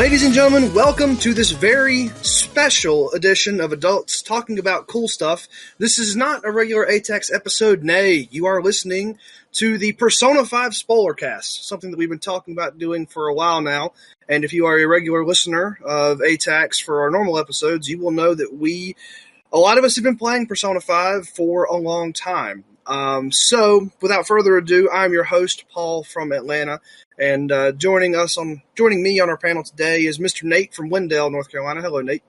Ladies and gentlemen, welcome to this very special edition of Adults Talking About Cool Stuff. This is not a regular ATACS episode. Nay, you are listening to the Persona 5 Spoilercast, something that we've been talking about doing for a while now. And if you are a regular listener of ATACS for our normal episodes, you will know that a lot of us have been playing Persona 5 for a long time. So, without further ado, I'm your host, Paul from Atlanta. And joining me on our panel today is Mr. Nate from Wendell, North Carolina. Hello, Nate.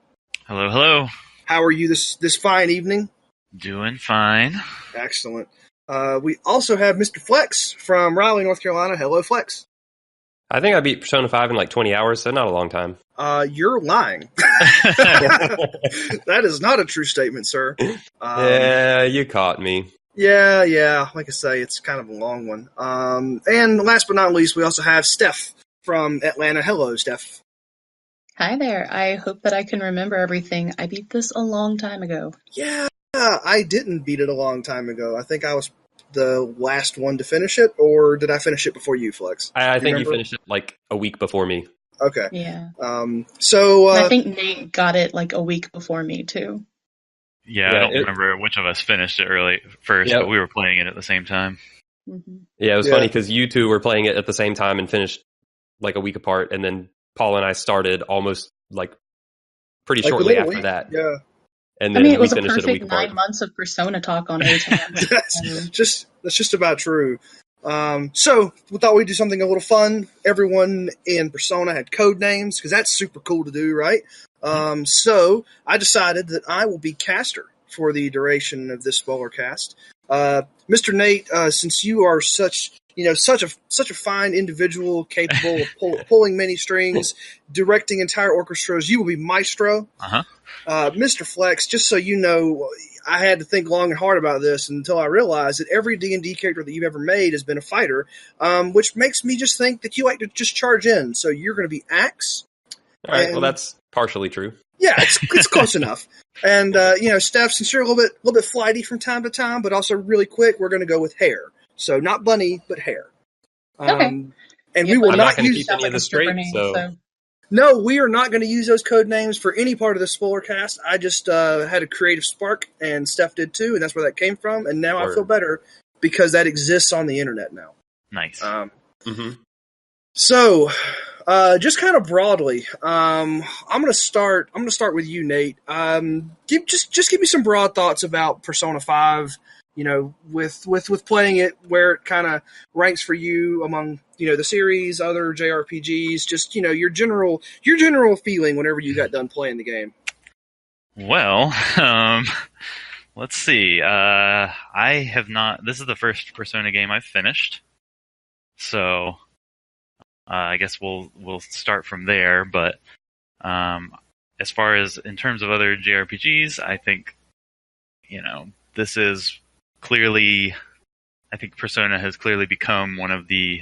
Hello, hello. How are you this fine evening? Doing fine. Excellent. We also have Mr. Flex from Raleigh, North Carolina. Hello, Flex. I think I beat Persona 5 in like 20 hours, so not a long time. You're lying. That is not a true statement, sir. Yeah, you caught me. Yeah. Like I say, it's kind of a long one. And last but not least, we also have Steph from Atlanta. Hello, Steph. Hi there. I hope that I can remember everything. I beat this a long time ago. Yeah, I didn't beat it a long time ago. I think I was the last one to finish it, or did I finish it before you, Flex? I think you finished it like a week before me. Okay. Yeah. So I think Nate got it like a week before me, too. Yeah, I don't remember which of us finished it first, but we were playing it at the same time. Mm-hmm. Yeah, it was funny because you two were playing it at the same time and finished like a week apart, and then Paul and I started almost like pretty shortly after that. Yeah. And then it was we a finished it a week perfect apart. 9 months of Persona talk on ATACS. That's just about true. So we thought we'd do something a little fun. Everyone in Persona had code names because that's super cool to do, right? So I decided that I will be caster for the duration of this spoiler cast. Mr. Nate, since you are such a fine individual capable of pulling many strings, directing entire orchestras, you will be maestro. Mr. Flex, just so you know, I had to think long and hard about this until I realized that every D&D character that you've ever made has been a fighter, which makes me just think that you like to just charge in. So you're going to be Axe. All right, well, that's partially true. Yeah, it's close enough. And Steph, since you're a little bit flighty from time to time, but also really quick, we're going to go with hair. So not bunny, but hair. Okay. And we will not use keep any of the straight. No, we are not going to use those code names for any part of the spoiler cast. I just had a creative spark, and Steph did too, and that's where that came from. And now I feel better because that exists on the internet now. Nice. So, just kind of broadly, I'm going to start with you, Nate. Just give me some broad thoughts about Persona 5. With playing it, where it kind of ranks for you among the series, other JRPGs. Just your general feeling whenever you got done playing the game. Well, let's see. I have not. This is the first Persona game I've finished, so I guess we'll start from there. But as far as in terms of other JRPGs, I think this is clearly. I think Persona has clearly become one of the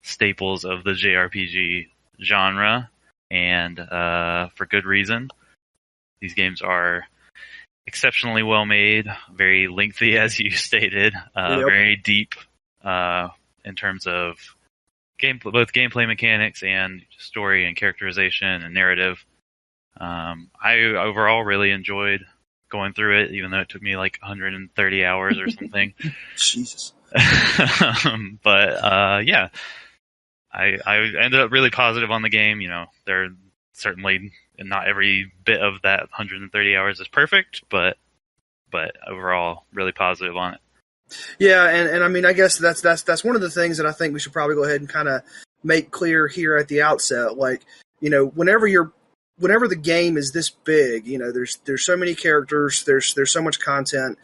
staples of the JRPG genre, and for good reason. These games are exceptionally well made, very lengthy, as you stated, very deep in terms of both gameplay mechanics and story and characterization and narrative. I overall really enjoyed going through it, even though it took me like 130 hours or something. Jesus. But yeah, I ended up really positive on the game. There certainly not every bit of that 130 hours is perfect, but overall really positive on it. Yeah, and I mean, I guess that's one of the things that I think we should probably go ahead and kind of make clear here at the outset. Like, whenever the game is this big, there's so many characters, there's so much content.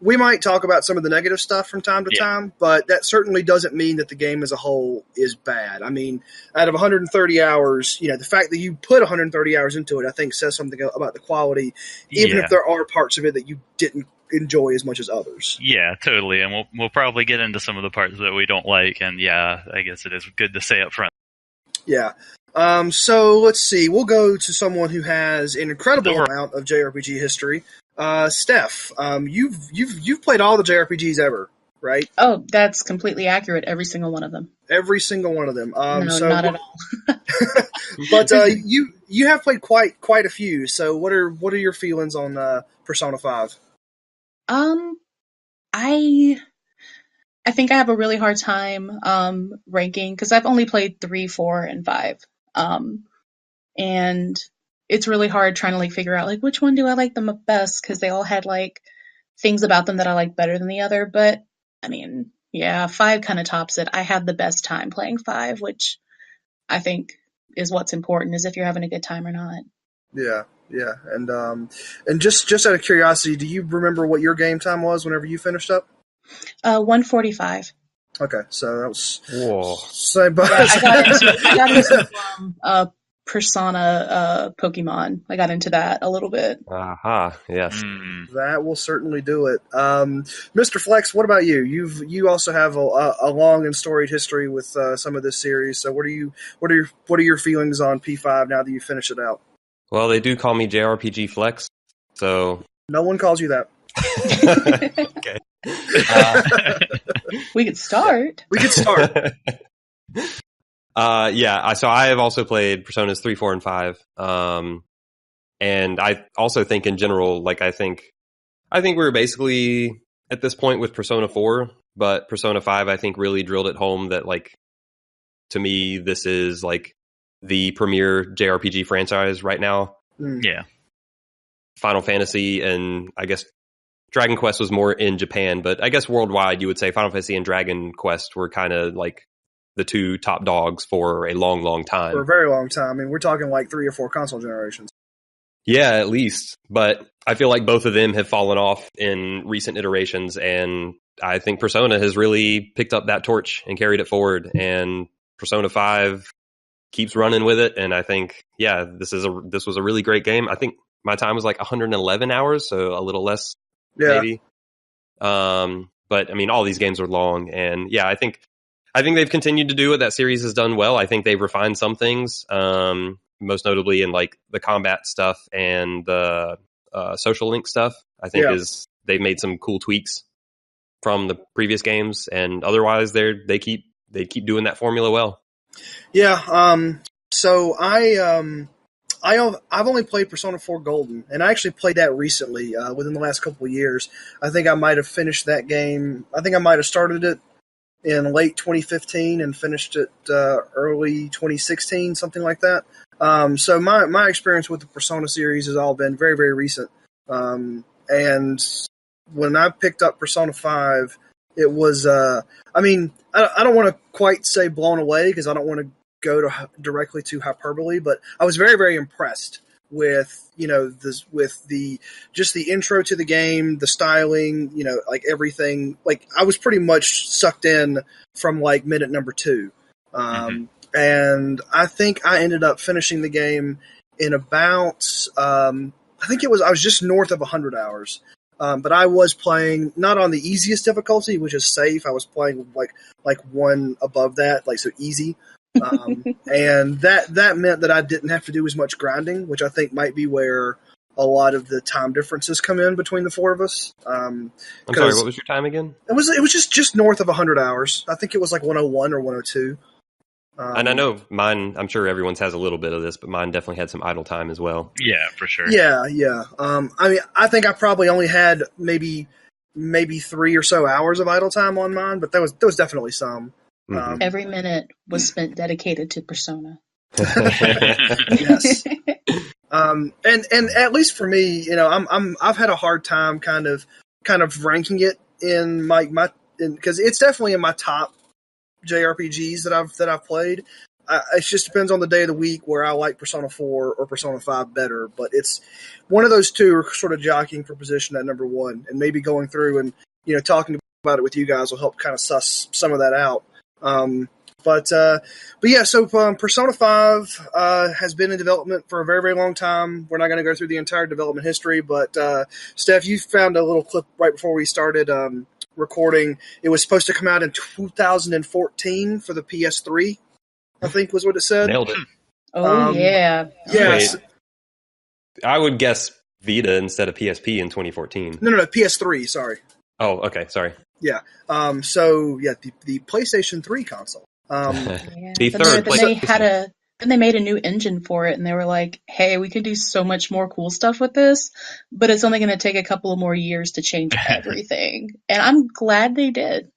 We might talk about some of the negative stuff from time to time, but that certainly doesn't mean that the game as a whole is bad. I mean, out of 130 hours, the fact that you put 130 hours into it, I think says something about the quality, even if there are parts of it that you didn't enjoy as much as others. Yeah, totally. And we'll probably get into some of the parts that we don't like. And yeah, I guess it is good to say up front. Yeah. So let's see. We'll go to someone who has an incredible amount of JRPG history. Steph, you've played all the JRPGs ever. right? Oh, that's completely accurate. Every single one of them. Every single one of them. No, So, not at all. but you have played quite a few. So what are your feelings on Persona 5? I think I have a really hard time ranking because I've only played 3, 4, and 5. And it's really hard trying to like figure out like which one do I like the best because they all had like things about them that I like better than the other. But I mean, yeah, 5 kind of tops it. I had the best time playing 5, which I think is what's important, is if you're having a good time or not. Yeah, yeah, and just out of curiosity, do you remember what your game time was whenever you finished up? 145. Okay, so that was Whoa. same. Yeah, I got into Persona Pokemon. I got into that a little bit. Aha, yes. That will certainly do it. Mr. Flex, what about you? You also have a long and storied history with some of this series. So what are your feelings on P5 now that you finish it out? Well, they do call me JRPG Flex, so No one calls you that. okay. We could start. We could start. Yeah. So I have also played Personas 3, 4, and 5. And I also think in general, like I think we're basically at this point with Persona 4, but Persona 5, I think really drilled it home that like to me this is like the premier JRPG franchise right now. Yeah. Final Fantasy and I guess Dragon Quest was more in Japan, but I guess worldwide you would say Final Fantasy and Dragon Quest were kind of like the two top dogs for a long, long time. For a very long time. I mean, we're talking like 3 or 4 console generations. Yeah, at least. But I feel like both of them have fallen off in recent iterations, and I think Persona has really picked up that torch and carried it forward, and Persona 5 keeps running with it, and I think, yeah, this was a really great game. I think my time was like 111 hours, so a little less, maybe. But I mean, all these games are long, and yeah, I think they've continued to do what that series has done well. I think they've refined some things, most notably in like the combat stuff and the social link stuff. I think they've made some cool tweaks from the previous games, and otherwise they keep doing that formula well. Yeah. So I've only played Persona 4 Golden, and I actually played that recently, within the last couple of years. I think I might have finished that game. I think I might have started it in late 2015 and finished it early 2016, something like that. So my experience with the Persona series has all been very, very recent. And when I picked up Persona 5, it was, I mean, I don't want to quite say blown away because I don't want to go directly to hyperbole, but I was very, very impressed with, with the intro to the game, the styling, like everything. Like I was pretty much sucked in from like minute number 2. And I think I ended up finishing the game in about, I was just north of 100 hours. But I was playing not on the easiest difficulty, which is safe. I was playing like one above that, like so easy. And that meant that I didn't have to do as much grinding, which I think might be where a lot of the time differences come in between the 4 of us. I'm sorry, what was your time again? It was just north of 100 hours. I think it was like 101 or 102. And I know mine, I'm sure everyone's has a little bit of this, but mine definitely had some idle time as well. Yeah, for sure. Yeah. I mean, I think I probably only had maybe 3 or so hours of idle time on mine, but there was definitely some. Every minute was spent dedicated to Persona. Yes. And at least for me, I've had a hard time kind of ranking it in my because it's definitely in my top JRPGs that I've played. It just depends on the day of the week where I like Persona 4 or Persona 5 better, but it's one of those two are sort of jockeying for position at number 1, and maybe going through and talking about it with you guys will help kind of suss some of that out. But yeah, so Persona 5 has been in development for a very, very long time. We're not going to go through the entire development history, but Steph, you found a little clip right before we started recording. It was supposed to come out in 2014 for the PS3, I think was what it said. Nailed it. Oh, yeah. Yes. Wait, I would guess Vita instead of PSP in 2014. No, PS3, sorry. Oh, okay, sorry. Yeah. So yeah, the PlayStation 3 console. Yeah. The third PlayStation. Then they made a new engine for it, and they were like, "Hey, we could do so much more cool stuff with this, but it's only going to take a couple of more years to change everything." And I'm glad they did.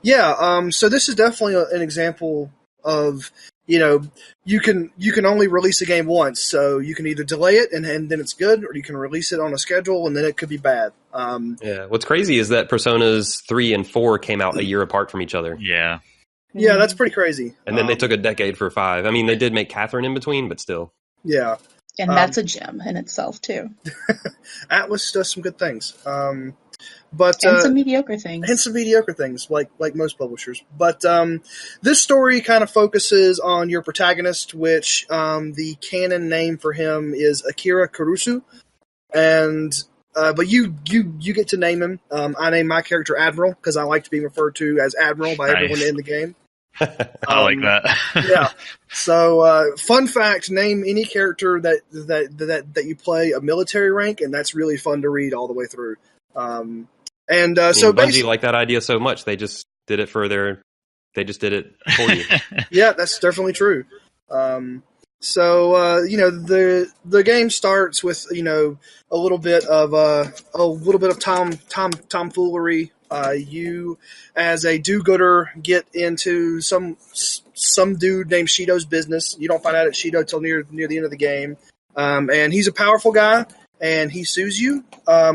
Yeah. So this is definitely an example of, you can only release a game once, so you can either delay it and then it's good, or you can release it on a schedule and then it could be bad. Yeah. What's crazy is that Personas 3 and 4 came out a year apart from each other. Yeah. Yeah, that's pretty crazy. And then they took a decade for 5. I mean, they did make Catherine in between, but still. Yeah. And that's a gem in itself, too. Atlas does some good things. But and some mediocre things. And some mediocre things, like most publishers. But this story kind of focuses on your protagonist, which the canon name for him is Akira Kurusu. And but you get to name him. I name my character Admiral because I like to be referred to as Admiral by everyone in the game. I like that. Yeah. So, fun fact: name any character that you play a military rank, and that's really fun to read all the way through. So Bungie liked that idea so much they just did it for they just did it for you. Yeah, that's definitely true. The game starts with a little bit of tomfoolery. You, as a do-gooder, get into some dude named Shido's business. You don't find out it's Shido till near the end of the game, and he's a powerful guy, and he sues you,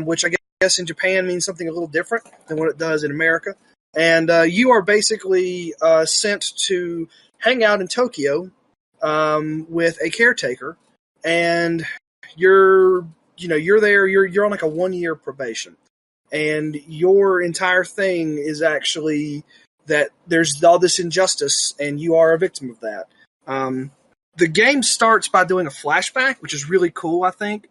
which I guess in Japan means something a little different than what it does in America. And you are basically sent to hang out in Tokyo with a caretaker, and you're there. You're on like a 1-year probation, and your entire thing is actually that there's all this injustice, and you are a victim of that. The game starts by doing a flashback, which is really cool. I think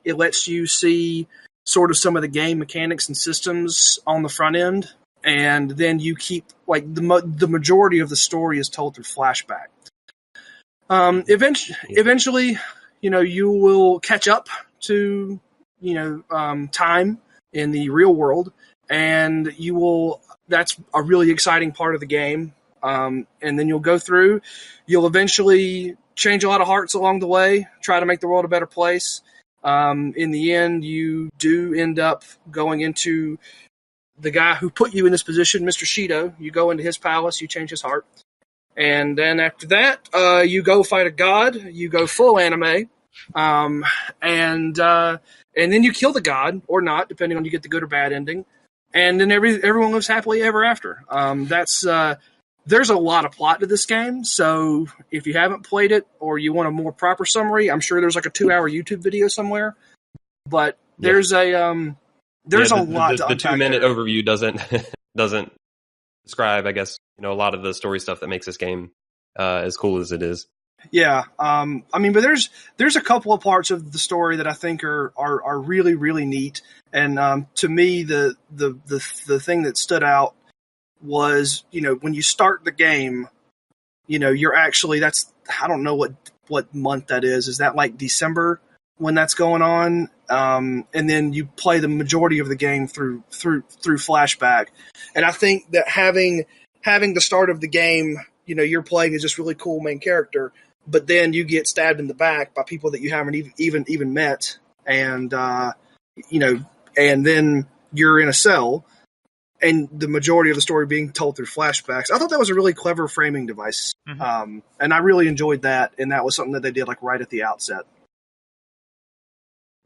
it lets you see sort of some of the game mechanics and systems on the front end, and then you keep the majority of the story is told through flashback. Eventually, you will catch up to time in the real world, and that's a really exciting part of the game. And then you'll go through, you'll eventually change a lot of hearts along the way, try to make the world a better place. In the end, you do end up going into the guy who put you in this position, Mr. Shido. You go into his palace, you change his heart. And then after that, you go fight a god. You go full anime. And then you kill the god, or not, depending on you get the good or bad ending. And then everyone lives happily ever after. There's a lot of plot to this game, so if you haven't played it or you want a more proper summary, I'm sure there's like a 2-hour YouTube video somewhere. But there's a lot to unpack. The 2-minute overview doesn't describe, I guess, a lot of the story stuff that makes this game as cool as it is. Yeah, but there's a couple of parts of the story that I think are really, really neat. And to me, the thing that stood out was, when you start the game, you're actually, I don't know what month that is. Is that like December when that's going on? And then you play the majority of the game through flashback. And I think that having the start of the game, you're playing as this really cool main character, but then you get stabbed in the back by people that you haven't even met, and and then you're in a cell, and the majority of the story being told through flashbacks. I thought that was a really clever framing device, and I really enjoyed that, and that was something that they did right at the outset.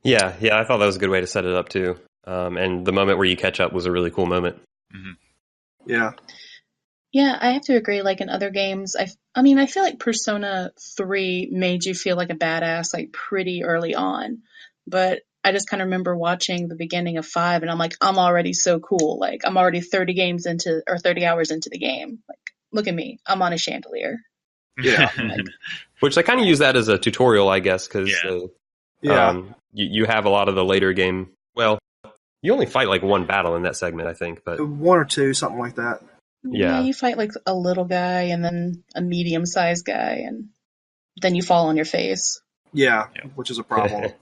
Yeah, I thought that was a good way to set it up too. And the moment where you catch up was a really cool moment. Mm-hmm. Yeah. Yeah, I have to agree. Like in other games, I feel like Persona 3 made you feel like a badass like pretty early on, but I just kind of remember watching the beginning of 5, and I'm like, I'm already so cool. Like I'm already 30 hours into the game. Like, look at me, I'm on a chandelier. Yeah. Which I kind of use that as a tutorial, I guess, because you have a lot of the later game. Well, you only fight like one battle in that segment, I think, but 1 or 2, something like that. Yeah, you fight like a little guy and then a medium-sized guy, and then you fall on your face. Yeah, which is a problem.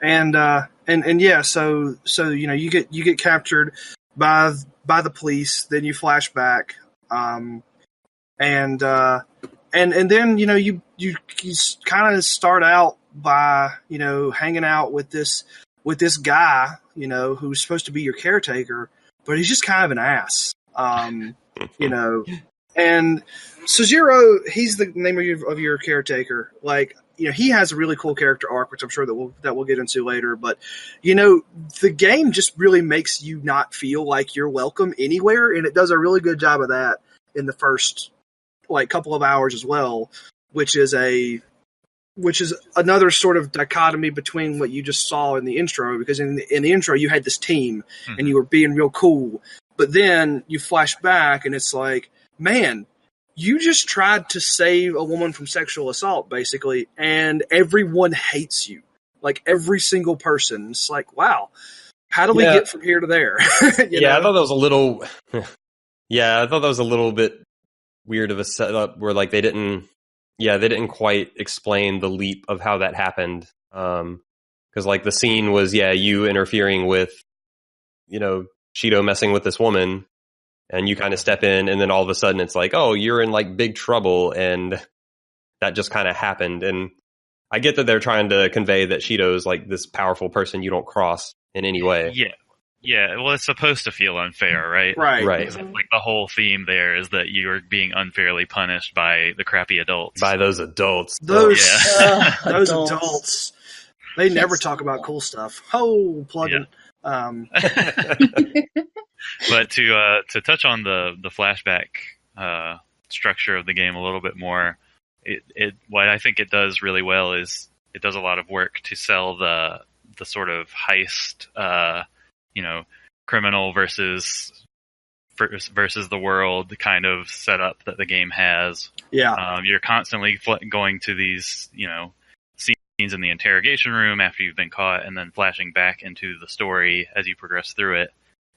and yeah, so you get captured by the police, then you flash back, and then you kind of start out by hanging out with this guy who's supposed to be your caretaker, but he's just kind of an ass, and Sojiro, he's the name of your caretaker. Like, he has a really cool character arc, which I'm sure that we'll get into later. But the game just really makes you not feel like you're welcome anywhere, and it does a really good job of that in the first couple of hours as well, which is another sort of dichotomy between what you just saw in the intro, because in the intro you had this team and you were being real cool, but then you flash back and it's like, man, you just tried to save a woman from sexual assault, basically, and everyone hates you. Like, every single person. It's like, wow, how do we get from here to there? I thought that was a little. I thought that was a little bit weird of a setup where they didn't quite explain the leap of how that happened. Because the scene was you interfering with Shido messing with this woman, and you kind of step in, and then all of a sudden it's like, oh, you're in big trouble, and that just kind of happened. And I get that they're trying to convey that Shido's this powerful person you don't cross in any way. Yeah, well, it's supposed to feel unfair, right? Right. The whole theme there is that you're being unfairly punished by the crappy adults. By those adults. Those adults. They never talk about cool stuff. Oh, plug-in. But to touch on the flashback structure of the game a little bit more, what I think it does really well is it does a lot of work to sell the sort of heist, criminal versus the world kind of setup that the game has. Yeah, you're constantly going to these scenes in the interrogation room after you've been caught, and then flashing back into the story as you progress through it.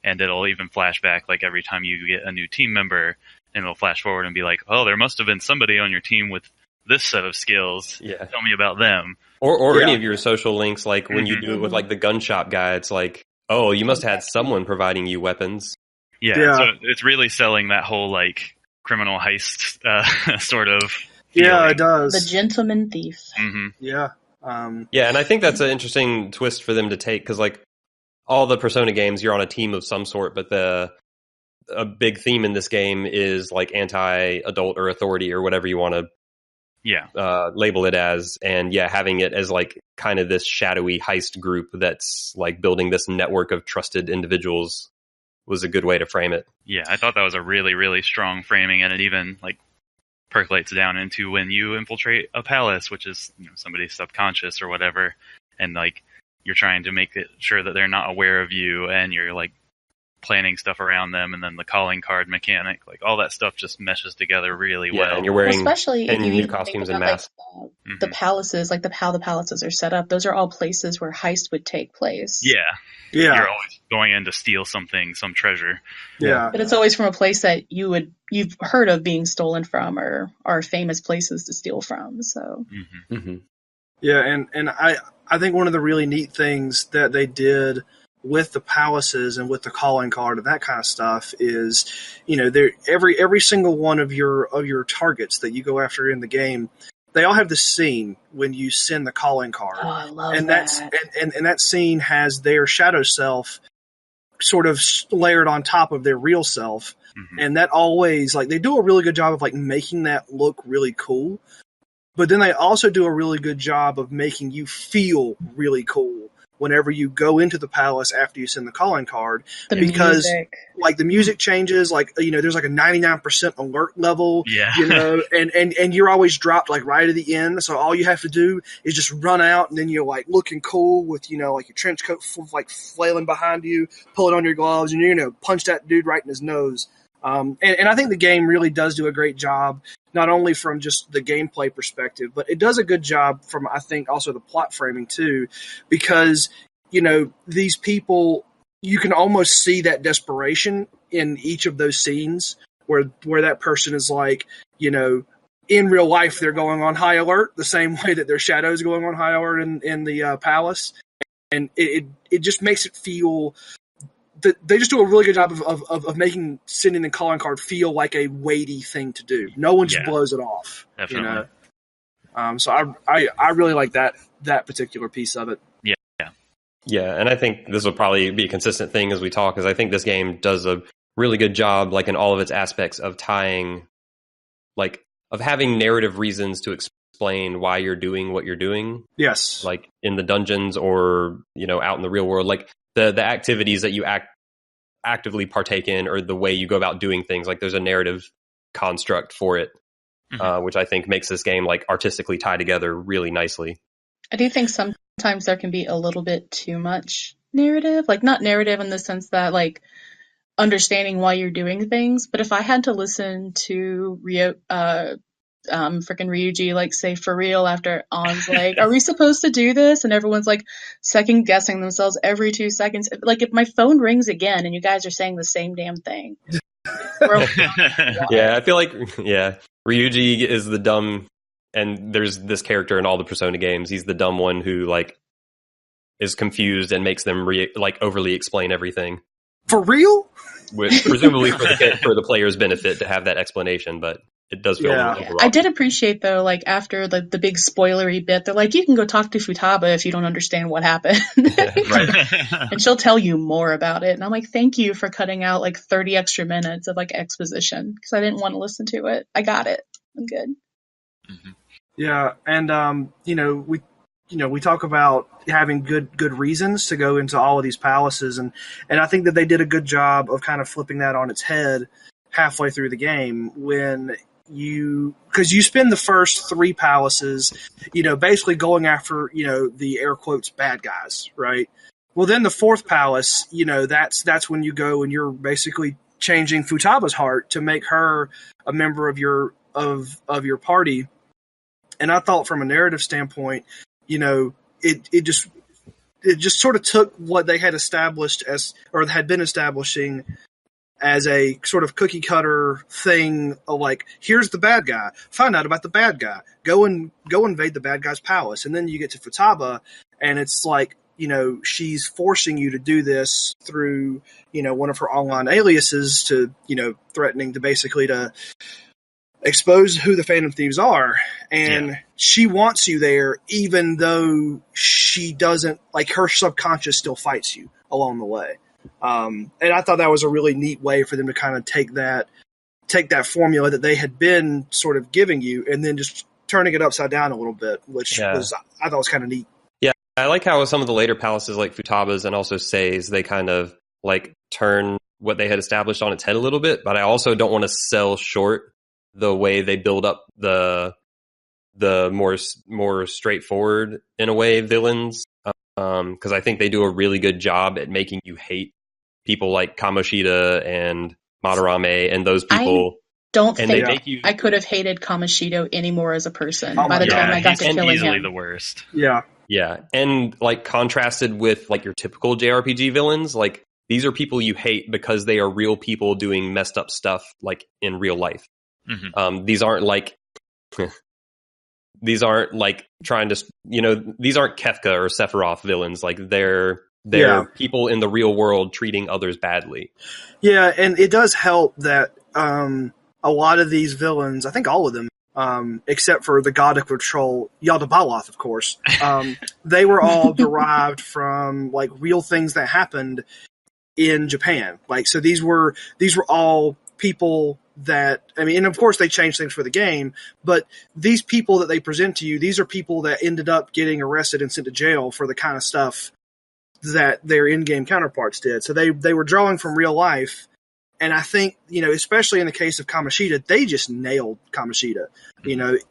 And it'll even flash back every time you get a new team member, and it'll flash forward and be like, oh, there must have been somebody on your team with this set of skills. Yeah. Tell me about them. Or any of your social links, when you do it with the gun shop guy, it's like, oh, you must have had someone providing you weapons. Yeah. So it's really selling that whole criminal heist sort of feeling. Yeah, it does. The gentleman thief. Mm-hmm. Yeah. And I think that's an interesting twist for them to take, because all the Persona games, you're on a team of some sort, but a big theme in this game is anti-adult or authority or whatever you want to label it as, and having it as kind of this shadowy heist group that's building this network of trusted individuals was a good way to frame it. Yeah, I thought that was a really, really strong framing, and it even percolates down into when you infiltrate a palace, which is somebody's subconscious or whatever, and you're trying to make it sure that they're not aware of you, and you're planning stuff around them, and then the calling card mechanic, all that stuff just meshes together really well. And you're wearing especially if you new even costumes think and about, masks. the palaces, how the palaces are set up. Those are all places where heist would take place. Yeah. You're always going in to steal something, some treasure. Yeah. But it's always from a place that you've heard of being stolen from, or are famous places to steal from. So. Yeah, and I think one of the really neat things that they did with the palaces and with the calling card and that kind of stuff is, every single one of your targets that you go after in the game, they all have this scene when you send the calling card. Oh, I love and that. And that scene has their shadow self sort of layered on top of their real self. And that always, they do a really good job of making that look really cool. But then they also do a really good job of making you feel really cool whenever you go into the palace after you send the calling card. Because the music changes, there's a 99% alert level, and you're always dropped right at the end. So all you have to do is just run out, and then you're looking cool with, your trench coat flailing behind you, pulling on your gloves, and you're punch that dude right in his nose. And I think the game really does do a great job, not only from just the gameplay perspective, but it does a good job from, I think, also the plot framing too, because, these people, you can almost see that desperation in each of those scenes where that person is in real life, they're going on high alert the same way that their shadow is going on high alert in the palace. and it just makes it feel that they just do a really good job of making sending the calling card feel like a weighty thing to do. No one just blows it off. Definitely. You know? So I really like that particular piece of it. Yeah, and I think this will probably be a consistent thing as we talk, because I think this game does a really good job, like in all of its aspects, of tying, like, of having narrative reasons to explain why you're doing what you're doing. Yes. Like in the dungeons or, out in the real world, like the activities that you actively partake in, or the way you go about doing things. Like there's a narrative construct for it, which I think makes this game like artistically tie together really nicely. I do think sometimes there can be a little bit too much narrative, like not narrative in the sense that like understanding why you're doing things, but if I had to listen to freaking Ryuji like say for real after On's like, are we supposed to do this? And everyone's like second guessing themselves every 2 seconds. Like if my phone rings again and you guys are saying the same damn thing. Yeah, I feel like Ryuji is the dumb. And there's this character in all the Persona games. He's the dumb one who like is confused and makes them overly explain everything. For real? Presumably for the player's benefit to have that explanation, but it does feel a little overwrought. I did appreciate though, like after the big spoilery bit, they're like, you can go talk to Futaba if you don't understand what happened. Right. And she'll tell you more about it. And I'm like, thank you for cutting out like 30 extra minutes of like exposition because I didn't want to listen to it. I got it. I'm good. Mm-hmm. Yeah, and we talk about having good reasons to go into all of these palaces, and I think that they did a good job of kind of flipping that on its head halfway through the game because you spend the first 3 palaces, basically going after the air quotes bad guys, right? Well, then the 4th palace, that's when you go and you're basically changing Futaba's heart to make her a member of your party. And I thought from a narrative standpoint, it just sort of took what they had established had been establishing as a sort of cookie cutter thing of like, here's the bad guy, find out about the bad guy, go invade the bad guy's palace. And then you get to Futaba and it's like, she's forcing you to do this through, one of her online aliases to, threatening to basically to expose who the Phantom Thieves are, and she wants you there even though she doesn't, like, her subconscious still fights you along the way. And I thought that was a really neat way for them to kind of take that formula that they had been sort of giving you and then just turning it upside down a little bit, which I thought was kind of neat. Yeah, I like how some of the later palaces like Futaba's and also Sei's, they kind of like turn what they had established on its head a little bit, but I also don't want to sell short the way they build up the more straightforward in a way villains, because I think they do a really good job at making you hate people like Kamoshida and Madarame and those people. I could have hated Kamoshida anymore as a person by the time I got to killing easily him. The worst. Yeah, and like contrasted with like your typical JRPG villains, like these are people you hate because they are real people doing messed up stuff like in real life. Mm-hmm. These aren't like trying to, these aren't Kefka or Sephiroth villains. Like they're people in the real world treating others badly. Yeah, and it does help that a lot of these villains, I think all of them, except for the God of Control, Yaldabaoth, of course, they were all derived from like real things that happened in Japan. Like, so these were all people that, I mean, and of course they changed things for the game, but these people that they present to you, these are people that ended up getting arrested and sent to jail for the kind of stuff that their in-game counterparts did. So they were drawing from real life. And I think, especially in the case of Kamoshida, they just nailed Kamoshida.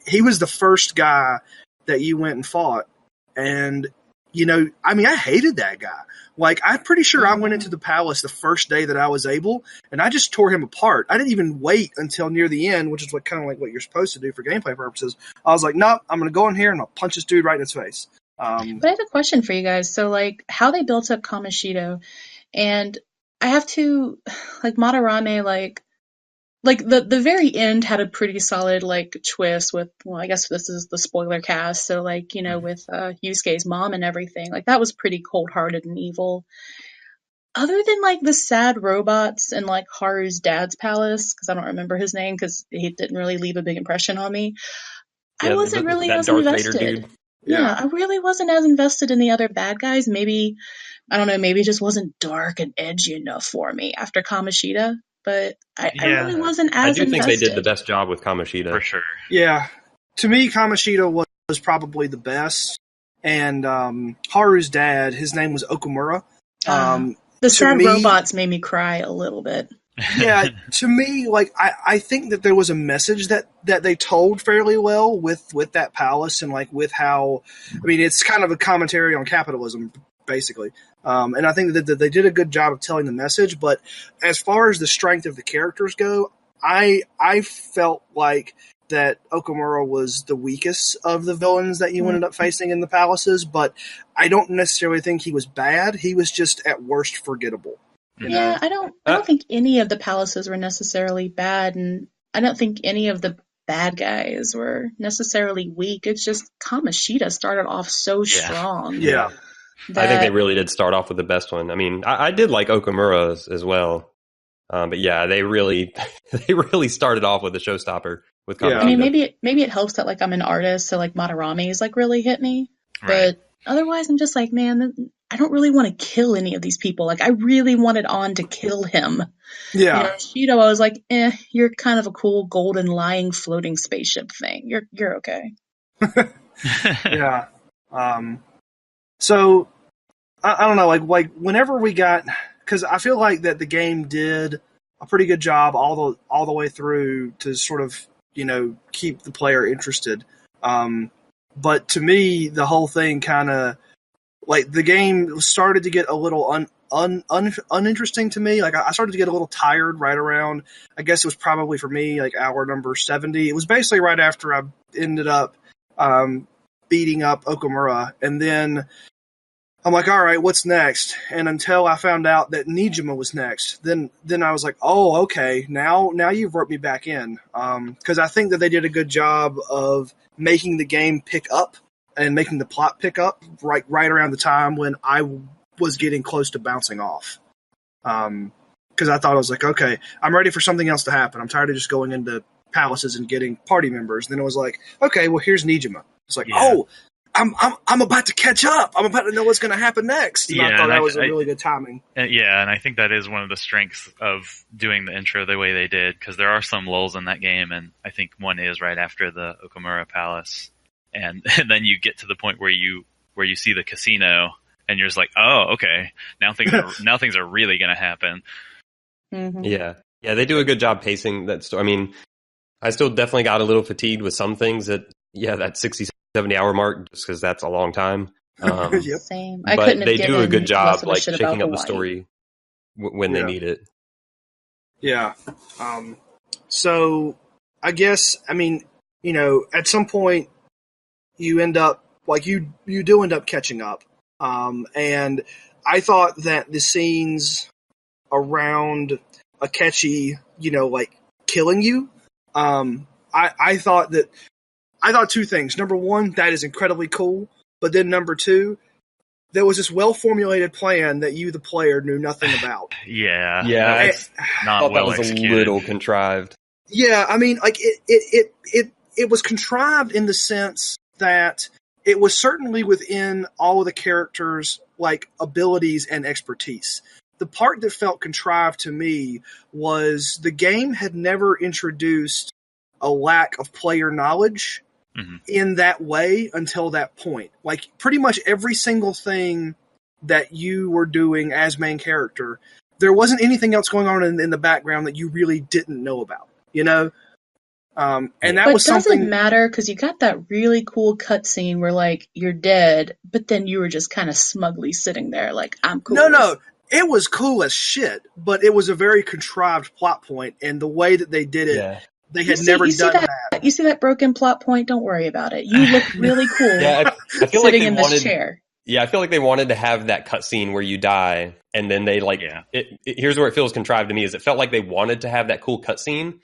He was the first guy that you went and fought. And, I hated that guy. Like, I'm pretty sure I went into the palace the first day that I was able, and I just tore him apart. I didn't even wait until near the end, which is what you're supposed to do for gameplay purposes. I was like, nope, I'm going to go in here and I'll punch this dude right in his face. But I have a question for you guys. So, like, how they built up Kamoshida, and I have to, like, Madarame, like, like the very end had a pretty solid like twist with, well, I guess this is the spoiler cast, so like, you know, with Yusuke's mom and everything. Like that was pretty cold-hearted and evil. Other than like the sad robots and like Haru's dad's palace, because I don't remember his name because he didn't really leave a big impression on me. I wasn't really that as Darth Vader invested. dude. Yeah, I really wasn't as invested in the other bad guys. Maybe, I don't know, maybe it just wasn't dark and edgy enough for me after Kamoshida. But I really wasn't I as do think invested. they did the best job with Kamoshida. For sure. Yeah. To me, Kamoshida was probably the best. And Haru's dad, his name was Okumura. The sad robots made me cry a little bit. Yeah, to me, like I think that there was a message that they told fairly well with that palace and like with how, I mean, it's kind of a commentary on capitalism, basically. And I think that they did a good job of telling the message. But as far as the strength of the characters go, I felt like that Okumura was the weakest of the villains that you ended up facing in the palaces. But I don't necessarily think he was bad. He was just at worst forgettable. Yeah, I don't think any of the palaces were necessarily bad, and I don't think any of the bad guys were necessarily weak. It's just Kamoshida started off so strong. Yeah. I think they really did start off with the best one. I mean, I did like Okumura as well. But yeah, they really started off with a showstopper with Kamoshida. I mean, maybe it helps that like I'm an artist, so like Madarami's like really hit me. Right. But otherwise, I'm just like, man, I don't really want to kill any of these people. Like, I really wanted On to kill him. Yeah. You know, Shido, I was like, you're kind of a cool golden lying floating spaceship thing. You're okay. Yeah. So I don't know, like whenever we got, because I feel like that the game did a pretty good job all the way through to sort of, you know, keep the player interested. But to me, the whole thing kind of, like, the game started to get a little uninteresting to me. Like, I started to get a little tired right around, I guess it was probably for me, like, hour number 70. It was basically right after I ended up beating up Okumura. And then I'm like, all right, what's next? And until I found out that Nijima was next, then I was like, oh, okay, now you've roped me back in. Because I think that they did a good job of making the game pick up and making the plot pick up right around the time when I was getting close to bouncing off. Because I thought, I was like, okay, I'm ready for something else to happen. I'm tired of just going into palaces and getting party members. And then it was like, okay, well, here's Nijima. It's like, oh, I'm about to catch up. I'm about to know what's going to happen next. And I thought that was a really good timing. Yeah, and I think that is one of the strengths of doing the intro the way they did, because there are some lulls in that game, and I think one is right after the Okumura Palace. And then you get to the point where you see the casino, and you're just like, oh, okay, now things are really going to happen. Mm-hmm. Yeah, they do a good job pacing that story. I mean, I still definitely got a little fatigued with some things that 60, 70-hour mark, just because that's a long time. Yep. Same. But they do a good job, like, shaking up the story when they need it. Yeah. So I guess, I mean, you know, at some point you end up, like, you do end up catching up. And I thought that the scenes around Akechi, you know, like, killing you, I thought two things. Number one, that is incredibly cool. But then number two, there was this well-formulated plan that you, the player, knew nothing about. Yeah. It's not well that was executed. a little contrived. Yeah, I mean, like, it was contrived in the sense that it was certainly within all of the characters' like abilities and expertise. The part that felt contrived to me was the game had never introduced a lack of player knowledge in that way until that point. Like, pretty much every single thing that you were doing as main character, there wasn't anything else going on in the background that you really didn't know about, you know? And that was something. But does it matter? Because you got that really cool cutscene where, like, you're dead, but then you were just kind of smugly sitting there, like, I'm cool. No, it was cool as shit, but it was a very contrived plot point, and the way that they did it, they had never done that. You see that broken plot point? Don't worry about it. You look really cool. Yeah, I feel sitting like in this chair. Yeah, I feel like they wanted to have that cutscene where you die, and then they here's where it feels contrived to me. Is it felt like they wanted to have that cool cutscene,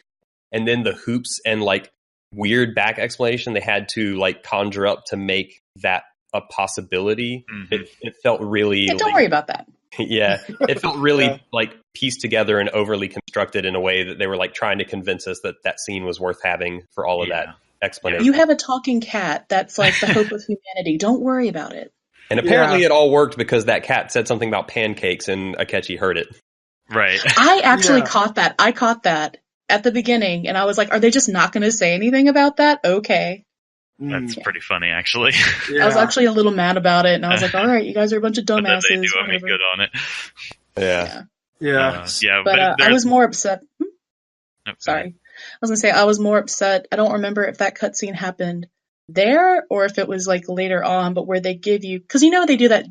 and then the hoops and like weird back explanation they had to like conjure up to make that a possibility. Mhm. It felt really Yeah, don't worry about that. yeah, it felt really Yeah. like pieced together and overly constructed in a way that they were like trying to convince us that that scene was worth having for all of Yeah. that explanation. You have a talking cat that's like the hope of humanity. Don't worry about it. And apparently Yeah. it all worked because that cat said something about pancakes and Akechi heard it. Right. I actually Yeah. caught that. I caught that at the beginning, and I was like, are they just not going to say anything about that? Okay. That's Mm, pretty funny, actually. yeah. I was actually a little mad about it, and I was like, all right, you guys are a bunch of But then dumbasses. they do make whatever. good on it. Yeah. Yeah. Yeah, But I there's- was more upset. Nope, Sorry. I was going to say, I was more upset. I don't remember if that cutscene happened there or if it was like later on, but where they give you, because you know they do that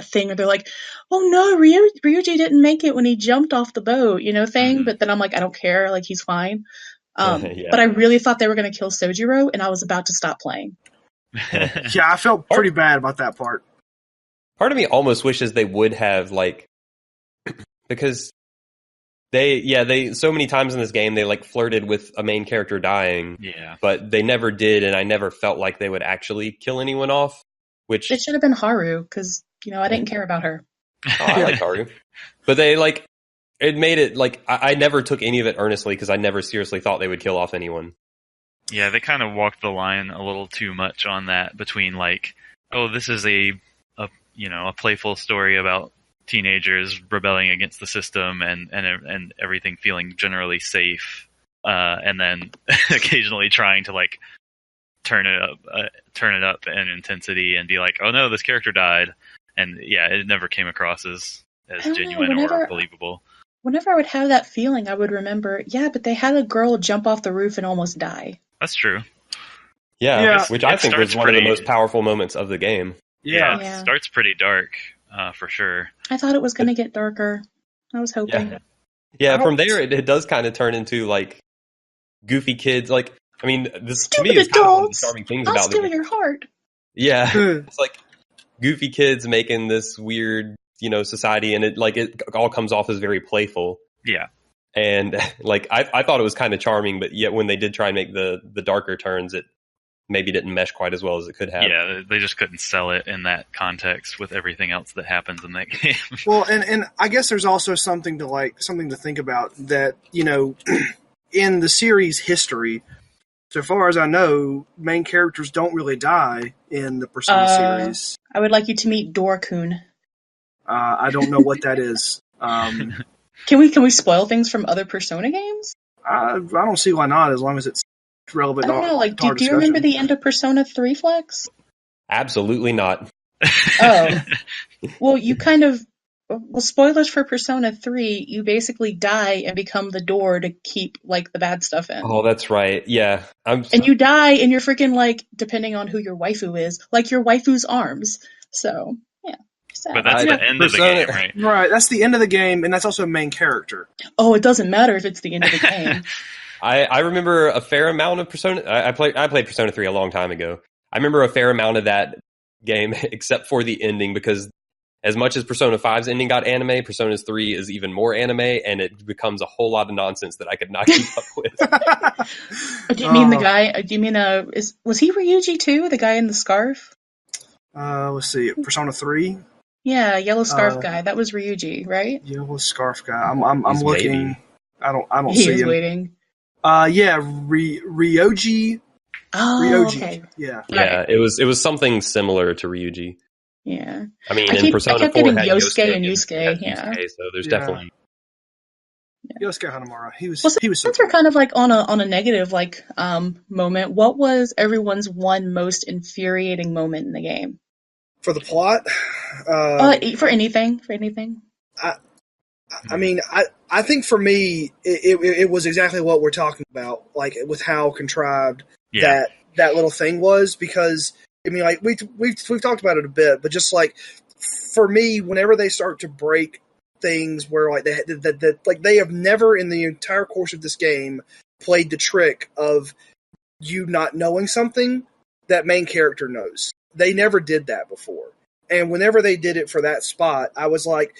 thing where they're like, oh no, Ryuji didn't make it when he jumped off the boat, you know, thing. Mhm. But then I'm like, I don't care, like he's fine. Yeah. But I really thought they were going to kill Sojiro, and I was about to stop playing. Yeah, I felt pretty bad about that part. Part of me almost wishes they would have like because they so many times in this game they like flirted with a main character dying, Yeah. but they never did, and I never felt like they would actually kill anyone off. Which It should have been Haru, because you know I didn't care about her. I like Haru, but they like it made it like I never took any of it earnestly because I never seriously thought they would kill off anyone. Yeah, they kind of walked the line a little too much on that between like, oh, this is a playful story about teenagers rebelling against the system and everything feeling generally safe, and then occasionally trying to like turn it up in intensity and be like, oh no, this character died, and yeah, it never came across as I don't know, genuine or believable. Whenever I would have that feeling, I would remember, yeah, but they had a girl jump off the roof and almost die. That's true. Yeah, Yeah. which I It think was starts one of the pretty- most powerful moments of the game. Yeah. It Yeah. starts pretty dark, for sure. I thought it was going to get darker. I was hoping. Yeah, from Ouch. there it does kind of turn into like goofy kids. Like, I mean, this to me Stupid is kind of one of the adults! charming things I'll about steal the your heart. Yeah, Hmm. it's like goofy kids making this weird, society, and it all comes off as very playful. Yeah. And like I thought it was kind of charming, but yet when they did try and make the darker turns, it maybe didn't mesh quite as well as it could have. Yeah, they just couldn't sell it in that context with everything else that happens in that game. Well, and I guess there's also something to think about that, in the series history, so far as I know, main characters don't really die in the Persona series. I would like you to meet Dorkun. I don't know what that is. Can we spoil things from other Persona games? I don't see why not, as long as it's relevant. I don't know. Like, to our do you remember discussion. the end of Persona 3 Flex? Absolutely not. Oh, well, you kind of. Well, spoilers for Persona 3. You basically die and become the door to keep like the bad stuff in. Oh, that's right. Yeah, And you die, and you're freaking like, depending on who your waifu is, like your waifu's arms. So yeah. Sad. But that's Yeah, the end of the Persona- game, right? Right, that's the end of the game, and that's also a main character. Oh, it doesn't matter if it's the end of the game. I remember a fair amount of Persona. I played Persona 3 a long time ago. I remember a fair amount of that game, except for the ending, because as much as Persona 5's ending got anime, Persona 3 is even more anime, and it becomes a whole lot of nonsense that I could not keep up with. Do you mean the guy? Do you mean was he Ryuji too? The guy in the scarf? Let's see, Persona 3, Yeah, yellow scarf guy. That was Ryuji, right? yellow scarf guy. I'm He's looking. maybe. I don't He see is him. waiting. Yeah, Ryoji. Oh, Ryoji. okay. Yeah. Yeah, it was something similar to Ryuji. Yeah. I mean, I in Persona kept 4 getting had Yosuke and had Yusuke, yeah. Yusuke, so there's Yeah. definitely Yosuke Hanamura. He was. Well, he was. So since we're cool. kind of like on a negative moment, what was everyone's one most infuriating moment in the game? For the plot. For anything. I mean, I think for me, it was exactly what we're talking about, like with how contrived Yeah. that little thing was. Because I mean, like we've talked about it a bit, but just like for me, whenever they start to break things where like they have never in the entire course of this game played the trick of you not knowing something that main character knows. They never did that before. And whenever they did it for that spot, I was like,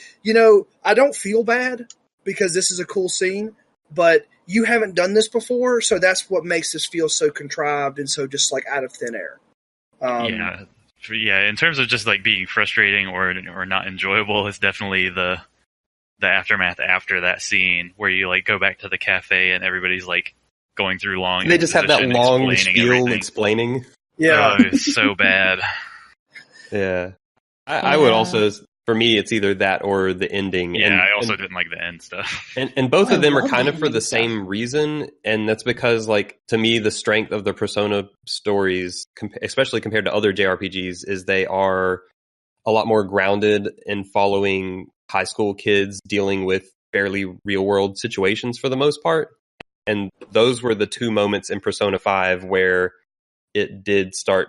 I don't feel bad because this is a cool scene, but you haven't done this before, so that's what makes this feel so contrived and so just like out of thin air. Yeah. In terms of just like being frustrating or not enjoyable, it's definitely the aftermath after that scene where you like go back to the cafe and everybody's like going through long. They just have that long explaining spiel explaining. Yeah, it's so bad. Yeah. I would also, for me, it's either that or the ending. Yeah, I also didn't like the end stuff. And both of them are kind of for the stuff. same reason, and that's because, like, to me, the strength of the Persona stories, especially compared to other JRPGs, is they are a lot more grounded in following high school kids dealing with fairly real-world situations for the most part. And those were the two moments in Persona 5 where it did start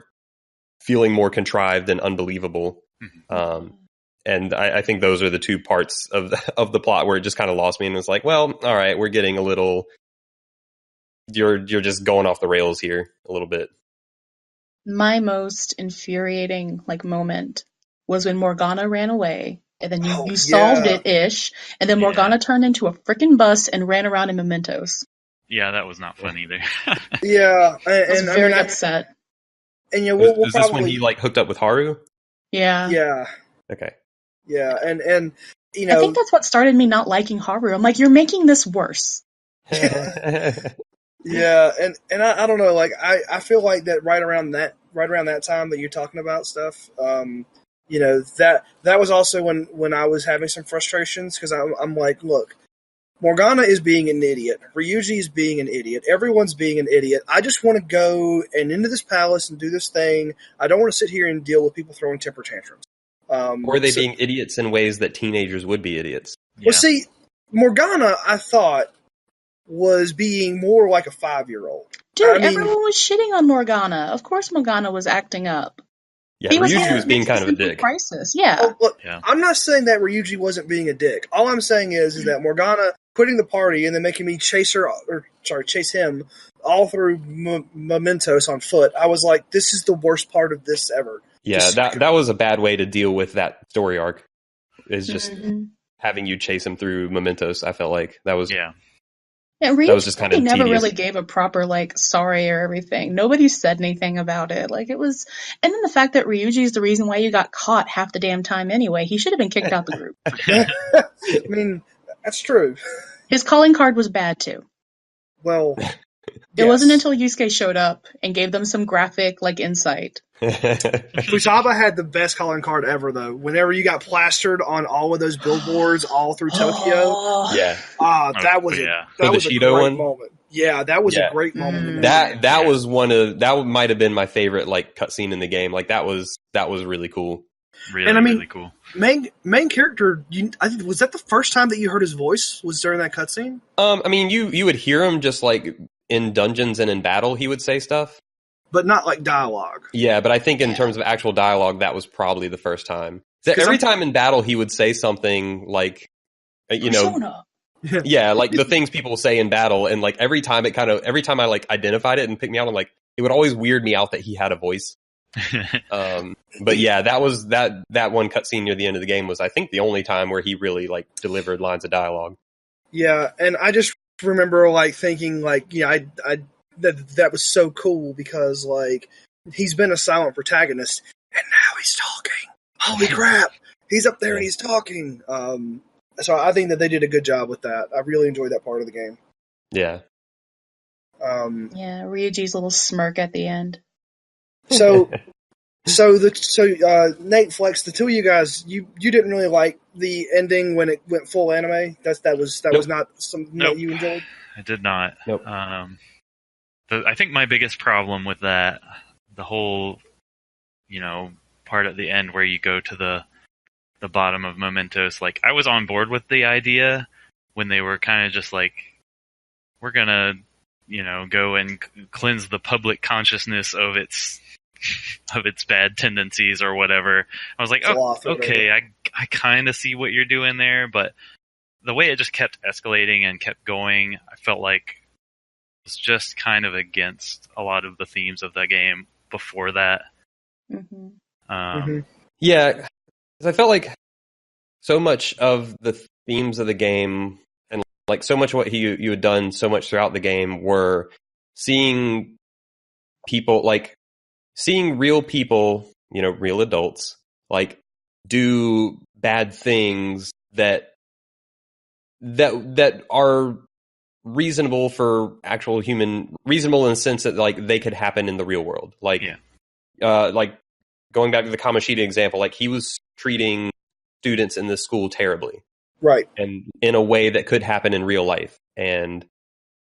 feeling more contrived and unbelievable. And I think those are the two parts of the plot where it just kind of lost me and was like, well, all right, we're getting a little, you're just going off the rails here a little bit. My most infuriating like moment was when Morgana ran away, and then you solved it-ish, and then Morgana turned into a freaking bus and ran around in mementos. Yeah, that was not fun either. yeah, I was very upset. And yeah, we'll is this when he like hooked up with Haru? Yeah. Okay. Yeah, and you know, I think that's what started me not liking Haru. I'm like, you're making this worse. Yeah, and I don't know, like I feel like that right around that time that you're talking about stuff, you know, that was also when I was having some frustrations because I'm like, look, Morgana is being an idiot, Ryuji is being an idiot, everyone's being an idiot. I just want to go and into this palace and do this thing. I don't want to sit here and deal with people throwing temper tantrums. Or are they being idiots in ways that teenagers would be idiots? Yeah. Well, see, Morgana, I thought, was being more like a 5-year-old. Dude, everyone was shitting on Morgana. Of course Morgana was acting up. Yeah, Ryuji was being kind of a dick. Crisis. Yeah. Oh, look, I'm not saying that Ryuji wasn't being a dick. All I'm saying is that Morgana quitting the party and then making me chase him all through Mementos on foot. I was like, this is the worst part of this ever. Yeah, that was a bad way to deal with that story arc. Is just having you chase him through Mementos. I felt like that was Ryuji that was just kind of never tedious. really gave a proper like sorry or everything. Nobody said anything about it. Like it was, and then the fact that Ryuji is the reason why you got caught half the damn time anyway. He should have been kicked out the group. I mean, that's true. His calling card was bad too. Well, it wasn't until Yusuke showed up and gave them some graphic like insight. Futaba had the best calling card ever, though. Whenever you got plastered on all of those billboards all through Tokyo, that was a great moment. Yeah, that was a great moment. That was that might have been my favorite like cutscene in the game. Like that was really cool. Really cool. Main character. I think was that the first time that you heard his voice was during that cutscene? I mean, you would hear him just like in dungeons and in battle. He would say stuff. But not like dialogue. Yeah, but I think in terms of actual dialogue, that was probably the first time. Every time in battle, he would say something like, Persona. Like the things people say in battle, and like every time I like identified it and picked me out, I'm like, it would always weird me out that he had a voice. But yeah, that was that one cutscene near the end of the game was, I think, the only time where he really like delivered lines of dialogue. Yeah, and I just remember like thinking like, that was so cool because like he's been a silent protagonist and now he's talking. Holy crap, he's up there and he's talking. So I think that they did a good job with that. I really enjoyed that part of the game. Yeah. Ryuji's little smirk at the end. So Nate, Flex, the two of you guys, you didn't really like the ending when it went full anime. That was not something that you enjoyed. I did not. Nope. I think my biggest problem with that, the whole, part at the end where you go to the bottom of Mementos, like I was on board with the idea when they were kind of just like, we're gonna, go and cleanse the public consciousness of its bad tendencies or whatever. I was like, okay, I kind of see what you're doing there, but the way it just kept escalating and kept going, I felt like was just kind of against a lot of the themes of the game before that. Yeah, because I felt like so much of the themes of the game and like so much what you had done so much throughout the game were seeing people, like seeing real people, real adults, like do bad things that are reasonable for actual reasonable in the sense that like they could happen in the real world. Like, like going back to the Kamoshida example, like he was treating students in this school terribly. Right. And in a way that could happen in real life. And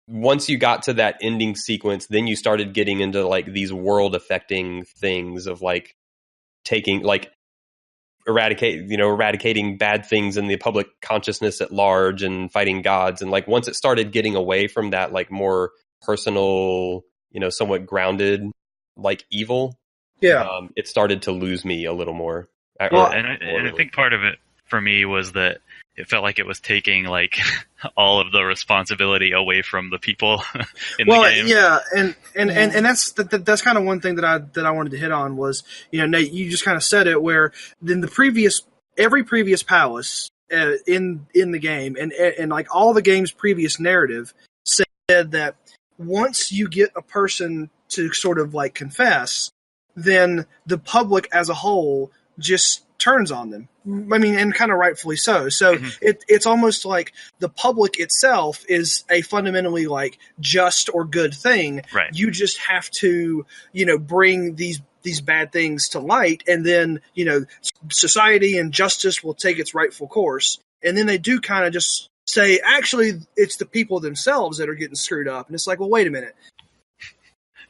once you got to that ending sequence, then you started getting into like these world affecting things of like taking, like eradicating bad things in the public consciousness at large and fighting gods. And like once it started getting away from that like more personal, somewhat grounded like evil, it started to lose me a little more. Well, and I think part of it for me was that it felt like it was taking like all of the responsibility away from the people in the game. Yeah, and that's kind of one thing that I wanted to hit on was, Nate, you just kind of said it, where in every previous palace in the game and like all the game's previous narrative said that once you get a person to sort of like confess, then the public as a whole just turns on them. I mean, and kind of rightfully so. So it's almost like the public itself is a fundamentally like just or good thing. Right. You just have to, bring these bad things to light, and then, society and justice will take its rightful course. And then they do kind of just say, actually, it's the people themselves that are getting screwed up. And it's like, well, wait a minute.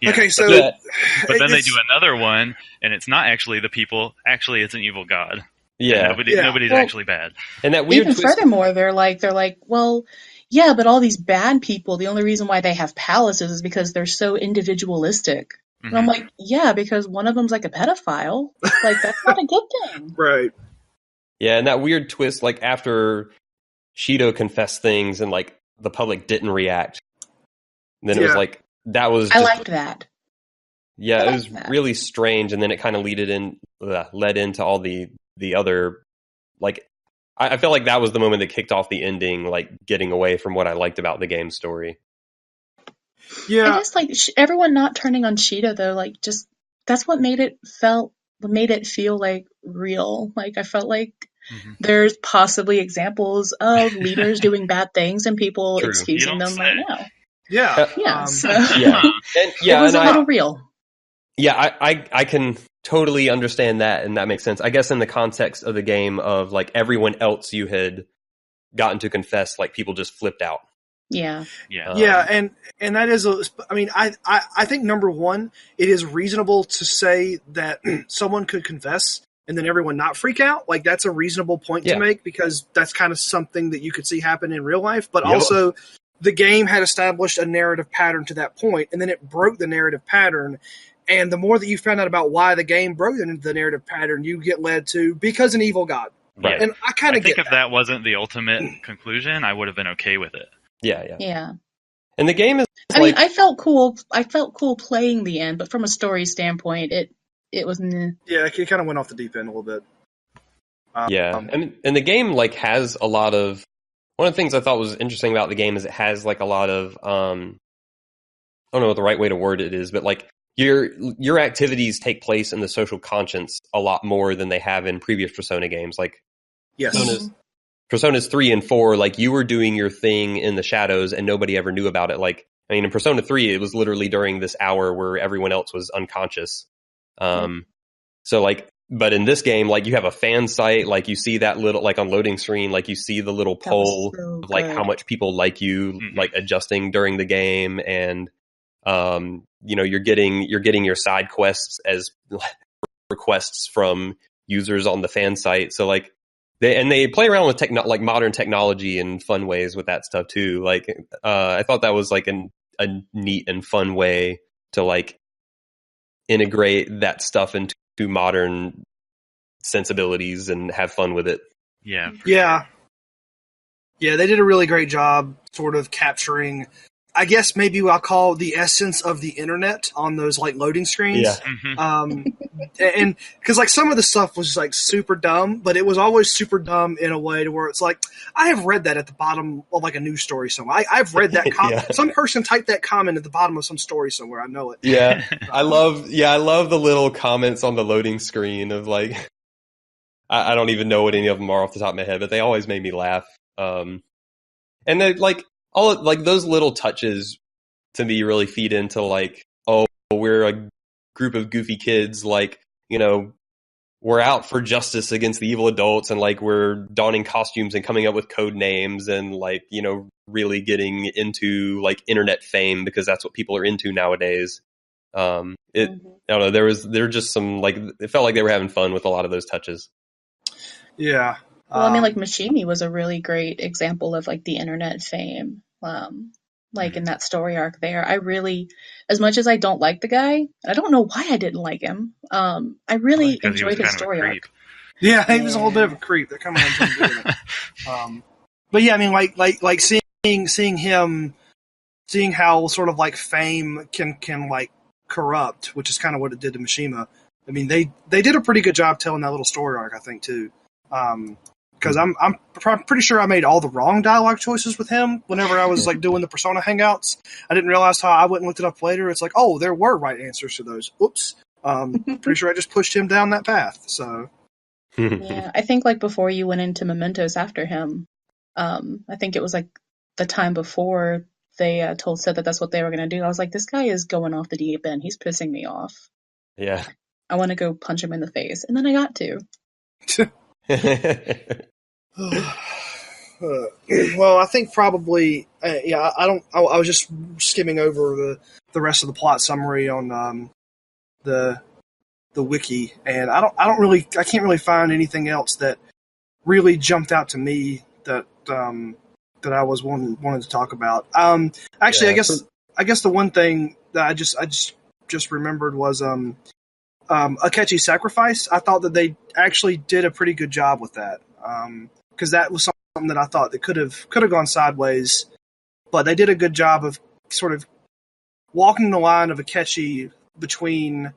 Yeah, okay, so but then they do another one, and it's not actually the people. Actually, it's an evil god. Yeah, nobody's actually bad. And that weird even furthermore, they're like, well, yeah, but all these bad people, the only reason why they have palaces is because they're so individualistic. And I'm like, yeah, because one of them's like a pedophile. Like, that's not a good thing. Right. Yeah, and that weird twist, like after Shido confessed things and like the public didn't react, then it was like, that was I liked that. Yeah, it was really strange, and then it kind of led into all the other, like, I felt like that was the moment that kicked off the ending, like getting away from what I liked about the game story. Yeah, I guess like everyone not turning on Shido though, like just that's what made it feel like real. Like I felt like there's possibly examples of leaders doing bad things and people excusing them right now. Yeah. It was a little real. Yeah, I can totally understand that, and that makes sense. I guess in the context of the game of like everyone else you had gotten to confess, like people just flipped out. Yeah. And that is I think number one, it is reasonable to say that someone could confess and then everyone not freak out. Like that's a reasonable point to make, because that's kind of something that you could see happen in real life, but also the game had established a narrative pattern to that point, and then it broke the narrative pattern. And the more that you found out about why the game broke the narrative pattern, you get led to because an evil god. Right. And I kind of think if that wasn't the ultimate conclusion, I would have been okay with it. Yeah. And the game is. I mean, I felt cool. I felt cool playing the end, but from a story standpoint, it was. Yeah, it kind of went off the deep end a little bit. And the game like has a lot of. One of the things I thought was interesting about the game is it has like a lot of I don't know what the right way to word it is, but like your activities take place in the social conscience a lot more than they have in previous Persona games. Like Personas 3 and 4, like you were doing your thing in the shadows and nobody ever knew about it. Like I mean, in Persona 3, it was literally during this hour where everyone else was unconscious. So like. But in this game, like you have a fan site, like you see that little, like on loading screen, like you see the little poll of like how much people like you, like adjusting during the game, and you're getting your side quests as requests from users on the fan site. So like they play around with like modern technology in fun ways with that stuff too. Like I thought that was like a neat and fun way to like integrate that stuff into modern sensibilities and have fun with it. Yeah, they did a really great job sort of capturing I guess maybe what I'll call the essence of the internet on those like loading screens. Yeah. And because like some of the stuff was like super dumb, but it was always super dumb in a way to where it's like, I have read that at the bottom of like a news story somewhere. I've read that Yeah. Some person typed that comment at the bottom of some story somewhere. I know it. Yeah. I love the little comments on the loading screen of like, I don't even know what any of them are off the top of my head, but they always made me laugh. And they like all like those little touches to me really feed into like, oh, we're a group of goofy kids, like, you know, we're out for justice against the evil adults, and like we're donning costumes and coming up with code names and like, you know, really getting into like internet fame because that's what people are into nowadays. I don't know, there were just some like, it felt like they were having fun with a lot of those touches. Yeah. Well, I mean, like Mishimi was a really great example of like the internet fame. Like in that story arc there, I really, as much as I don't like the guy, I don't know why I didn't like him. I really enjoyed his story arc. Yeah, he was a little bit of a creep. That kind of enjoyed doing it. But yeah, I mean, like seeing him, seeing how sort of like fame can like corrupt, which is kind of what it did to Mishima. I mean, they did a pretty good job telling that little story arc, I think, too. Because I'm pretty sure I made all the wrong dialogue choices with him whenever I was like doing the Persona hangouts. I didn't realize how I went and looked it up later. It's like, oh, there were right answers to those. Oops. Pretty sure I just pushed him down that path. So Yeah, I think like before you went into Mementos after him, I think it was like the time before they said that that's what they were going to do. I was like, this guy is going off the deep end. He's pissing me off. Yeah. I want to go punch him in the face. And then I got to. Well, I think probably, I was just skimming over the rest of the plot summary on the wiki, and I can't really find anything else that really jumped out to me that I was wanted to talk about. Actually, yeah, I guess the one thing that I just remembered was Akechi's sacrifice. I thought that they actually did a pretty good job with that, because that was something that I thought that could have gone sideways, but they did a good job of sort of walking the line of Akechi between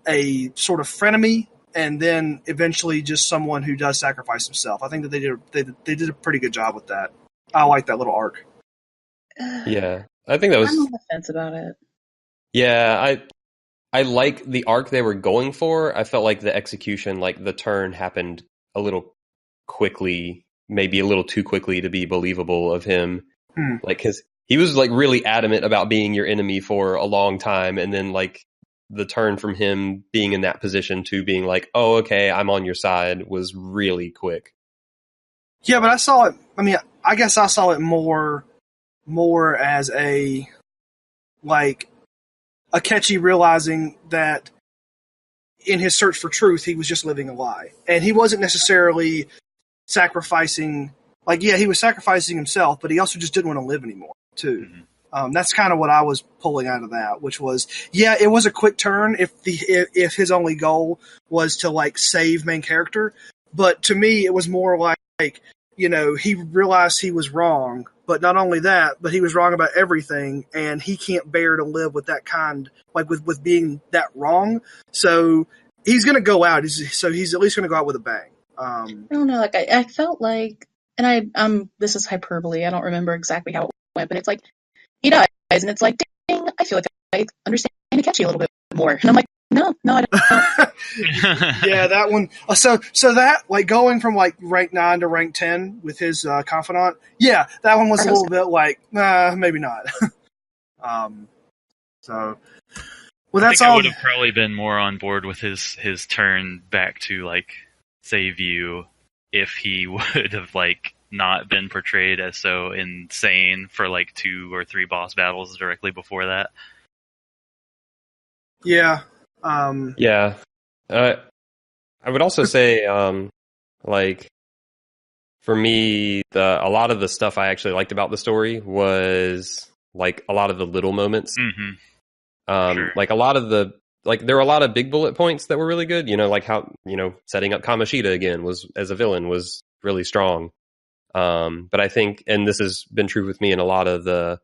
a sort of frenemy and then eventually just someone who does sacrifice himself. I think that they did a pretty good job with that. I like that little arc. Yeah, I think that was. I'm on the fence about it. Yeah, I like the arc they were going for. I felt like the execution, like the turn, happened a little quickly, maybe a little too quickly to be believable of him. Like, because he was like really adamant about being your enemy for a long time, and then like the turn from him being in that position to being like, oh, okay, I'm on your side, was really quick. Yeah, but I saw it. I mean, I guess I saw it more as a like Akechi realizing that in his search for truth, he was just living a lie, and he wasn't necessarily sacrificing. Like, yeah, he was sacrificing himself, but he also just didn't want to live anymore, too. Mm-hmm. That's kind of what I was pulling out of that, which was, yeah, it was a quick turn if his only goal was to like save main character, but to me, it was more like, you know, he realized he was wrong, but not only that, but he was wrong about everything, and he can't bear to live with that kind, like with being that wrong. So he's going to go out. He's at least going to go out with a bang. I don't know. Like I felt like, and this is hyperbole. I don't remember exactly how it went, but it's like he dies, and it's like, dang, I feel like I understand Akechi a little bit more, and I'm like, no, I don't. Yeah, that one. So that like going from like rank 9 to rank 10 with his confidant. Yeah, that one was a little bit like, maybe not. So, well, that's all. I would have probably been more on board with his turn back to like save you if he would have like not been portrayed as so insane for like 2 or 3 boss battles directly before that. Yeah. Yeah. I would also say, like, for me, a lot of the stuff I actually liked about the story was like a lot of the little moments. Mm-hmm. Sure. Like a lot of there were a lot of big bullet points that were really good. You know, like how, you know, setting up Kamoshida again was as a villain was really strong. But I think, and this has been true with me in a lot of the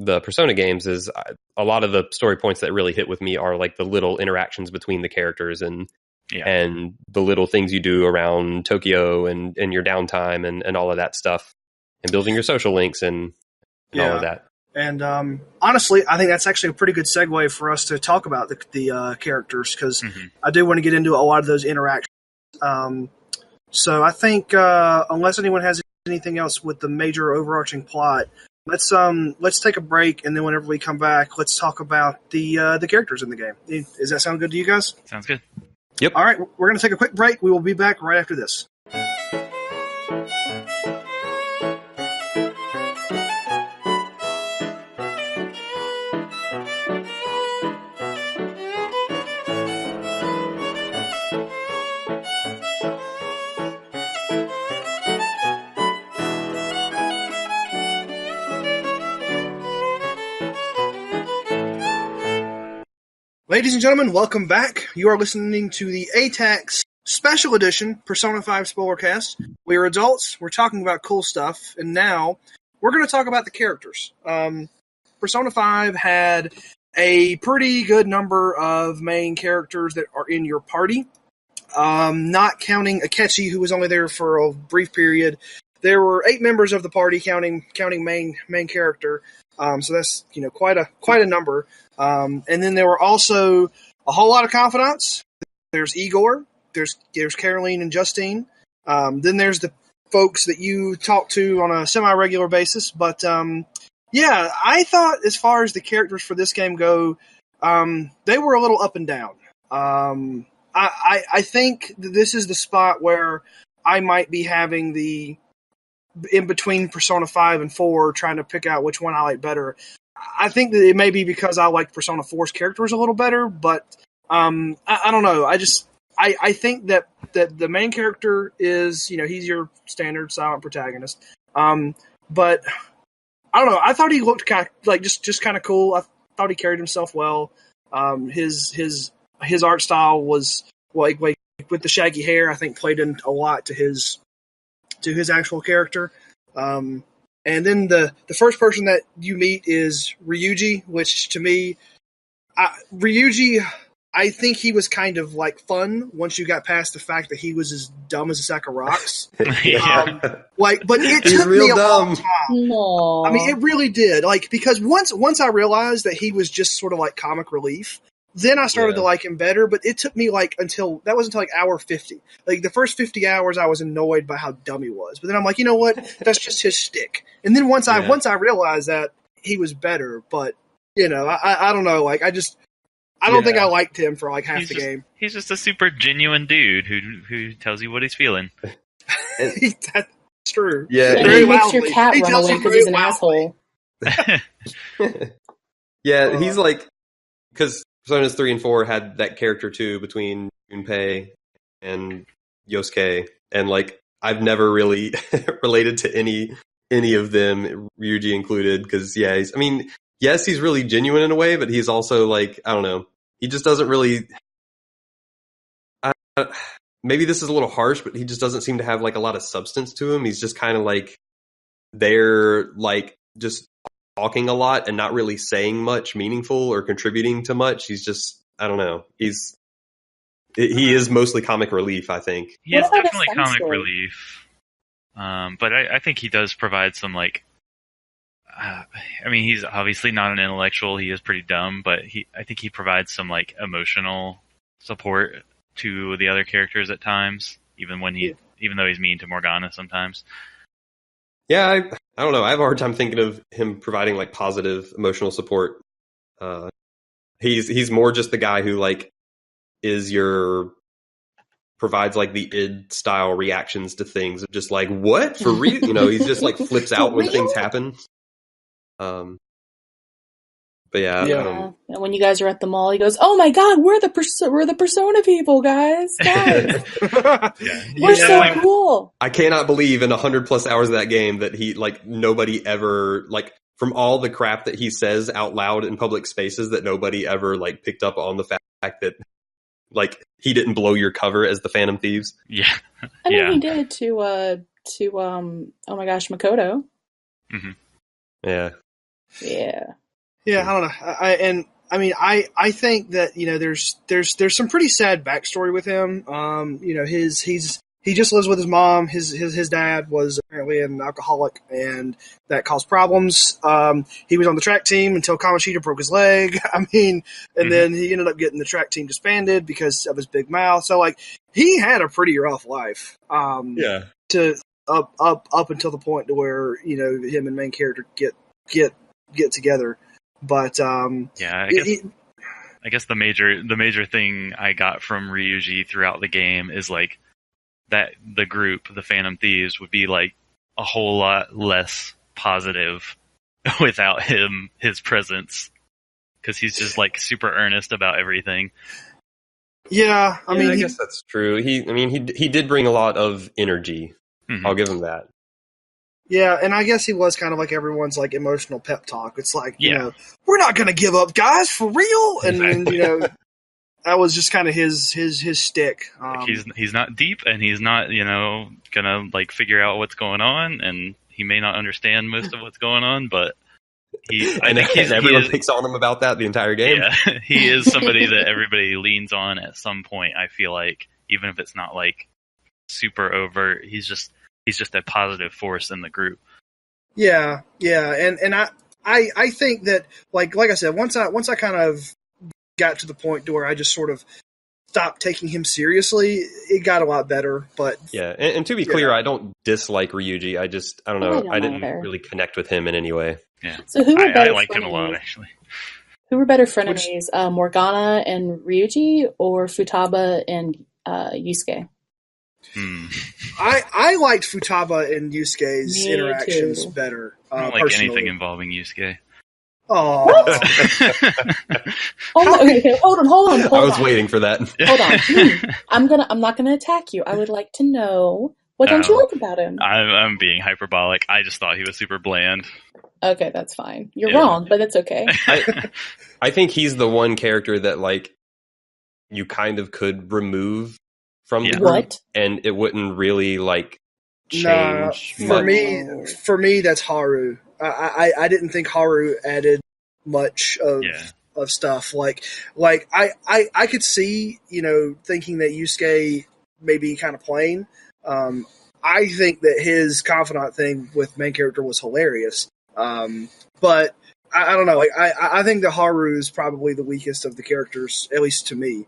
the Persona games is a lot of the story points that really hit with me are like the little interactions between the characters and the little things you do around Tokyo and your downtime and all of that stuff, and building your social links and all of that. And honestly, I think that's actually a pretty good segue for us to talk about the characters, because I do want to get into a lot of those interactions. So I think unless anyone has anything else with the major overarching plot, let's take a break, and then whenever we come back, let's talk about the characters in the game. Does that sound good to you guys? Sounds good. Yep. All right, we're going to take a quick break. We will be back right after this. Ladies and gentlemen, welcome back. You are listening to the ATACS Special Edition Persona 5 Spoilercast. We are adults, we're talking about cool stuff, and now we're going to talk about the characters. Persona 5 had a pretty good number of main characters that are in your party. Not counting Akechi, who was only there for a brief period. There were 8 members of the party, counting main character. So that's quite a number. And then there were also a whole lot of confidants. There's Igor. There's Caroline and Justine. Then there's the folks that you talk to on a semi-regular basis. But I thought as far as the characters for this game go, they were a little up and down. I think that this is the spot where I might be having the in between Persona 5 and 4, trying to pick out which one I like better. I think that it may be because I like Persona 4's characters a little better, but I don't know. I think that the main character is, he's your standard silent protagonist. But I don't know. I thought he looked kind of like just kind of cool. I thought he carried himself well. His art style was like with the shaggy hair, I think played in a lot to his actual character. And then the first person that you meet is Ryuji, which to me, Ryuji, I think he was kind of like fun once you got past the fact that he was as dumb as a sack of rocks. But it took me a long time. Aww. I mean, it really did. Because once I realized that he was just sort of like comic relief, then I started to like him better, but it took me until hour 50. The first 50 hours I was annoyed by how dumb he was. But then I'm like, you know what? That's just his shtick. And then once I realized that, he was better, but I don't know, I don't think I liked him for half the game. He's just a super genuine dude who tells you what he's feeling. That's true. Yeah. And he makes your cat run away because he's an asshole. Yeah, he's because Personas 3 and 4 had that character too between Junpei and Yosuke, and I've never really related to any of them, Ryuji included, because yes, he's really genuine in a way, but he's also I don't know, he just doesn't really. Maybe this is a little harsh, but he just doesn't seem to have a lot of substance to him. He's just kind of they're just talking a lot and not really saying much meaningful or contributing to much. He's just, I don't know. He is mostly comic relief, I think. He is definitely comic relief. But I think he does provide some he's obviously not an intellectual. He is pretty dumb, but I think he provides some emotional support to the other characters at times, even though he's mean to Morgana sometimes. Yeah, I don't know. I have a hard time thinking of him providing positive emotional support. He's more just the guy who provides the id style reactions to things of just what for real? He's just flips out when things happen. But yeah. And when you guys are at the mall, he goes, "Oh my god, we're the Persona people, guys. We're so cool." I cannot believe in 100+ hours of that game that he nobody ever from all the crap that he says out loud in public spaces that nobody ever picked up on the fact that he didn't blow your cover as the Phantom Thieves. Yeah, I mean he did to oh my gosh, Makoto. Mm-hmm. Yeah. Yeah. Yeah, I don't know. I think that there's some pretty sad backstory with him. He just lives with his mom. His dad was apparently an alcoholic, and that caused problems. He was on the track team until Kamoshida broke his leg. And then he ended up getting the track team disbanded because of his big mouth. So he had a pretty rough life. To up until the point to where him and main character get together. But yeah, I guess the major thing I got from Ryuji throughout the game is that the group, the Phantom Thieves, would be a whole lot less positive without his presence, because he's just super earnest about everything. Yeah, I guess that's true. He did bring a lot of energy. Mm-hmm. I'll give him that. Yeah, and I guess he was kind of like everyone's emotional pep talk. It's we're not going to give up, guys, for real. And that was just kind of his shtick. He's not deep, and he's not gonna figure out what's going on, and he may not understand most of what's going on, but everyone picks on him about that the entire game. Yeah, he is somebody that everybody leans on at some point. I feel like, even if it's not super overt, he's just a positive force in the group. Yeah, and I think that like I said, once I kind of got to the point to where I just sort of stopped taking him seriously, it got a lot better. But yeah, and to be clear, I don't dislike Ryuji. I don't know. I didn't really connect with him in any way. Yeah. So who were better? I liked him a lot, actually. Who were better frenemies, Morgana and Ryuji, or Futaba and Yusuke? I liked Futaba and Yusuke's interactions better. I don't like anything involving Yusuke. Oh, okay, hold on. I was waiting for that. Hold on. I'm not gonna attack you. I would like to know, what don't you like about him? I'm being hyperbolic. I just thought he was super bland. Okay, that's fine. You're wrong, but it's okay. I think he's the one character that you kind of could remove from the group, and it wouldn't really change. For me, that's Haru. I didn't think Haru added much of stuff. I could see thinking that Yusuke may be kind of plain. I think that his confidant thing with main character was hilarious. But I don't know. I think that Haru is probably the weakest of the characters, at least to me.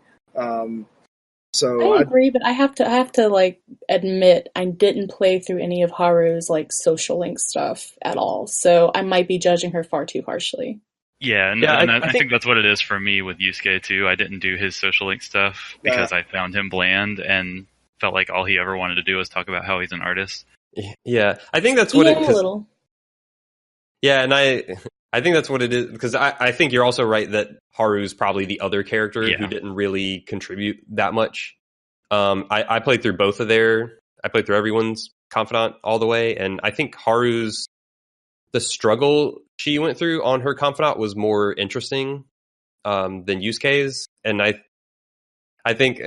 So I agree, but I have to admit I didn't play through any of Haru's social link stuff at all. So I might be judging her far too harshly. Yeah, and I think that's what it is for me with Yusuke too. I didn't do his social link stuff because I found him bland and felt like all he ever wanted to do was talk about how he's an artist. Yeah, I think that's what a little. Yeah, and I think that's what it is, because I think you're also right that Haru's probably the other character who didn't really contribute that much. I played through I played through everyone's confidant all the way, and I think the struggle she went through on her confidant was more interesting than Yusuke's, and I think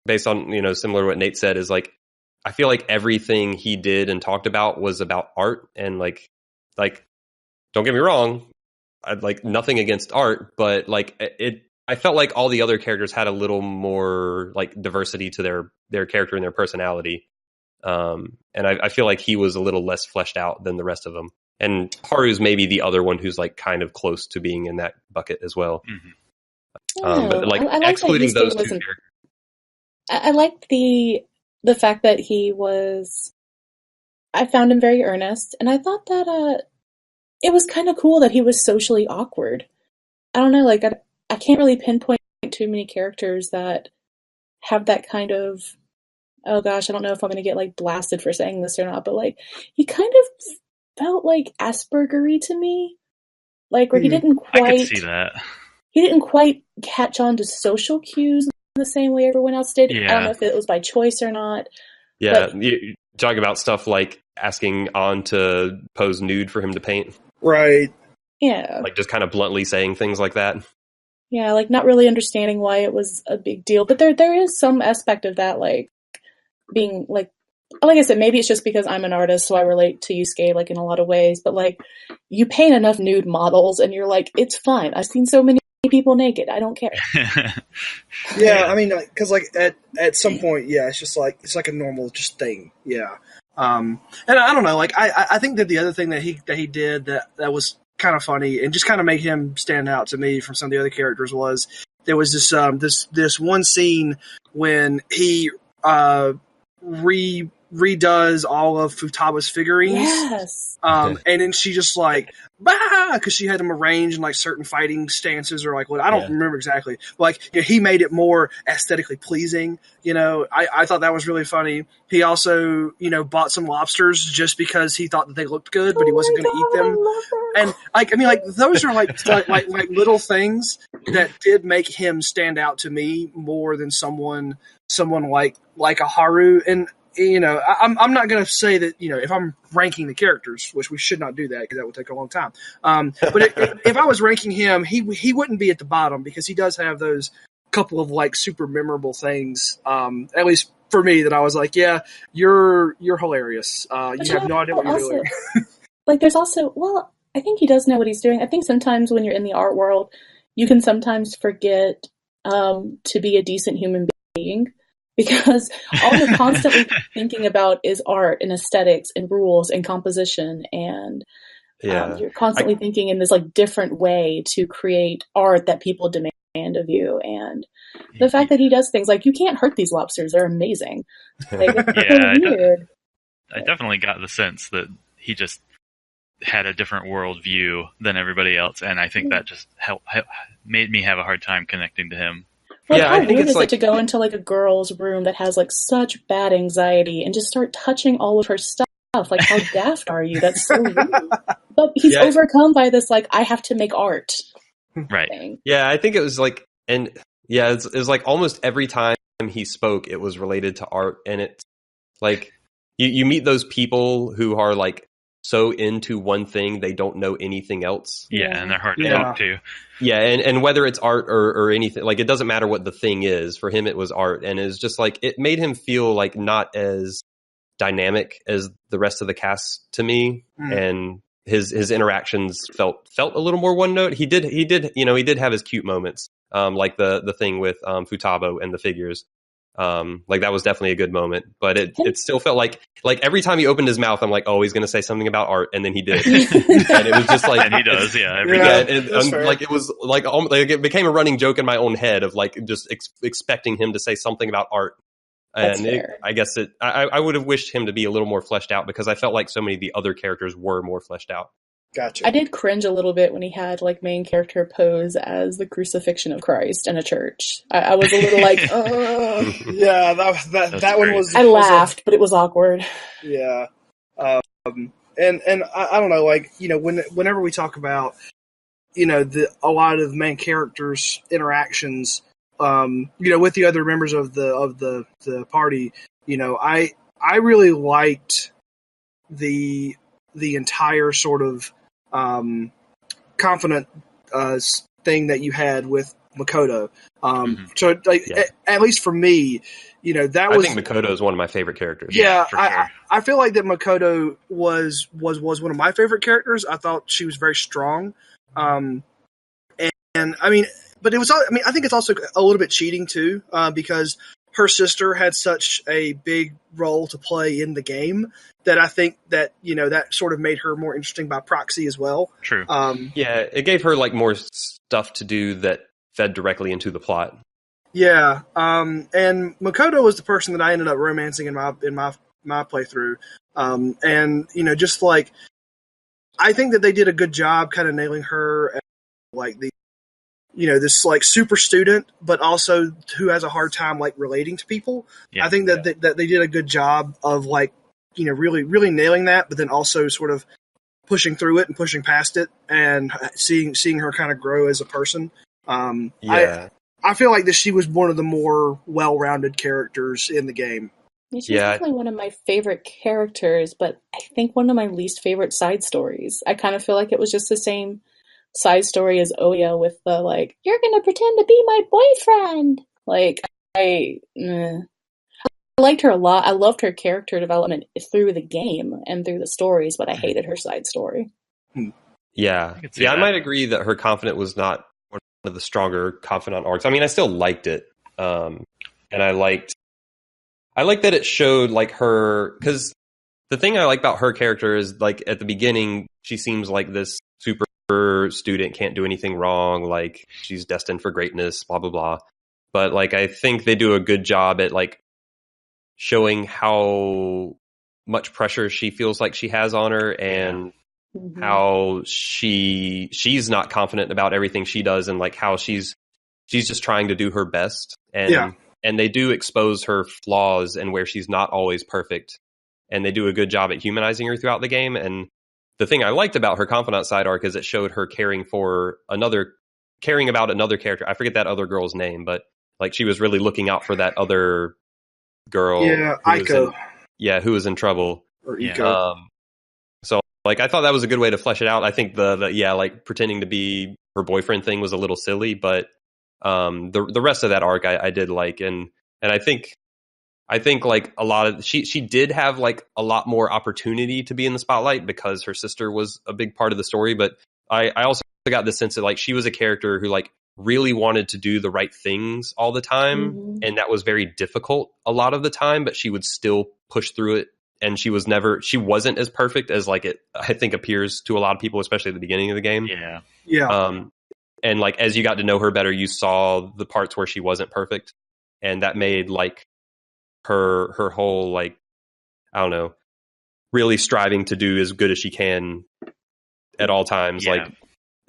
based on similar to what Nate said is I feel like everything he did and talked about was about art, and don't get me wrong, I'd nothing against art, but I felt like all the other characters had a little more diversity to their character and their personality. And I feel like he was a little less fleshed out than the rest of them. And Haru's maybe the other one who's kind of close to being in that bucket as well. Mm-hmm. But I excluding those two characters. I liked the fact that I found him very earnest, and I thought that it was kind of cool that he was socially awkward. I don't know, I can't really pinpoint too many characters that have that kind of, oh gosh, I don't know if I'm going to get blasted for saying this or not, but he kind of felt Aspergery to me. Where he didn't quite... I could see that. He didn't quite catch on to social cues in the same way everyone else did. Yeah. I don't know if it was by choice or not. Yeah, you talk about stuff like asking On to pose nude for him to paint. Right. Yeah. Just kind of bluntly saying things like that. Yeah, not really understanding why it was a big deal. But there is some aspect of that, being, like I said, maybe it's just because I'm an artist, so I relate to you, Skate, like in a lot of ways. But like, you paint enough nude models, and you're like, it's fine. I've seen so many people naked. I don't care. Yeah, I mean, because like at some point, yeah, it's like a normal just thing. Yeah. And I don't know, like I think that the other thing that he did that was kind of funny and just kind of made him stand out to me from some of the other characters was there was this one scene when he redoes all of Futaba's figurines. Yes. And then she just like, bah, because she had them arranged in like certain fighting stances or like what I don't remember exactly. But, like, you know, he made it more aesthetically pleasing. You know, I thought that was really funny. He also, you know, bought some lobsters just because he thought that they looked good, but he wasn't going to eat them. And like, I mean, like those are like little things that did make him stand out to me more than someone like a Haru. And you know, I'm not going to say that, you know, if I'm ranking the characters, which we should not do that because that would take a long time. But if I was ranking him, he wouldn't be at the bottom because he does have those couple of like super memorable things. At least for me, that I was like, yeah, you're hilarious. You have no idea what you're doing. Like, there's also, well, I think he does know what he's doing. I think sometimes when you're in the art world, you can sometimes forget to be a decent human being. Because all you're constantly thinking about is art and aesthetics and rules and composition, and you're constantly thinking in this like different way to create art that people demand of you. And the fact that he does things like, you can't hurt these lobsters; they're amazing. Like, it's weird. I definitely got the sense that he just had a different worldview than everybody else, and I think that just made me have a hard time connecting to him. Like, how weird is it to go into like a girl's room that has like such bad anxiety and just start touching all of her stuff? Like, how daft are you? That's so rude. But he's overcome by this, like, I have to make art. Right. Thing. Yeah, I think it was like, and yeah, it was like almost every time he spoke, it was related to art. And it's like, you meet those people who are like so into one thing, they don't know anything else. Yeah, and they're hard to talk to. Yeah, and whether it's art or anything, like, it doesn't matter what the thing is. For him, it was art, and it's just like, it made him feel like not as dynamic as the rest of the cast to me, and his interactions felt a little more one note. He did have his cute moments, like the thing with Futaba and the figures. Like, that was definitely a good moment, but it still felt like every time he opened his mouth, I'm like, oh, he's going to say something about art, and then he did, and it was just like, and he does, like, it was like it became a running joke in my own head of like just expecting him to say something about art, and I guess I would have wished him to be a little more fleshed out because I felt like so many of the other characters were more fleshed out. Gotcha. I did cringe a little bit when he had like main character pose as the crucifixion of Christ in a church. I was a little like, yeah, that one was. I laughed, but it was awkward. Yeah, and I don't know, like, you know, whenever we talk about, you know, a lot of main characters' interactions, you know, with the other members of the party, you know, I really liked the entire sort of confident thing that you had with Makoto. So, like, at least for me, you know, I think Makoto is one of my favorite characters. Yeah, for sure. I feel like that Makoto was one of my favorite characters. I thought she was very strong, and I mean, but it was. I mean, I think it's also a little bit cheating too, because her sister had such a big role to play in the game that I think that, you know, that sort of made her more interesting by proxy as well. True. Yeah, it gave her like more stuff to do that fed directly into the plot. Yeah, and Makoto was the person that I ended up romancing in my playthrough, and you know, just like, I think that they did a good job kind of nailing her as, like, the, you know, this like super student, but also who has a hard time like relating to people. Yeah, I think that they did a good job of, like, you know, really, really nailing that, but then also sort of pushing through it and pushing past it and seeing her kind of grow as a person. I feel like that she was one of the more well-rounded characters in the game. She's definitely one of my favorite characters, but I think one of my least favorite side stories. I kind of feel like it was just the same side story as Oya with the, like, you're gonna pretend to be my boyfriend. Like, I liked her a lot. I loved her character development through the game and through the stories, but I hated her side story. Yeah. I might agree that her confidant was not one of the stronger confidant arcs. I mean, I still liked it. And I liked that it showed like her, because the thing I like about her character is like at the beginning, she seems like this super student, can't do anything wrong. Like she's destined for greatness, blah, blah, blah. But like, I think they do a good job at like showing how much pressure she feels like she has on her, and how she's not confident about everything she does, and like how she's just trying to do her best. And they do expose her flaws and where she's not always perfect. And they do a good job at humanizing her throughout the game. And the thing I liked about her confidant side arc is it showed her caring about another character. I forget that other girl's name, but like she was really looking out for that other girl. Yeah, Aiko. Who was in trouble. Or Iko. So like I thought that was a good way to flesh it out. I think the like pretending to be her boyfriend thing was a little silly, but the rest of that arc I did like, and I think like a lot of she did have like a lot more opportunity to be in the spotlight because her sister was a big part of the story. But I also got the sense that like she was a character who like really wanted to do the right things all the time, and that was very difficult a lot of the time, but she would still push through it. And she wasn't as perfect as like it I think appears to a lot of people, especially at the beginning of the game. Yeah. And like as you got to know her better, you saw the parts where she wasn't perfect, and that made like her whole like, I don't know, really striving to do as good as she can at all times. Like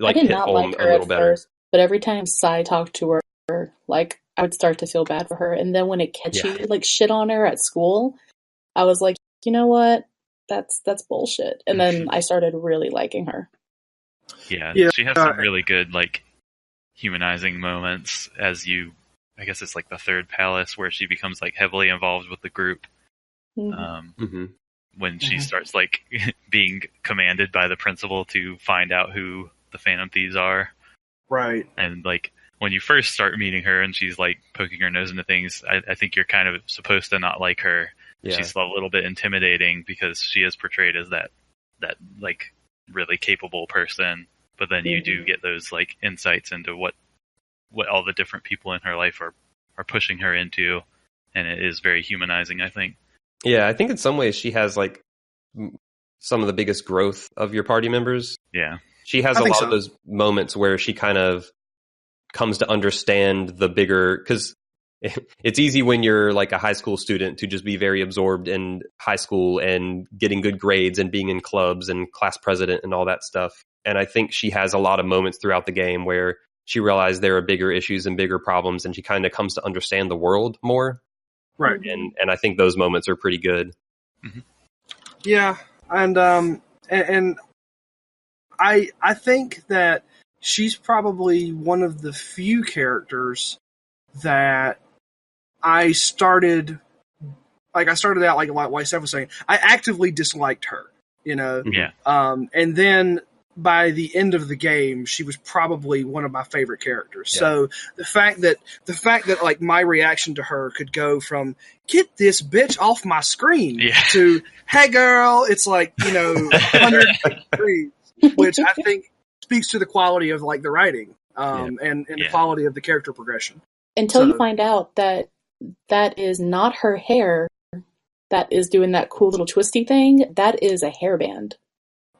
I did hit not home like a her little at better. first, but every time Sai talked to her, like I would start to feel bad for her. And then when Akechi like shit on her at school, I was like, you know what? That's bullshit. And then I started really liking her. Yeah, she has some really good like humanizing moments I guess it's like the third palace where she becomes like heavily involved with the group. When she starts like being commanded by the principal to find out who the Phantom Thieves are. Right. And like when you first start meeting her and she's like poking her nose into things, I think you're kind of supposed to not like her. Yeah. She's a little bit intimidating because she is portrayed as that like really capable person. But then you do get those like insights into what all the different people in her life are pushing her into, and it is very humanizing, I think. Yeah, I think in some ways she has like some of the biggest growth of your party members. Yeah. She has a lot of those moments where she kind of comes to understand the bigger, because it's easy when you're like a high school student to just be very absorbed in high school and getting good grades and being in clubs and class president and all that stuff. And I think she has a lot of moments throughout the game where she realized there are bigger issues and bigger problems, and she kind of comes to understand the world more. Right. And I think those moments are pretty good. Yeah. And I think that she's probably one of the few characters that I started out like Steph was saying, I actively disliked her, you know? Yeah. And then by the end of the game, she was probably one of my favorite characters. Yeah. So the fact that like my reaction to her could go from "get this bitch off my screen" to "hey girl," it's like, you know, 100 degrees, which I think speaks to the quality of like the writing and the quality of the character progression. Until you find out that is not her hair that is doing that cool little twisty thing, that is a hairband.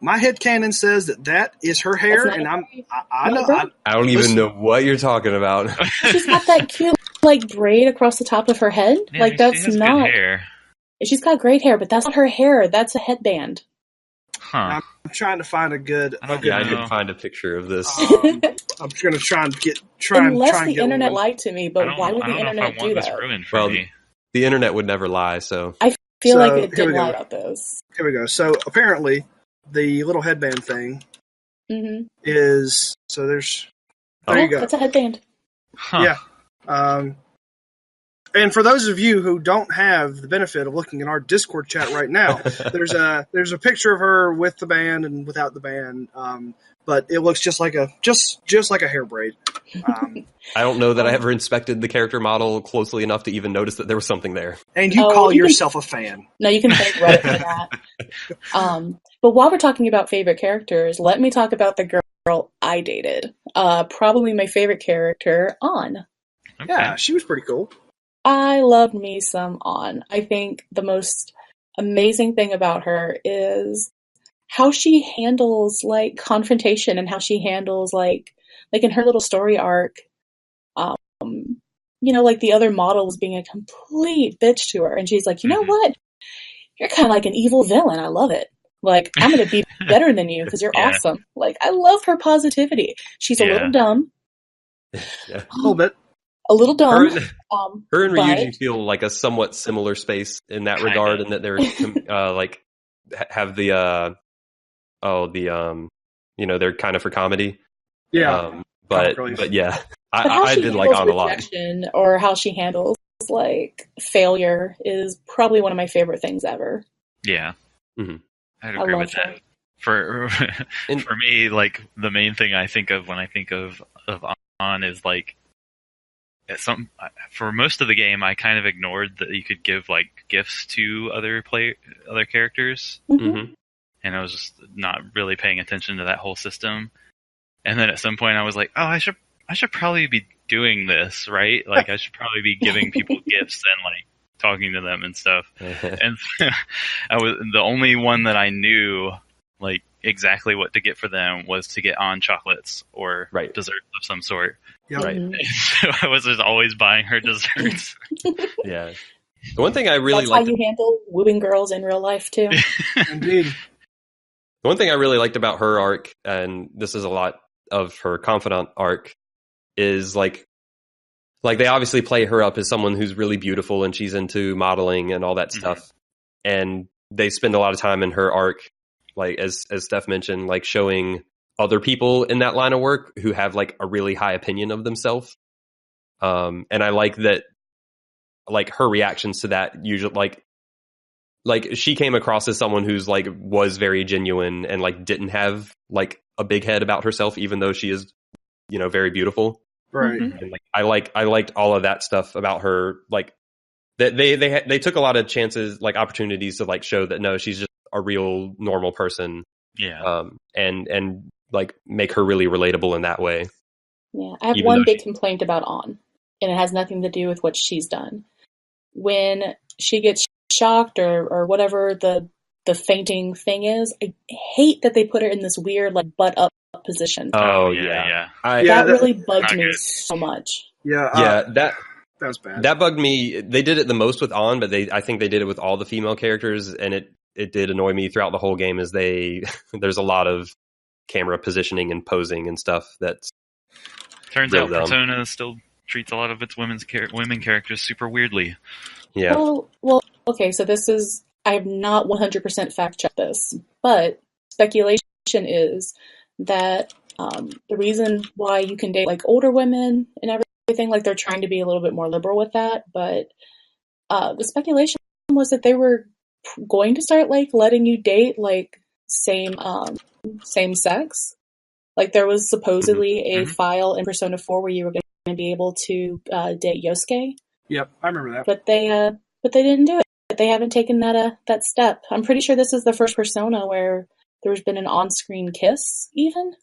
My headcanon says that is her hair, and I don't even know what you're talking about. She's got that cute like braid across the top of her head. Yeah, like that's she has not good hair. She's got great hair, but that's not her hair. That's a headband. Huh. I'm trying to find a good. I didn't find a picture of this. I'm just going to try and get. Unless the internet lied to me, but why would the internet do that? Well, the internet would never lie, so I feel like it did lie about this. Here we go. So apparently, the little headband thing is so. There you go. That's a headband. Huh. Yeah. And for those of you who don't have the benefit of looking at our Discord chat right now, there's a picture of her with the band and without the band, but it looks just like a hair braid. I don't know that I ever inspected the character model closely enough to even notice that there was something there. And you call yourself a fan? No, you can thank Reddit for that. But while we're talking about favorite characters, let me talk about the girl I dated. Probably my favorite character, An. Okay. Yeah, she was pretty cool. I loved me some An. I think the most amazing thing about her is how she handles like confrontation and how she handles like in her little story arc, like the other model was being a complete bitch to her, and she's like, you know what? You're kind of like an evil villain. I love it. Like, I'm going to be better than you because you're awesome. Like, I love her positivity. She's a little dumb. Yeah. A little bit. A little dumb. Her and Ryuji feel like a somewhat similar space in that regard, and that they're like have the they're kind of for comedy. Yeah. But yeah, But I did like An a lot. Or how she handles like failure is probably one of my favorite things ever. Yeah. Mm-hmm. I'd agree with that. For me, like the main thing I think of when I think of An is like for most of the game I kind of ignored that you could give like gifts to other characters. Mm-hmm. And I was just not really paying attention to that whole system. And then at some point I was like, oh, I should probably be doing this, right? Like I should probably be giving people gifts and like talking to them and stuff. And I was the only one that I knew like exactly what to get for them was to get An chocolates or desserts of some sort. Yep. Right. So I was just always buying her desserts. Yeah. The one thing I really liked... That's how you handle wooing girls in real life too. Indeed. The one thing I really liked about her arc, and this is a lot of her confidant arc, is like they obviously play her up as someone who's really beautiful and she's into modeling and all that stuff. And they spend a lot of time in her arc, like as Steph mentioned, like showing other people in that line of work who have like a really high opinion of themselves. And I like that, like her reactions to that usually like she came across as someone who's like was very genuine and like didn't have like a big head about herself, even though she is, very beautiful. Right. And, like, I liked all of that stuff about her. Like that they took a lot of chances, like opportunities to like show that no, she's just a real normal person. Yeah. And like make her really relatable in that way. Yeah. I have one big complaint about An, and it has nothing to do with what she's done. When she gets shocked or whatever the fainting thing is, I hate that they put her in this weird like butt up position. Oh yeah. That really bugged me so much. Yeah. That was bad. That bugged me. They did it the most with An, but I think they did it with all the female characters, and it did annoy me throughout the whole game. As there's a lot of camera positioning and posing and stuff. That's turns out Persona still treats a lot of its women characters super weirdly. Yeah. Well, okay, so this is, I have not 100% fact checked this, but speculation is that the reason why you can date like older women and everything, like they're trying to be a little bit more liberal with that, but the speculation was that they were going to start like letting you date like same sex. Like there was supposedly a file in Persona 4 where you were going to be able to date Yosuke. Yep, I remember that. But they didn't do it. They haven't taken that step. I'm pretty sure this is the first Persona where there's been an on-screen kiss, even.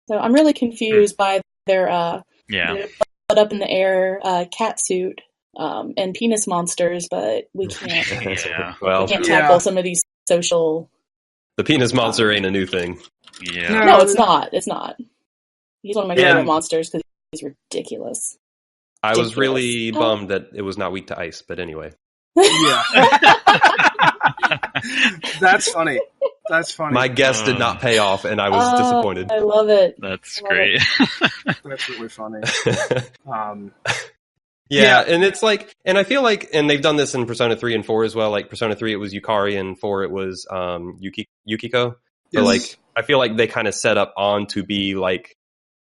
So I'm really confused by their butt up in the air cat suit and penis monsters, but we can't. We can't tackle some of these social. The penis monster ain't a new thing. Yeah. No, it's not. It's not. He's one of my favorite monsters because he's ridiculous. I was really bummed that it was not weak to ice, but anyway. Yeah. That's funny. My guess did not pay off, and I was disappointed. I love it. That's great. That's really funny. Yeah, and it's like, and I feel like, and they've done this in Persona 3 and 4 as well. Like Persona 3, it was Yukari, and 4, it was Yukiko. So like, I feel like they kind of set up on to be like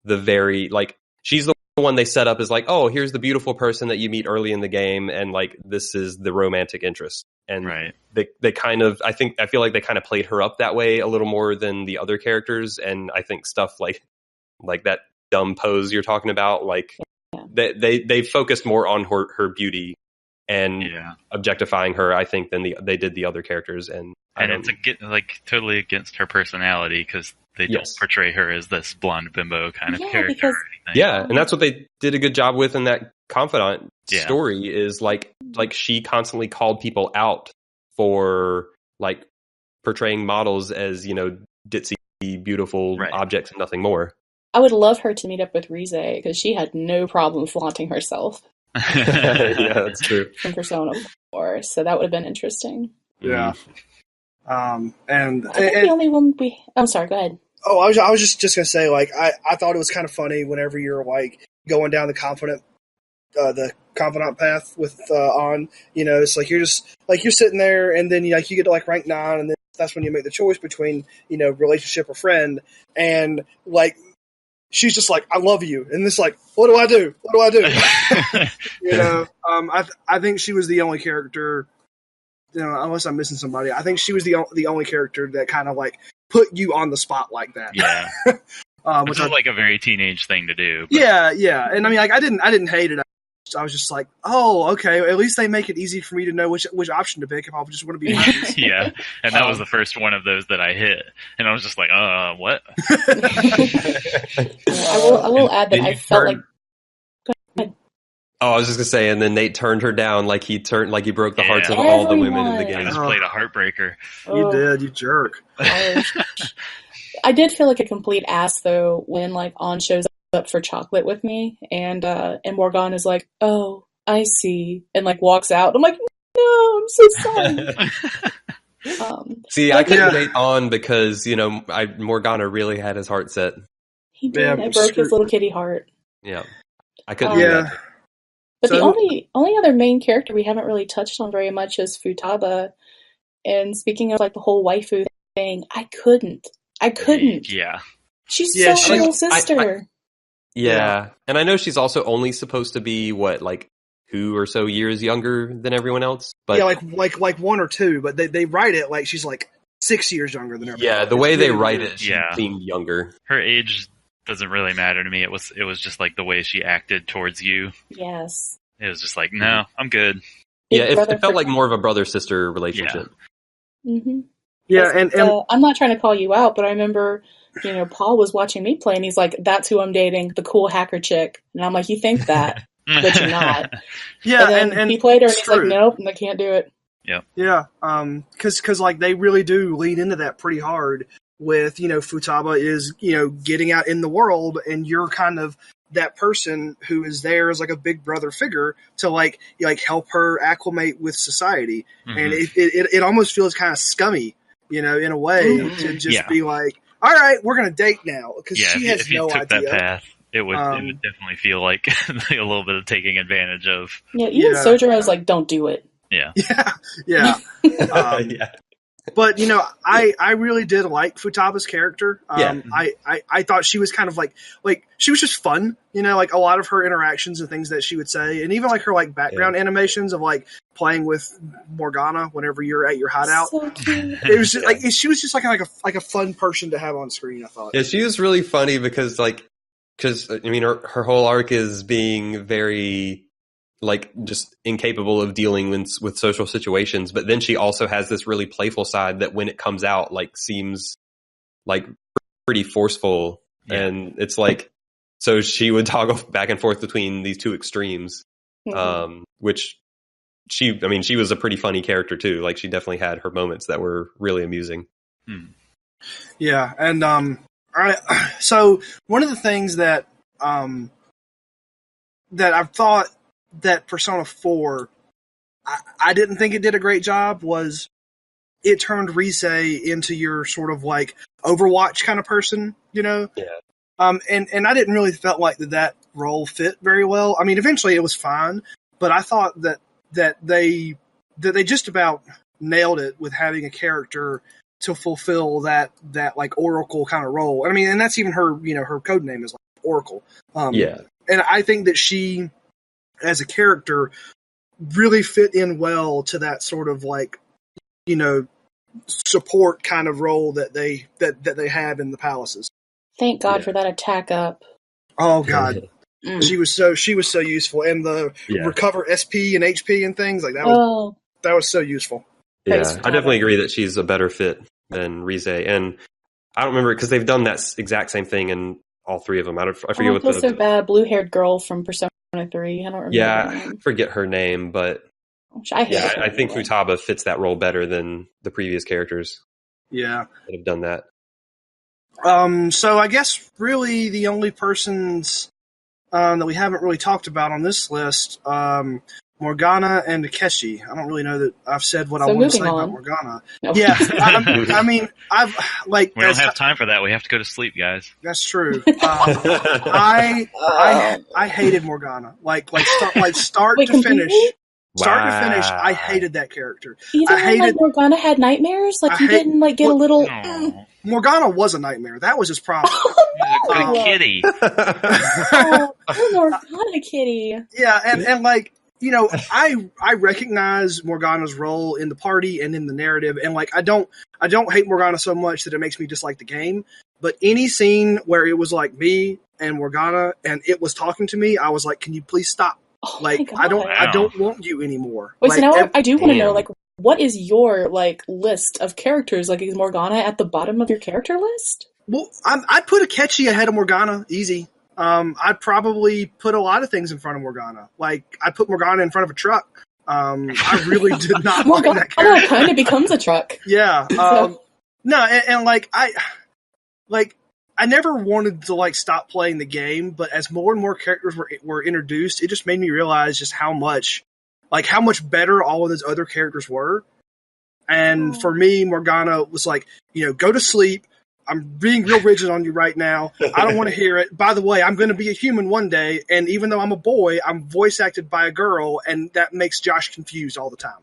the very, like, she's the one they set up as like, oh, here's the beautiful person that you meet early in the game, and like this is the romantic interest. And Right. they kind of, I feel like they kind of played her up that way a little more than the other characters. And I think stuff like that dumb pose you're talking about, like they focused more on her beauty and objectifying her, I think, than they did the other characters. And it's totally against her personality, because they don't portray her as this blonde bimbo kind of character. Because, and that's what they did a good job with in that confidant story, is like she constantly called people out for like portraying models as, you know, ditzy, beautiful objects and nothing more. I would love her to meet up with Rize, because she had no problem flaunting herself. Yeah, that's true. In Persona 4, so that would have been interesting. Yeah. And I think the only one I'm sorry, go ahead. Oh, I was just gonna say, like, I thought it was kind of funny whenever you're like going down the confidant path with on, you know, it's like you're sitting there, and then you get to like rank 9, and then that's when you make the choice between, you know, relationship or friend, and like she's just like, I love you, and it's like, what do I do? You know, I think she was the only character, you know, unless I'm missing somebody, I think she was the only character that kind of like put you on the spot like that. Yeah. Which is like a very teenage thing to do. But. Yeah. And I mean, like, I didn't hate it. I was just like, oh, okay, at least they make it easy for me to know which option to pick if I just want to be friends. Yeah, and that was the first one of those that I hit, and I was just like, what? I will add that I felt like... Go ahead. Oh, I was just gonna say, and then Nate turned her down, like he broke the hearts of all the women in the game. I just played a heartbreatri. You did, you jerk. I did feel like a complete ass though when like An shows up for chocolate with me, and Morgan is like, oh, I see, and like walks out. I'm like, no, I'm so sorry. See, I couldn't date On because, you know, Morgana really had his heart set. He did. I broke his little kitty heart. Yeah, I couldn't do that. But the only other main character we haven't really touched on very much is Futaba. And speaking of like the whole waifu thing, I couldn't. Yeah. She's so little sister. Yeah, and I know she's also only supposed to be like 2 or so years younger than everyone else. But yeah, like 1 or 2, but they write it like she's like 6 years younger than everyone else. Yeah, the way they write it, she seemed younger. Her age doesn't really matter to me. It was just like the way she acted towards you. Yes. It was just like, no, I'm good. Yeah, it felt like more of a brother-sister relationship. Yeah. Mm-hmm. Yeah, and I'm not trying to call you out, but I remember, you know, Paul was watching me play, and he's like, "That's who I'm dating, the cool hacker chick." And I'm like, "You think that, but you're not." Yeah, and then he played her, and he's like, "Nope, I can't do it." Yeah, yeah, because like they really do lean into that pretty hard. With, you know, Futaba is, you know, getting out in the world, and you're kind of that person who is there as like a big brother figure to like help her acclimate with society, and it almost feels kind of scummy, you know, in a way to just be like, all right, we're gonna date now, because she has if you no took idea. That path, it would definitely feel like a little bit of taking advantage of. Yeah, even Sojiro's like, don't do it. Yeah, yeah. But, you know, I really did like Futaba's character. I thought she was kind of like she was just fun, you know, like a lot of her interactions and things that she would say, and even like her like background animations of like playing with Morgana whenever you're at your hideout. So cute. It was just, she was just like a fun person to have on screen, I thought. Yeah, she was really funny because I mean her whole arc is being very like just incapable of dealing with social situations, but then she also has this really playful side that when it comes out like seems like pretty forceful, and it's like, so she would toggle back and forth between these two extremes, which she was a pretty funny character too. Like she definitely had her moments that were really amusing. Yeah, and all right, so one of the things that I've thought that Persona 4, I didn't think it did a great job, was it turned Rise into your sort of like Overwatch kind of person, you know? Yeah. And I didn't really felt like that role fit very well. I mean, eventually it was fine, but I thought that they just about nailed it with having a character to fulfill that like Oracle kind of role. I mean, and that's even her, you know, her code name is like Oracle. and I think that she, as a character, really fit in well to that sort of like, support kind of role that they had in the palaces. Thank God for that attack up. Oh God. She was so useful, and the recover SP and HP and things like that was so useful. Yeah, I definitely agree that she's a better fit than Rize, and I don't remember because they've done that exact same thing in all three of them. I forget what so bad. Blue-haired girl from Persona 3. I don't remember. Yeah, I forget her name, but I think Futaba fits that role better than the previous characters. Yeah, that have done that. So I guess really the only persons that we haven't really talked about on this list, Morgana and Akechi. I don't really know that I've said what I want to say about Morgana. No. Yeah, I mean, we don't have time for that. We have to go to sleep, guys. That's true. I hated Morgana. Start to finish. Start to finish, I hated that character. Even Morgana had nightmares? Like, you didn't, get a little... Morgana was a nightmare. That was his problem. Good kitty. Morgana kitty. Yeah, and I recognize Morgana's role in the party and in the narrative, and, I don't hate Morgana so much that it makes me dislike the game, but any scene where it was, me and Morgana, and it was talking to me, I was like, can you please stop? Oh I don't want you anymore. Wait, so now I do want to know, what is your, list of characters? Is Morgana at the bottom of your character list? Well, I'd put Akechi ahead of Morgana, easy. I'd probably put a lot of things in front of Morgana. I put Morgana in front of a truck. I really did not like that character. Morgana kind of becomes a truck. Yeah. No, I never wanted to stop playing the game, but as more and more characters were introduced, it just made me realize just how much better all of those other characters were. And for me, Morgana was go to sleep. I'm being real rigid on you right now. I don't want to hear it. By the way, I'm going to be a human one day, and even though I'm a boy, I'm voice acted by a girl, and that makes Josh confused all the time.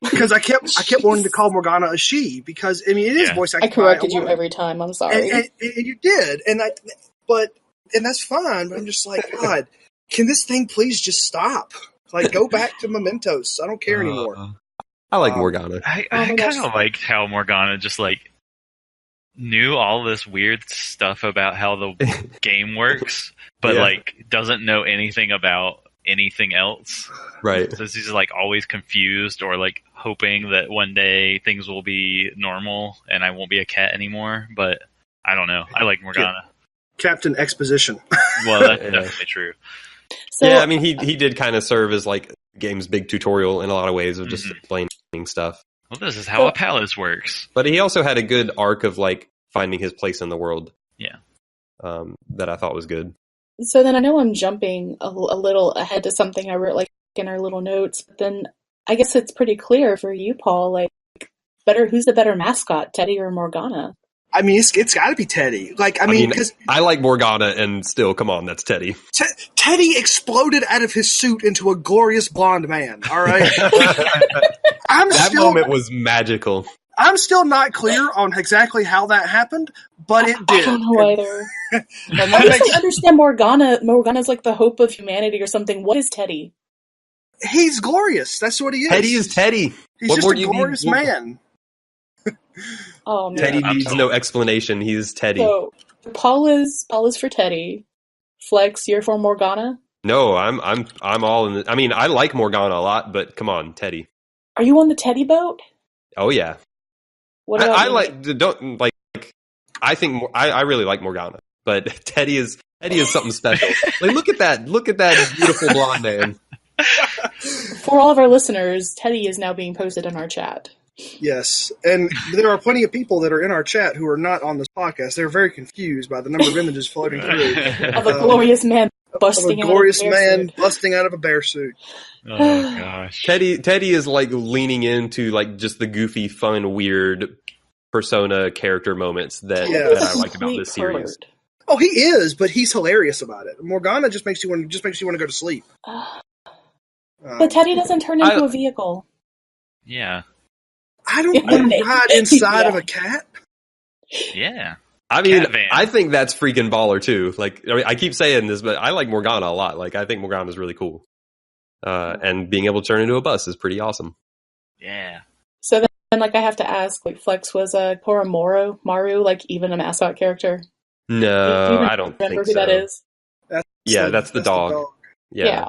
Because I kept wanting to call Morgana a she, because it is voice acted. I corrected you every time. I'm sorry, and you did, and that's fine. But I'm just God, can this thing please just stop? Go back to Mementos. I don't care anymore. I like Morgana. I kind of liked how Morgana just knew all this weird stuff about how the game works, but doesn't know anything about anything else. Right. So she's always confused or hoping that one day things will be normal and I won't be a cat anymore. But I don't know. I like Morgana. Captain Exposition. Well, that's definitely true. So, yeah, I mean, he did kind of serve as game's big tutorial in a lot of ways of just explaining stuff. Well, this is how a palace works. But he also had a good arc of finding his place in the world. Yeah. That I thought was good. So then I know I'm jumping a little ahead to something I wrote in our little notes, but then I guess it's pretty clear for you, Paul, who's the better mascot, Teddy or Morgana? I mean, it's got to be Teddy. Because I like Morgana, and still, come on, that's Teddy. Teddy exploded out of his suit into a glorious blonde man. All right, that moment was magical. I'm still not clear on exactly how that happened, but it did. I don't know either. I just understand Morgana. Morgana's the hope of humanity or something. What is Teddy? He's glorious. That's what he is. Teddy is Teddy. He's just a glorious man. Oh man. Teddy needs no explanation. He's Teddy. So Paul is for Teddy. Flex, you're for Morgana? No, I'm all in. I mean, I like Morgana a lot, but come on, Teddy. Are you on the Teddy boat? Oh yeah. What about I think I really like Morgana, but Teddy is something special. Look at that beautiful blonde man. For all of our listeners, Teddy is now being posted in our chat. Yes, and there are plenty of people that are in our chat who are not on this podcast. They're very confused by the number of images floating through. Of a glorious man busting out of a bear suit. Oh gosh. Teddy is leaning into just the goofy, fun, weird Persona character moments that I like about this series. Oh, he is, but he's hilarious about it. Morgana just makes you want to go to sleep. But Teddy doesn't turn into a vehicle. Yeah. I don't want to ride inside of a cat. Yeah. I mean, Cat Van. I think that's freaking baller too. Like, I mean, I keep saying this, but I like Morgana a lot. Like, I think Morgana is really cool. And being able to turn into a bus is pretty awesome. Yeah. So then, like, I have to ask, like, Flex, was Koromoro Maru, like, even a mascot character? Do you No, even I don't remember think who so. that is? That's the dog. Yeah.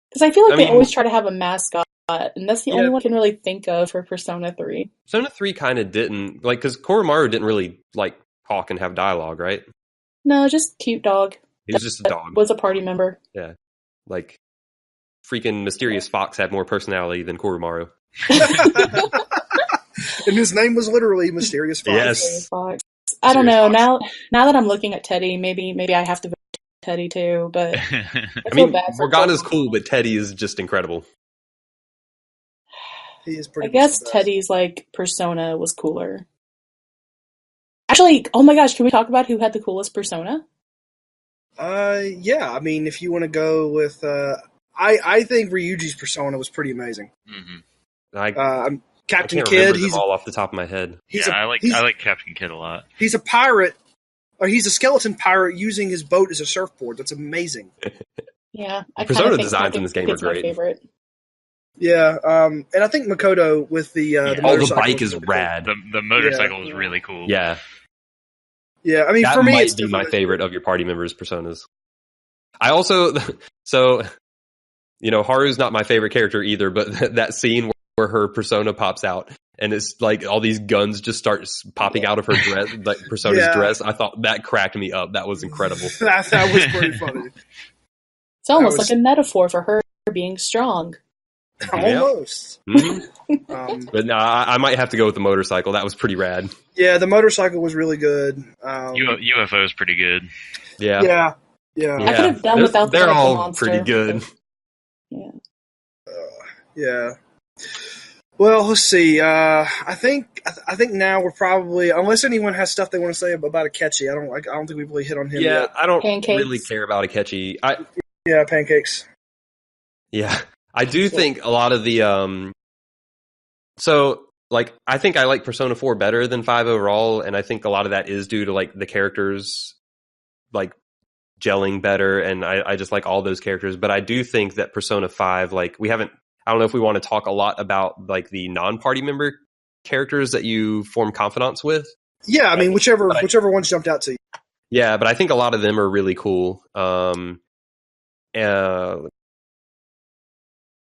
Because I feel like I they mean- always try to have a mascot, and that's the Yeah. only one I can really think of for Persona 3. Persona 3 kind of didn't, like, because Koromaru didn't really, like, talk and have dialogue, right? No, just cute dog. He was just a dog. Was a party member. Like, freaking Mysterious Fox had more personality than Koromaru. And his name was literally Mysterious Fox. Yes. Fox. I don't know. Mysterious Now that I'm looking at Teddy, maybe I have to vote Teddy too. But I I feel mean, bad for Morgana's Koromoro. cool, but Teddy is just incredible. He is pretty I much guess the best. Teddy's like persona was cooler. Actually, oh my gosh, can we talk about who had the coolest persona? Yeah, I mean, if you want to go with, I think Ryuji's persona was pretty amazing. I Captain can't Kidd, remember them he's all off the top of my head. I like Captain Kidd a lot. he's a pirate, or he's a skeleton pirate using his boat as a surfboard. That's amazing. Yeah, I Persona kinda think designs in this game are it's my great. favorite. Yeah, and I think Makoto with the The motorcycle bike was is really cool. rad. The motorcycle was really cool. Yeah, Yeah, I mean, that for me, might it's be my different. favorite of your party members' personas. I also, so, Haru's not my favorite character either, but that scene where her persona pops out and it's like all these guns just start popping out of her dress, like Persona's Yeah. dress, I thought that cracked me up. That was incredible. that was pretty funny. It's almost was- like a metaphor for her being strong. Almost. Mhm. But But I might have to go with the motorcycle. That was pretty rad. yeah, the motorcycle was really good. UFO is pretty good. Yeah. Yeah. I could have done without the They're Psycho all monster. pretty good. Yeah. Yeah. Well, let's see. I think now we're probably, unless anyone has stuff they want to say about Akechi. I don't think we've really hit on him Yeah, yet. I don't Pancakes. really care about Akechi. Yeah, pancakes. Yeah, I do think a lot of the so like I think I like Persona 4 better than 5 overall, and I think a lot of that is due to like the characters like gelling better, and I just like all those characters. But I do think that Persona 5, like I don't know if we want to talk a lot about like the non-party member characters that you form confidants with. Yeah, I mean, whichever ones jumped out to you. Yeah, but I think a lot of them are really cool.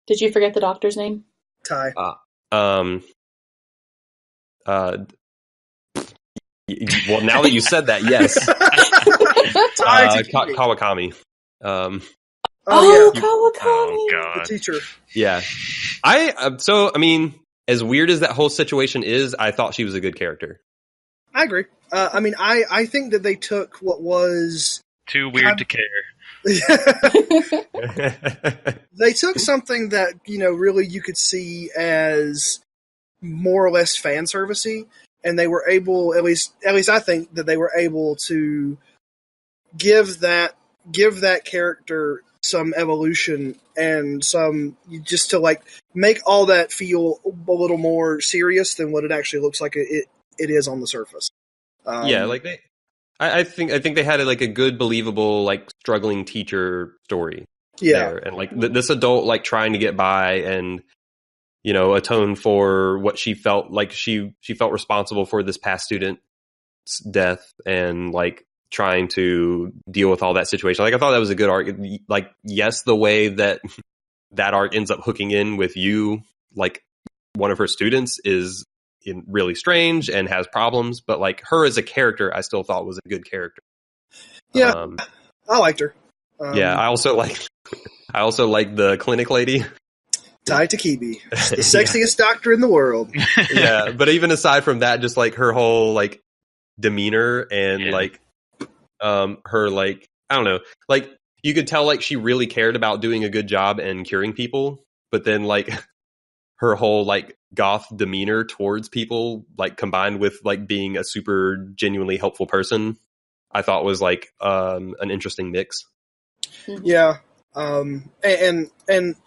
Did you forget the doctor's name? Ty. Well, now that you said that, yes. Ty Takimi. Kawakami. Oh, yeah. Kawakami! Oh The god. teacher. Yeah. I mean, as weird as that whole situation is, I thought she was a good character. I agree. I mean, I think that they took what was Too weird to care. they took something that really you could see as more or less fan servicey, and they were able, at least I think that they were able to give that character some evolution and some, just to like make all that feel a little more serious than what it actually looks like it is on the surface. Yeah, like I think they had like a good, believable, like struggling teacher story. Yeah. There. And like this adult like trying to get by and atone for what she felt like she felt responsible for this past student's death, and like trying to deal with all that situation. Like I thought that was a good arc. Like, yes, the way that arc ends up hooking in with you, like one of her students, is really strange and has problems, but like her as a character, I still thought was a good character. Yeah. I liked her. Yeah, I also like the clinic lady. Tai Takibi, the sexiest doctor in the world. Yeah, but even aside from that, just like her whole like demeanor and like her like, I don't know, like you could tell like she really cared about doing a good job and curing people, but then like her whole like goth demeanor towards people, like combined with like being a super genuinely helpful person, I thought was like an interesting mix. Yeah. And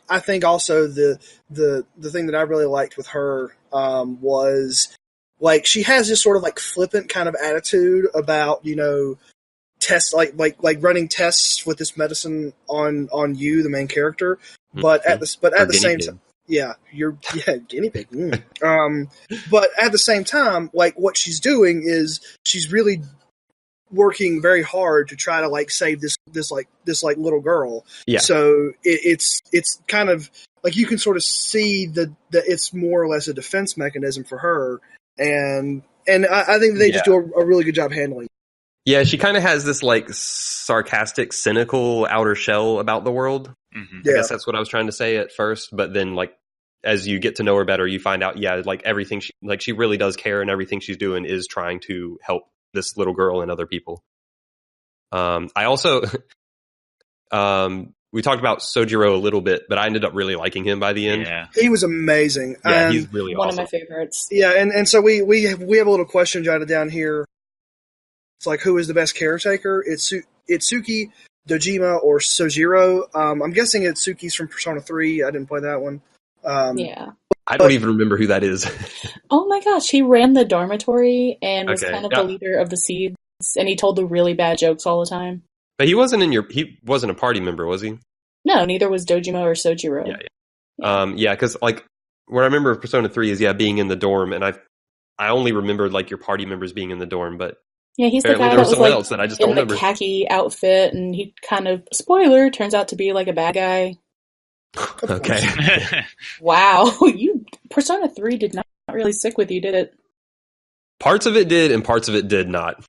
I think also the thing that I really liked with her was like she has this sort of like flippant kind of attitude about, tests like running tests with this medicine on you, the main character. But at the same time, guinea pig. But at the same time, like what she's doing is she's really working very hard to try to like save this little girl. Yeah. So it's kind of like you can sort of see that it's more or less a defense mechanism for her, and I think they just do a really good job handling. Yeah, she kind of has this like sarcastic, cynical outer shell about the world. Mm-hmm. I guess that's what I was trying to say at first, but then like as you get to know her better, you find out, like everything she really does care, and everything she's doing is trying to help this little girl and other people. I also, we talked about Sojiro a little bit, but I ended up really liking him by the end. Yeah, he was amazing. Yeah, he's really one awesome. of my favorites. Yeah, and so we have a little question jotted down here. It's like, who is the best caretaker? Itsuki, Dojima, or Sojiro? I'm guessing Itsuki's from Persona 3. I didn't play that one. Yeah. I don't even remember who that is. Oh my gosh, he ran the dormitory and was Okay, kind of the leader of the seeds, and he told the really bad jokes all the time. But he wasn't a party member, was he? No, neither was Dojima or Sojiro. Yeah. Because like what I remember of Persona 3 is being in the dorm, and I only remembered like your party members being in the dorm, but yeah, he's the apparently guy there that was was someone like else that I just in don't the remember. khaki outfit, and he kind of, spoiler, turns out to be like a bad guy. Okay. Wow, Persona 3 did not really stick with you, did it? Parts of it did, and parts of it did not.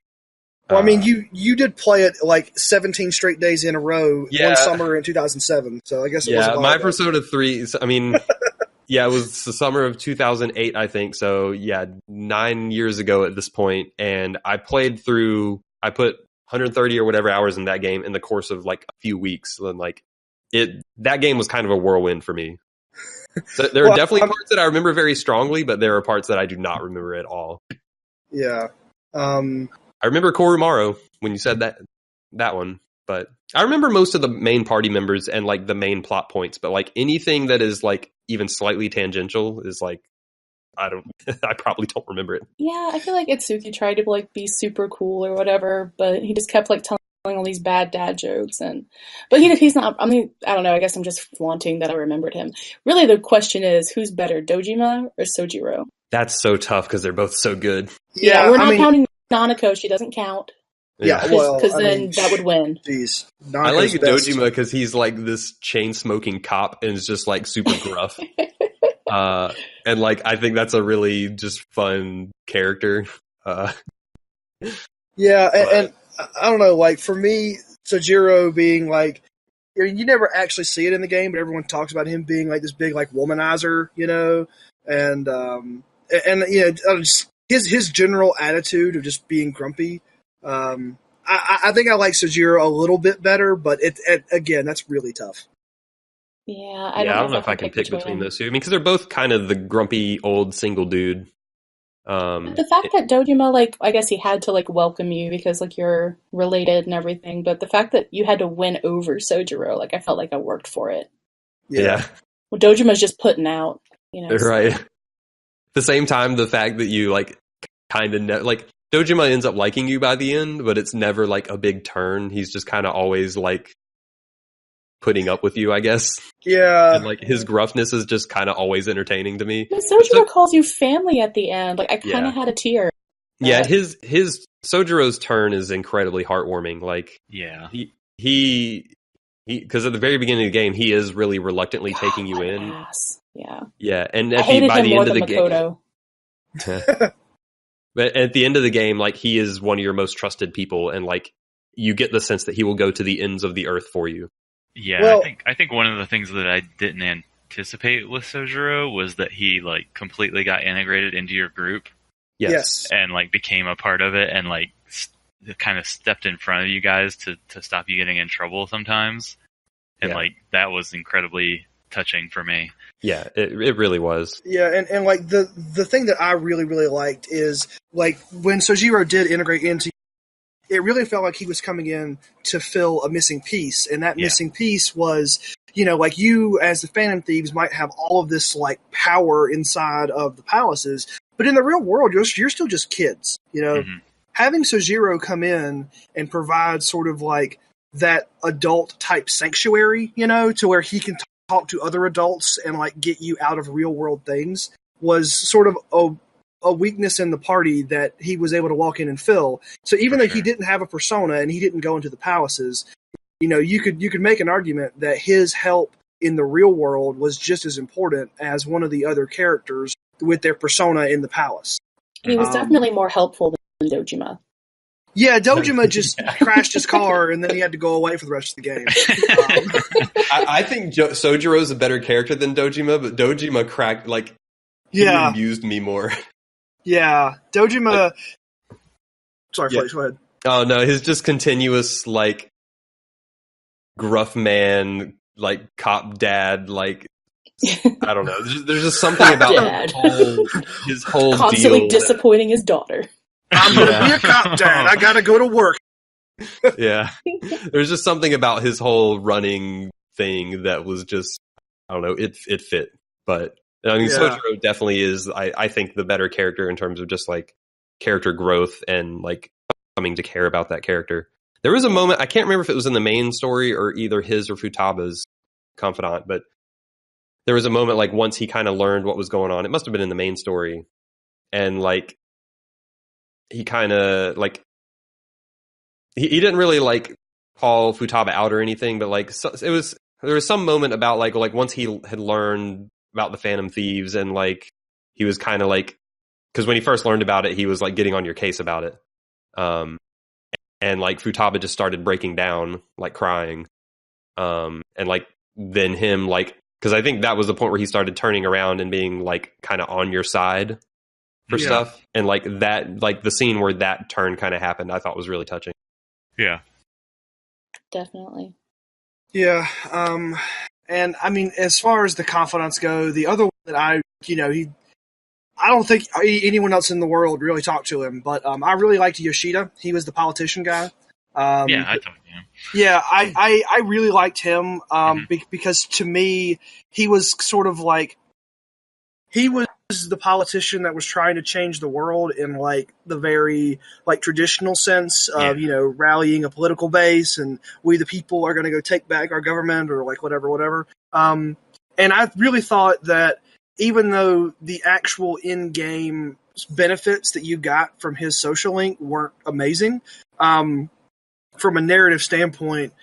Well, I mean, you did play it like 17 straight days in a row one summer in 2007, so I guess it was a while my ago. Persona 3, I mean, it was the summer of 2008, I think, so 9 years ago at this point, and I put 130 or whatever hours in that game in the course of like a few weeks, and like, that game was kind of a whirlwind for me. So there are definitely parts that I remember very strongly, but there are parts that I do not remember at all. Yeah. I remember Korumaro when you said that one, but I remember most of the main party members and like the main plot points, but like anything that is like even slightly tangential is like, I probably don't remember it. Yeah, I feel like Itsuki tried to like be super cool or whatever, but he just kept like telling all these bad dad jokes, but he's not. I mean, I don't know. I guess I'm just flaunting that I remembered him. Really, the question is, who's better, Dojima or Sojiro? That's so tough because they're both so good. Yeah, we're not counting Nanako. She doesn't count. Yeah, well, because then that would win. Jeez, I like Dojima because he's like this chain smoking cop and is just like super gruff. And like I think that's a really just fun character. Yeah, and I don't know, like for me, Sojiro being like, you never actually see it in the game, but everyone talks about him being like this big like womanizer, and just his general attitude of just being grumpy. I think I like Sojiro a little bit better, but again, that's really tough. Yeah, I don't know if I can pick between those two. I mean, because they're both kind of the grumpy old single dude. The fact that Dojima, like, I guess he had to like welcome you because like you're related and everything, but the fact that you had to win over Sojiro, like I felt like I worked for it. Yeah. Well, Dojima's just putting out, Right. At the same time, the fact that you like kind of like Dojima ends up liking you by the end, but it's never like a big turn. He's just kind of always like putting up with you, I guess. Yeah. And like his gruffness is just kind of always entertaining to me. But Sojiro calls you family at the end. Like I kind of had a tear. Yeah, his Sojiro's turn is incredibly heartwarming. Like, yeah, he because at the very beginning of the game, he is really reluctantly taking you in. Ass. Yeah, and by the end of the game, but at the end of the game, like he is one of your most trusted people, and like you get the sense that he will go to the ends of the earth for you. Yeah, well, I think one of the things that I didn't anticipate with Sojiro was that he like completely got integrated into your group. Yes. And like became a part of it, and like kind of stepped in front of you guys to stop you getting in trouble sometimes. And like that was incredibly touching for me. Yeah, it really was. Yeah, and like the thing that I really, really liked is like when Sojiro did integrate into, it really felt like he was coming in to fill a missing piece, and that missing piece was, like you as the Phantom Thieves might have all of this like power inside of the palaces, But in the real world, you're still just kids. Mhm. Having Sojiro come in and provide sort of like that adult type sanctuary, to where he can talk to other adults and like get you out of real world things was sort of a weakness in the party that he was able to walk in and fill. So even though he didn't have a persona and he didn't go into the palaces, you could make an argument that his help in the real world was just as important as one of the other characters with their persona in the palace. He was definitely more helpful than Dojima. Yeah, Dojima just crashed his car and then he had to go away for the rest of the game. I think Sojiro's a better character than Dojima, but Dojima cracked, like, he amused me more. Yeah, Dojima... Sorry, Flash, go ahead. Oh, no, his just continuous, like, gruff man, like, cop dad, like, I don't know. There's just something about his whole constantly deal disappointing his daughter. I'm going to be a cop, Dad. I got to go to work. Yeah. There's just something about his whole running thing that was just, I don't know, it fit. But, I mean, Sojiro definitely is, I think, the better character in terms of just, like, character growth and, like, coming to care about that character. There was a moment, I can't remember if it was in the main story or either his or Futaba's confidant, but there was a moment, like, once he kind of learned what was going on. It must have been in the main story. And, like, he kind of, like, he didn't really, like, call Futaba out or anything, but, like, there was some moment about, like once he had learned about the Phantom Thieves and, like, he was kind of, like, because when he first learned about it, he was, like, getting on your case about it. And, like, Futaba just started breaking down, like, crying. And, like, then him, like, because I think that was the point where he started turning around and being, like, kind of on your side for stuff. And, like, that, like, the scene where that turn kind of happened, I thought was really touching. Yeah. Definitely. Yeah. And, I mean, as far as the confidants go, the other one that I don't think anyone else in the world really talked to him, but I really liked Yoshida. He was the politician guy. Yeah, I thought, Yeah, I really liked him because to me, he was sort of like, he was the politician that was trying to change the world in like the very like traditional sense of, rallying a political base and we the people are going to go take back our government or like whatever. And I really thought that even though the actual in-game benefits that you got from his social link weren't amazing, from a narrative standpoint,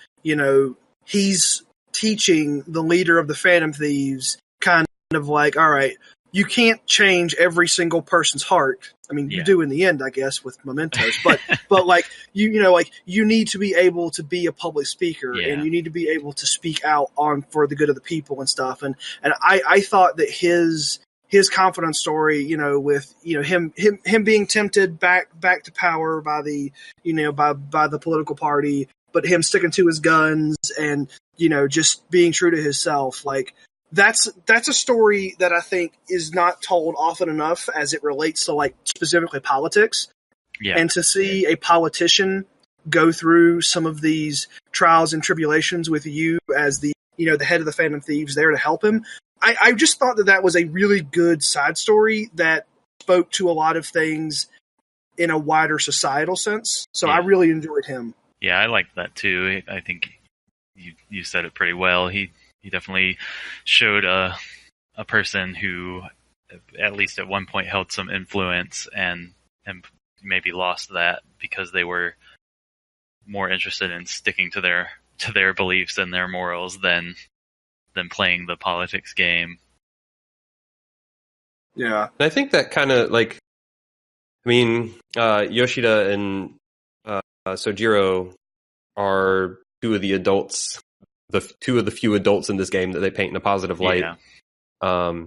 he's teaching the leader of the Phantom Thieves kind of like, all right, you can't change every single person's heart. I mean, you do in the end, I guess, with mementos, but like, you need to be able to be a public speaker and you need to be able to speak out for the good of the people and stuff. And I thought that his confidence story, with, him being tempted back to power by the, by the political party, but him sticking to his guns and, just being true to himself, like, that's a story that I think is not told often enough as it relates to like specifically politics. Yeah. And to see a politician go through some of these trials and tribulations with you as the head of the Phantom Thieves there to help him. I just thought that was a really good side story that spoke to a lot of things in a wider societal sense. So I really enjoyed him. Yeah, I liked that too. I think you said it pretty well. He definitely showed a person who, at least at one point, held some influence and maybe lost that because they were more interested in sticking to their beliefs and their morals than playing the politics game. Yeah, I think that kind of like, I mean, Yoshida and Sojiro are two of the adults. Two of the few adults in this game that they paint in a positive light. Yeah.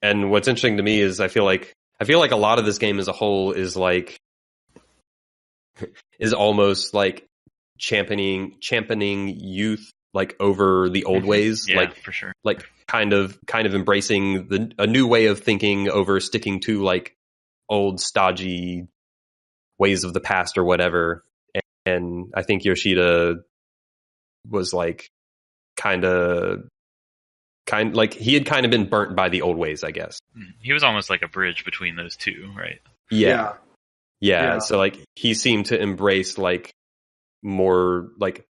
And what's interesting to me is I feel like a lot of this game as a whole is almost like championing youth like over the old ways. Yeah, like for sure. Like kind of embracing a new way of thinking over sticking to like old stodgy ways of the past or whatever. And I think Yoshida was like kind of he had kind of been burnt by the old ways, I guess. He was almost like a bridge between those two, right? Yeah. Yeah. So like he seemed to embrace like more like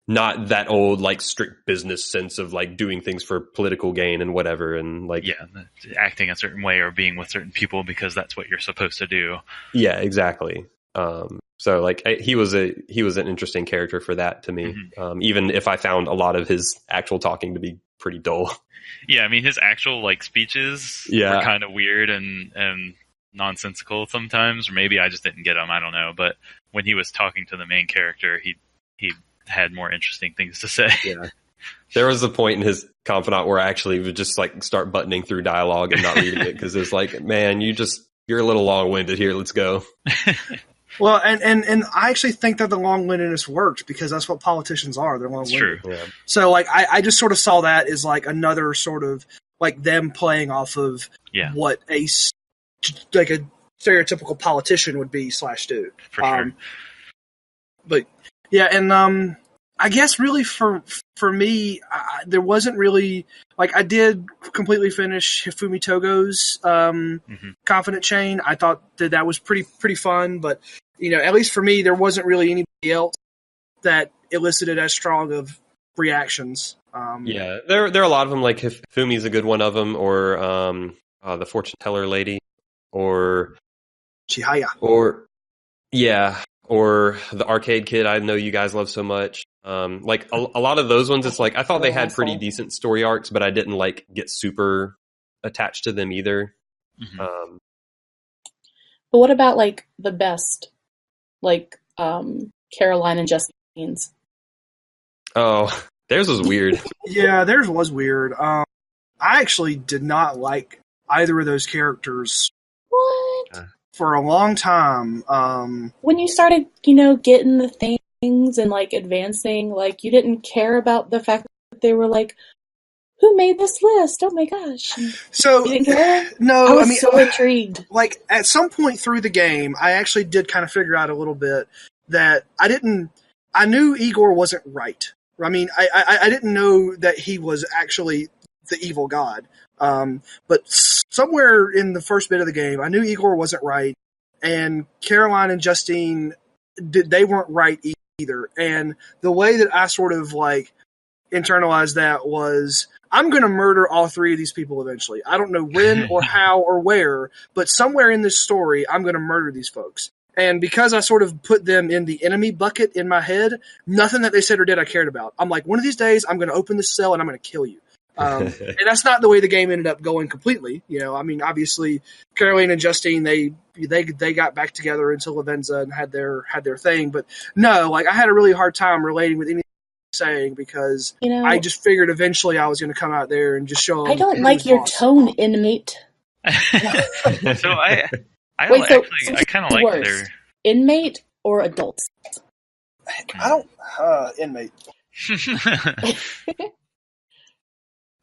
not that old like strict business sense of like doing things for political gain and whatever, and like acting a certain way or being with certain people because that's what you're supposed to do. Yeah, exactly. So like he was an interesting character for that to me. Even if I found a lot of his actual talking to be pretty dull. Yeah, I mean his actual like speeches were kind of weird and nonsensical sometimes, or maybe I just didn't get them. I don't know. But when he was talking to the main character, he had more interesting things to say. Yeah. There was a point in his confidant where I actually would just like start buttoning through dialogue and not reading it because it's like, man, you're a little long-winded here. Let's go. Well, and I actually think that the long-windedness worked because that's what politicians are. They're long-winded. True. Yeah. So like I just sort of saw that as like another sort of like them playing off of what a stereotypical politician would be / do. For sure. But yeah, and I guess really for me, there wasn't really like I did completely finish Hifumi Togo's Confident Chain. I thought that was pretty fun, but at least for me, there wasn't really anybody else that elicited as strong of reactions. There are a lot of them. Like Hifumi's a good one of them, or the fortune teller lady, or Chihaya, or the arcade kid. I know you guys love so much. Like a lot of those ones, it's like I thought they had pretty decent story arcs, but I didn't like get super attached to them either. But what about like the best, like Caroline and Justine's? Oh, theirs was weird. Yeah, theirs was weird. I actually did not like either of those characters. What? For a long time. When you started, getting the things and like advancing, like you didn't care about the fact that they were like, who made this list? Oh my gosh. So you didn't care? No, I was so intrigued. Like at some point through the game, I actually did kind of figure out a little bit that I knew Igor wasn't right. I mean, I didn't know that he was actually the evil god. But somewhere in the first bit of the game, I knew Igor wasn't right, and Caroline and Justine, they weren't right either. And the way that I sort of like internalized that was, I'm going to murder all three of these people eventually. I don't know when or how or where, but somewhere in this story, I'm going to murder these folks. And because I sort of put them in the enemy bucket in my head, nothing that they said or did I cared about. I'm like, one of these days, I'm going to open this cell and I'm going to kill you. And that's not the way the game ended up going completely. I mean, obviously, Caroline and Justine, they got back together until Lavenza and had their thing. But no, like I had a really hard time relating with anything saying because I just figured eventually I was going to come out there and just show them. I don't like your tone, inmate. So I kind of like their inmate or adults. I don't inmate.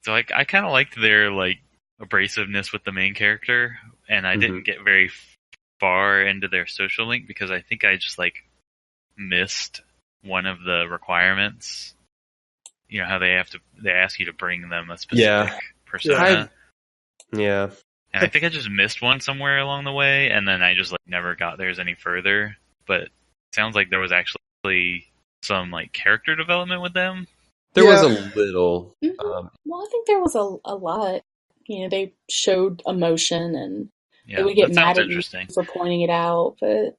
So I kind of liked their like abrasiveness with the main character, and I didn't get very far into their social link because I think I just like missed one of the requirements. How they ask you to bring them a specific persona. Yeah. And I think I just missed one somewhere along the way, and then I just like never got theirs any further. But it sounds like there was actually some like character development with them. There was a little. Well, I think there was a lot. They showed emotion, and they would get mad at you for pointing it out. But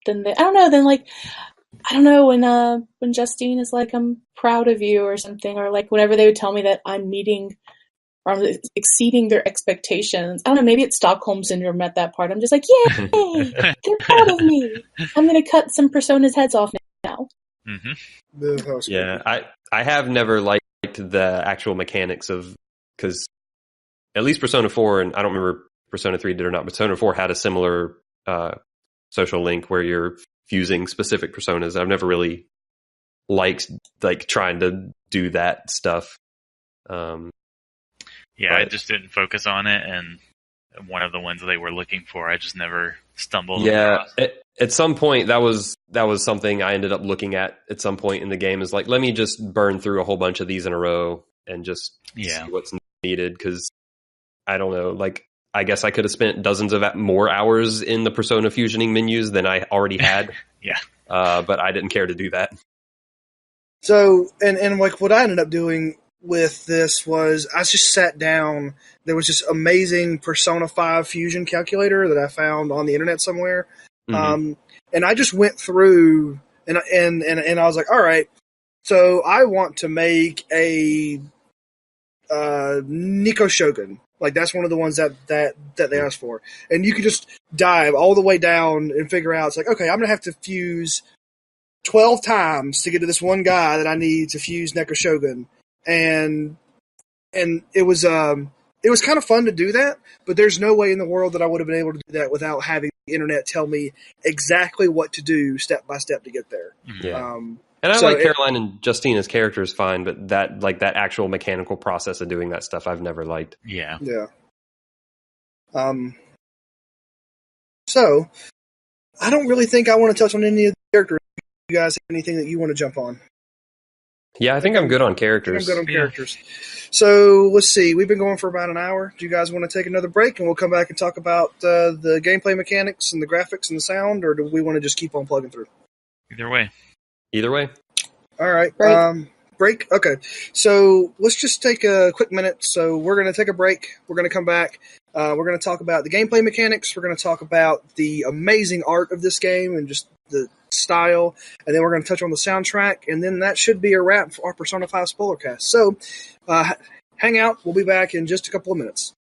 then I don't know. Then like I don't know when Justine is like, "I'm proud of you" or something, or like whenever they would tell me that I'm meeting or I'm exceeding their expectations. I don't know. Maybe it's Stockholm syndrome at that part. I'm just like, yay! They're proud of me. I'm gonna cut some personas' heads off now. Mm-hmm. Yeah, I have never liked the actual mechanics of, because at least Persona 4, and I don't remember Persona 3 did or not, but Persona 4 had a similar social link where you're fusing specific personas. I've never really liked like trying to do that stuff. I just didn't focus on it, and one of the ones they were looking for, I just never stumbled across. At some point, that was something I ended up looking at some point in the game, is like, let me just burn through a whole bunch of these in a row and just see Yeah. what's needed. Because I don't know, like, I guess I could have spent dozens of more hours in the Persona fusioning menus than I already had. Yeah. But I didn't care to do that. So, and like what I ended up doing with this was I just sat down. There was this amazing Persona 5 fusion calculator that I found on the internet somewhere. Mm-hmm. And I just went through and I was like, all right, so I want to make a Nico Shogun. Like that's one of the ones that they asked for. And you could just dive all the way down and figure out, it's like, okay, I'm going to have to fuse 12 times to get to this one guy that I need to fuse Neko Shogun. And it was kind of fun to do that, but there's no way in the world that I would have been able to do that without having the internet tell me exactly what to do step by step to get there. Yeah. And I like Caroline and Justina's characters fine, but that actual mechanical process of doing that stuff I've never liked. Yeah. Yeah. So I don't really think I want to touch on any of the characters. You guys have anything that you want to jump on? Yeah, I think I'm good on characters. I'm good on characters. So let's see. We've been going for about an hour. Do you guys want to take another break and we'll come back and talk about the gameplay mechanics and the graphics and the sound, or do we want to just keep on plugging through? Either way. All right. Break. Okay. So let's just take a quick minute. So we're going to take a break. We're going to come back. We're going to talk about the gameplay mechanics. We're going to talk about the amazing art of this game and just the style, and then we're going to touch on the soundtrack, and then that should be a wrap for our Persona 5 Spoilercast. So hang out. We'll be back in just a couple of minutes.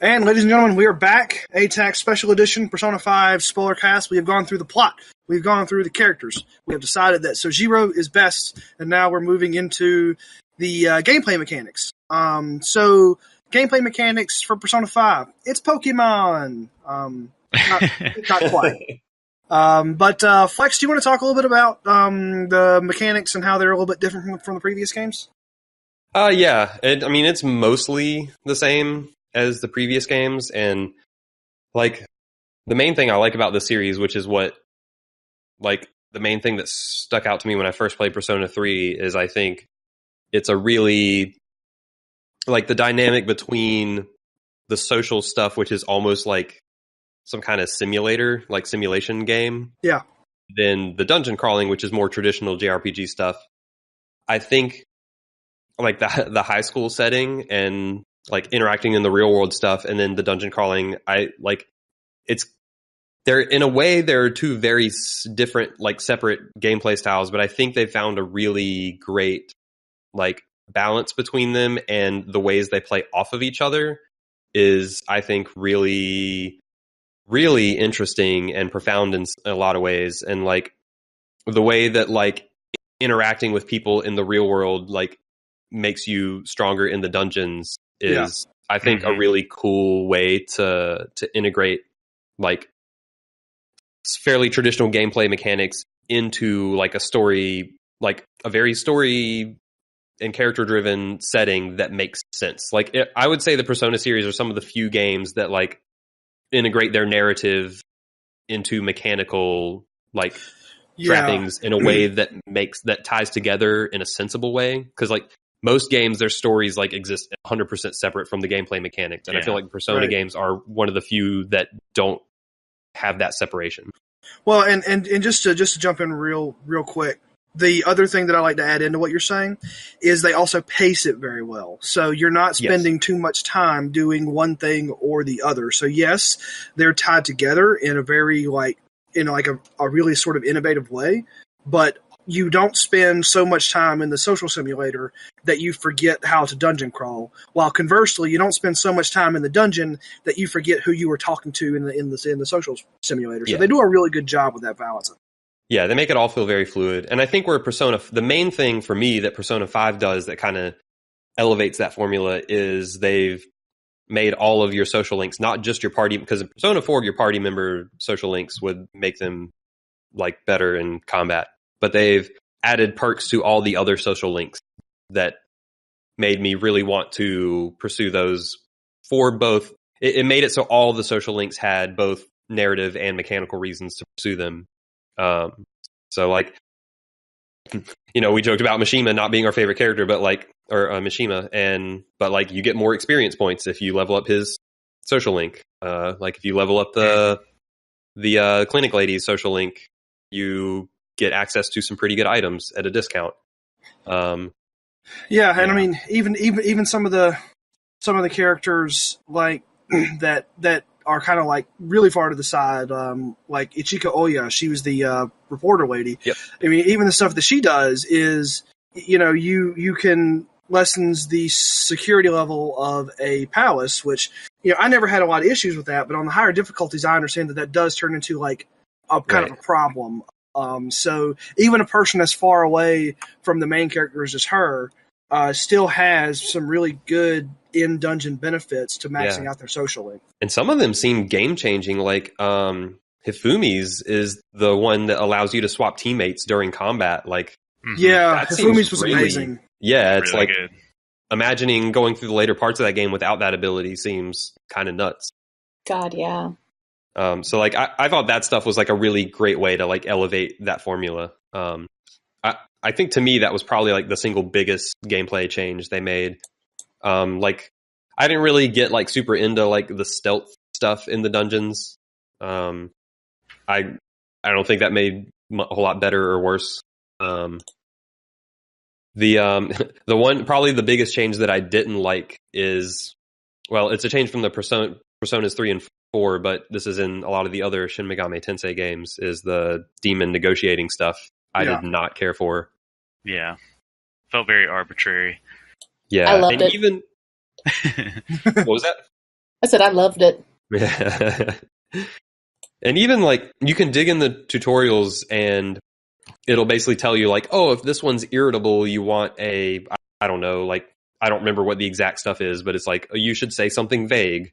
And ladies and gentlemen, we are back. ATACS Special Edition Persona 5 Spoilercast. We have gone through the plot. We've gone through the characters. We have decided that Sojiro is best, and now we're moving into the gameplay mechanics. So gameplay mechanics for Persona 5. It's Pokemon. Not quite. But Flex, do you want to talk a little bit about the mechanics and how they're a little bit different from the previous games? Yeah. It's mostly the same as the previous games, and like the main thing I like about this series, which is what like the main thing that stuck out to me when I first played Persona 3, is I think it's a really like the dynamic between the social stuff, which is almost like some kind of simulator, like simulation game. Yeah. Then the dungeon crawling, which is more traditional JRPG stuff. I think like the high school setting and like interacting in the real world stuff, and then the dungeon crawling, they're in a way they're two very different, like separate gameplay styles, but I think they found a really great like balance between them, and the ways they play off of each other is, I think, really, really interesting and profound in a lot of ways. And like the way that like interacting with people in the real world like makes you stronger in the dungeons is, I think, a really cool way to integrate like fairly traditional gameplay mechanics into like a story, like a very story and character driven setting that makes sense. Like I would say the Persona series are some of the few games that like integrate their narrative into mechanical like trappings in a way that ties together in a sensible way. Because like most games, their stories like exist 100% separate from the gameplay mechanics, and I feel like Persona games are one of the few that don't have that separation. Well, and just to jump in real quick, the other thing that I like to add into what you're saying is they also pace it very well. So you're not spending too much time doing one thing or the other. So yes, they're tied together in a very a really sort of innovative way, but you don't spend so much time in the social simulator that you forget how to dungeon crawl. While conversely, you don't spend so much time in the dungeon that you forget who you were talking to in the social simulator. So they do a really good job with that balance. Yeah, they make it all feel very fluid. And I think the main thing for me that Persona 5 does that kind of elevates that formula is they've made all of your social links, not just your party, because in Persona 4, your party member social links would make them like better in combat. But they've added perks to all the other social links that made me really want to pursue those for both. It made it so all the social links had both narrative and mechanical reasons to pursue them. So like, we joked about Mishima not being our favorite character, but like, or Mishima, but like you get more experience points if you level up his social link. Like if you level up the clinic lady's social link, you get access to some pretty good items at a discount. And I mean, even some of the characters like that are kind of like really far to the side, like Ichika Oya, she was the reporter lady. Yep. I mean, even the stuff that she does is, you can lessens the security level of a palace, which, I never had a lot of issues with that, but on the higher difficulties, I understand that does turn into like a kind of a problem. So even a person as far away from the main characters as her still has some really good in-dungeon benefits to maxing out their social link. And some of them seem game-changing, like Hifumi's is the one that allows you to swap teammates during combat. Like, Hifumi's was amazing. Yeah, it's really like good. Imagining going through the later parts of that game without that ability seems kind of nuts. God, yeah. So like I thought that stuff was like a really great way to like elevate that formula. I think to me that was probably like the single biggest gameplay change they made. Like I didn't really get like super into like the stealth stuff in the dungeons. I don't think that made a whole lot better or worse. The one probably the biggest change that I didn't like is, well, it's a change from the Personas 3 and 4, but this is in a lot of the other Shin Megami Tensei games, is the demon negotiating stuff. I did not care for. Yeah. Felt very arbitrary. Yeah. I loved it. Even what was that? I said I loved it. Yeah. And even like you can dig in the tutorials and it'll basically tell you like, oh, if this one's irritable, you want I don't know, like I don't remember what the exact stuff is, but it's like, oh, you should say something vague.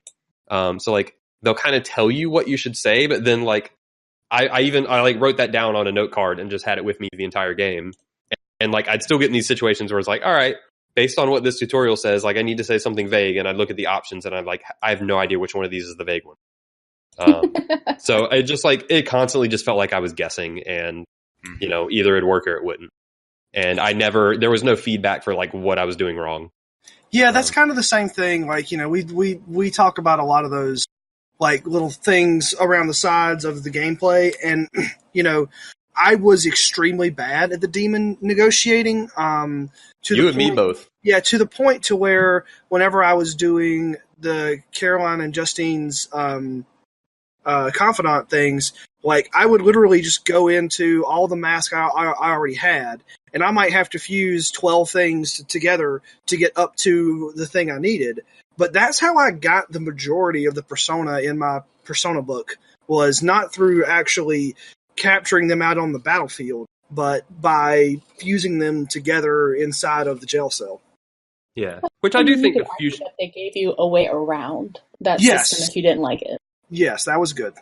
So like they'll kind of tell you what you should say, but then like I like wrote that down on a note card and just had it with me the entire game. And like I'd still get in these situations where it's like, all right, based on what this tutorial says, like I need to say something vague, and I'd look at the options and I'm like, I have no idea which one of these is the vague one. So it just like it constantly just felt like I was guessing, and either it'd work or it wouldn't. And there was no feedback for like what I was doing wrong. Yeah, that's kind of the same thing. Like, we talk about a lot of those like little things around the sides of the gameplay, and I was extremely bad at the demon negotiating. You and me both. Yeah, to the point to where whenever I was doing the Caroline and Justine's confidant things, like I would literally just go into all the masks I already had, and I might have to fuse 12 things together to get up to the thing I needed. But that's how I got the majority of the Persona in my Persona book, was not through actually capturing them out on the battlefield, but by fusing them together inside of the jail cell. Yeah, which I do think the fusion. They gave you a way around that system if you didn't like it. Yes, that was good.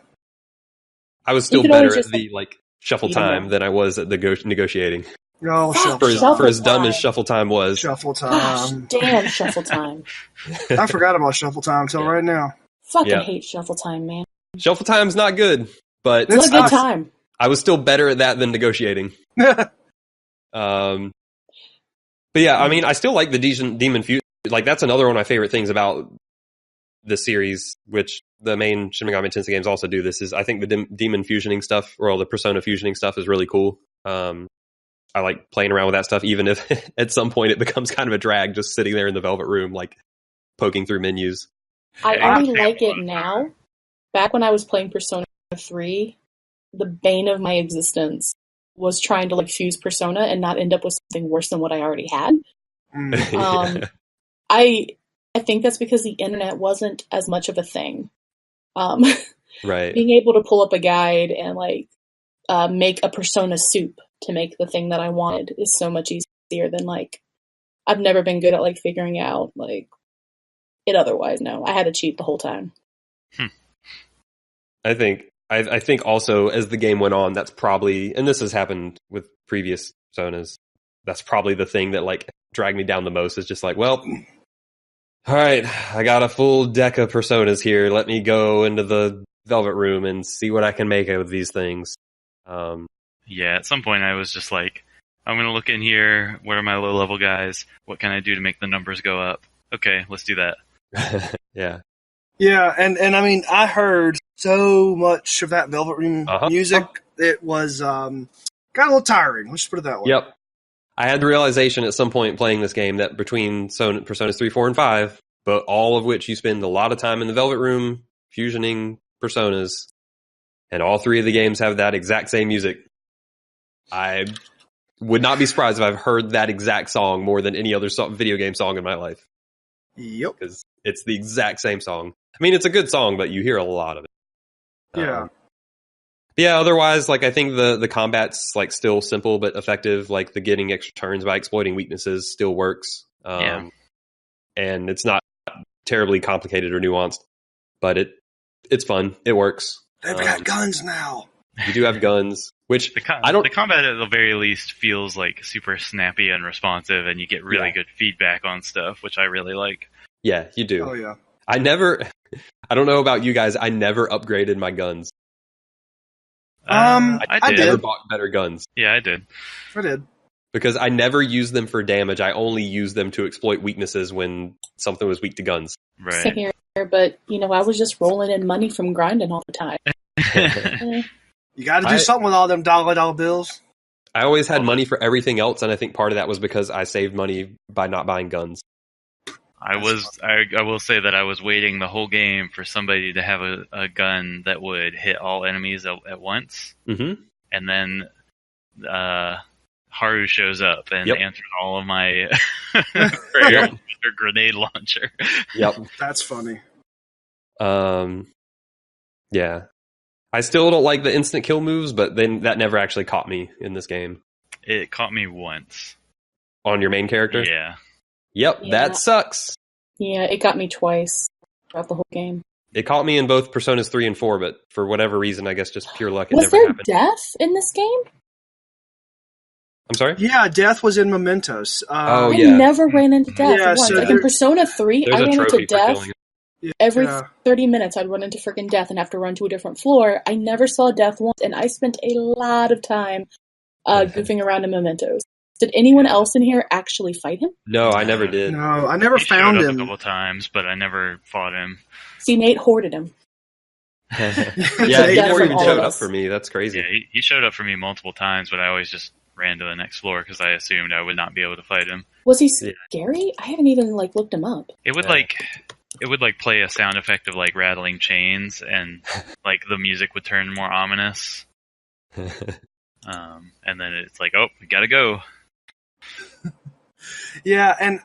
I was still better at the like shuffle time than I was at the negotiating. Oh, for as dumb as shuffle time was. Shuffle time. Gosh, damn shuffle time. I forgot about shuffle time until right now. Fucking hate shuffle time, man. Shuffle time's not good, but it's a good time. I was still better at that than negotiating. But yeah, I mean, I still like the demon fusion. Like that's another one of my favorite things about the series, which the main Shin Megami Tensei games also do. This is, I think, the demon fusioning stuff, or all the Persona fusioning stuff, is really cool. I like playing around with that stuff, even if at some point it becomes kind of a drag just sitting there in the Velvet Room, like poking through menus. I only like it now. Back when I was playing Persona 3, the bane of my existence was trying to like fuse Persona and not end up with something worse than what I already had. I think that's because the internet wasn't as much of a thing. Right. Being able to pull up a guide and like make a Persona soup to make the thing that I wanted is so much easier than like I've never been good at like figuring out like it otherwise. No, I had to cheat the whole time. I think also as the game went on, that's probably, and this has happened with previous Personas, that's probably the thing that like dragged me down the most, is just like, well, all right, I got a full deck of Personas here. Let me go into the Velvet Room and see what I can make out of these things. Yeah, at some point I was just like, I'm going to look in here. What are my low-level guys? What can I do to make the numbers go up? Okay, let's do that. Yeah. Yeah, and I mean, I heard so much of that Velvet Room music. It was got a little tiring. Let's just put it that way. Yep. I had the realization at some point playing this game that between Personas 3, 4, and 5, but all of which you spend a lot of time in the Velvet Room fusioning Personas, and all three of the games have that exact same music. I would not be surprised if I've heard that exact song more than any other video game song in my life. Yep. Because it's the exact same song. I mean, it's a good song, but you hear a lot of it. Yeah. Yeah, otherwise, like, I think the combat's like still simple but effective. Like, the getting extra turns by exploiting weaknesses still works. And it's not terribly complicated or nuanced, but it's fun. It works. They've got guns now. You do have guns, which the combat at the very least feels like super snappy and responsive, and you get really good feedback on stuff, which I really like. Yeah, you do. Oh yeah. I don't know about you guys, I never upgraded my guns. I never bought better guns. Yeah, I did. I did. Because I never used them for damage. I only used them to exploit weaknesses when something was weak to guns. Right. Same here, but I was just rolling in money from grinding all the time. You got to do something with all them dollar bills. I always had money for everything else, and I think part of that was because I saved money by not buying guns. I will say that I was waiting the whole game for somebody to have a gun that would hit all enemies at once. Mm-hmm. And then Haru shows up and answers all of my prayers with her grenade launcher. Yep. That's funny. Yeah. I still don't like the instant kill moves, but then that never actually caught me in this game. It caught me once. On your main character? Yeah. Yep, that sucks. Yeah, it got me twice throughout the whole game. It caught me in both Personas 3 and 4, but for whatever reason, I guess just pure luck, it was never happened. Was there death in this game? I'm sorry? Yeah, death was in Mementos. I never ran into death once. So like in Persona 3, I ran into death. Every 30 minutes, I'd run into freaking death and have to run to a different floor. I never saw death once, and I spent a lot of time goofing around in Mementos. Did anyone else in here actually fight him? No, I never did. No, I never found him. Showed up a couple times, but I never fought him. See, Nate hoarded him. Yeah, he never even showed up for me. That's crazy. Yeah, he showed up for me multiple times, but I always just ran to the next floor because I assumed I would not be able to fight him. Was he scary? I haven't even looked him up. It would play a sound effect of rattling chains, and the music would turn more ominous. And then it's like, oh, we gotta go. Yeah, and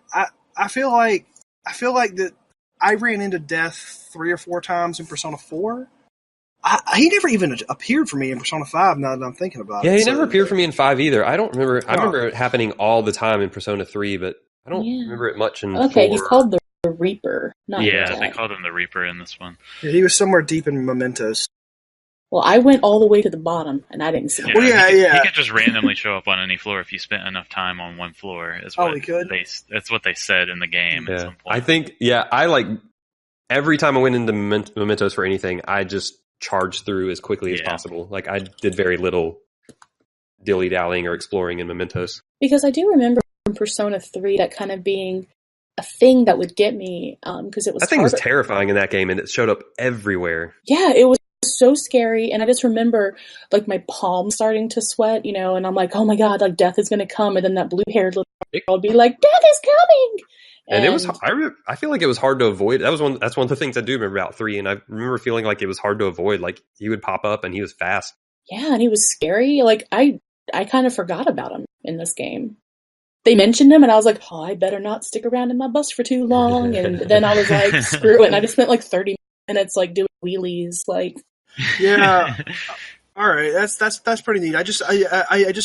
I feel like that I ran into death 3 or 4 times in Persona 4. He never even appeared for me in Persona 5 now that I'm thinking about it. Yeah, he never appeared for me in 5 either. I don't remember. I remember it happening all the time in Persona 3, but I don't remember it much in 4. He's called the Reaper. They called him the Reaper in this one. Yeah, he was somewhere deep in Mementos. Well, I went all the way to the bottom, and I didn't see him. He could just randomly show up on any floor if you spent enough time on one floor. He could? That's what they said in the game at some point. I think, every time I went into Mementos for anything, I just charged through as quickly as possible. I did very little dilly-dallying or exploring in Mementos. Because I do remember in Persona 3 that kind of being a thing that would get me, because it was That thing was terrifying in that game, and it showed up everywhere. Yeah, it was so scary, and I just remember my palm starting to sweat, and I'm like, oh my god, death is gonna come, and then that blue-haired little girl would be like, death is coming! And it was, I feel like it was hard to avoid. That's one of the things I do remember about 3, and I remember feeling like it was hard to avoid. He would pop up, and he was fast. Yeah, and he was scary. I kind of forgot about him in this game. They mentioned him, and I was like, oh, I better not stick around in my bus for too long. And then I was like, screw it. And I just spent 30 minutes doing wheelies. Yeah. All right, that's pretty neat. I just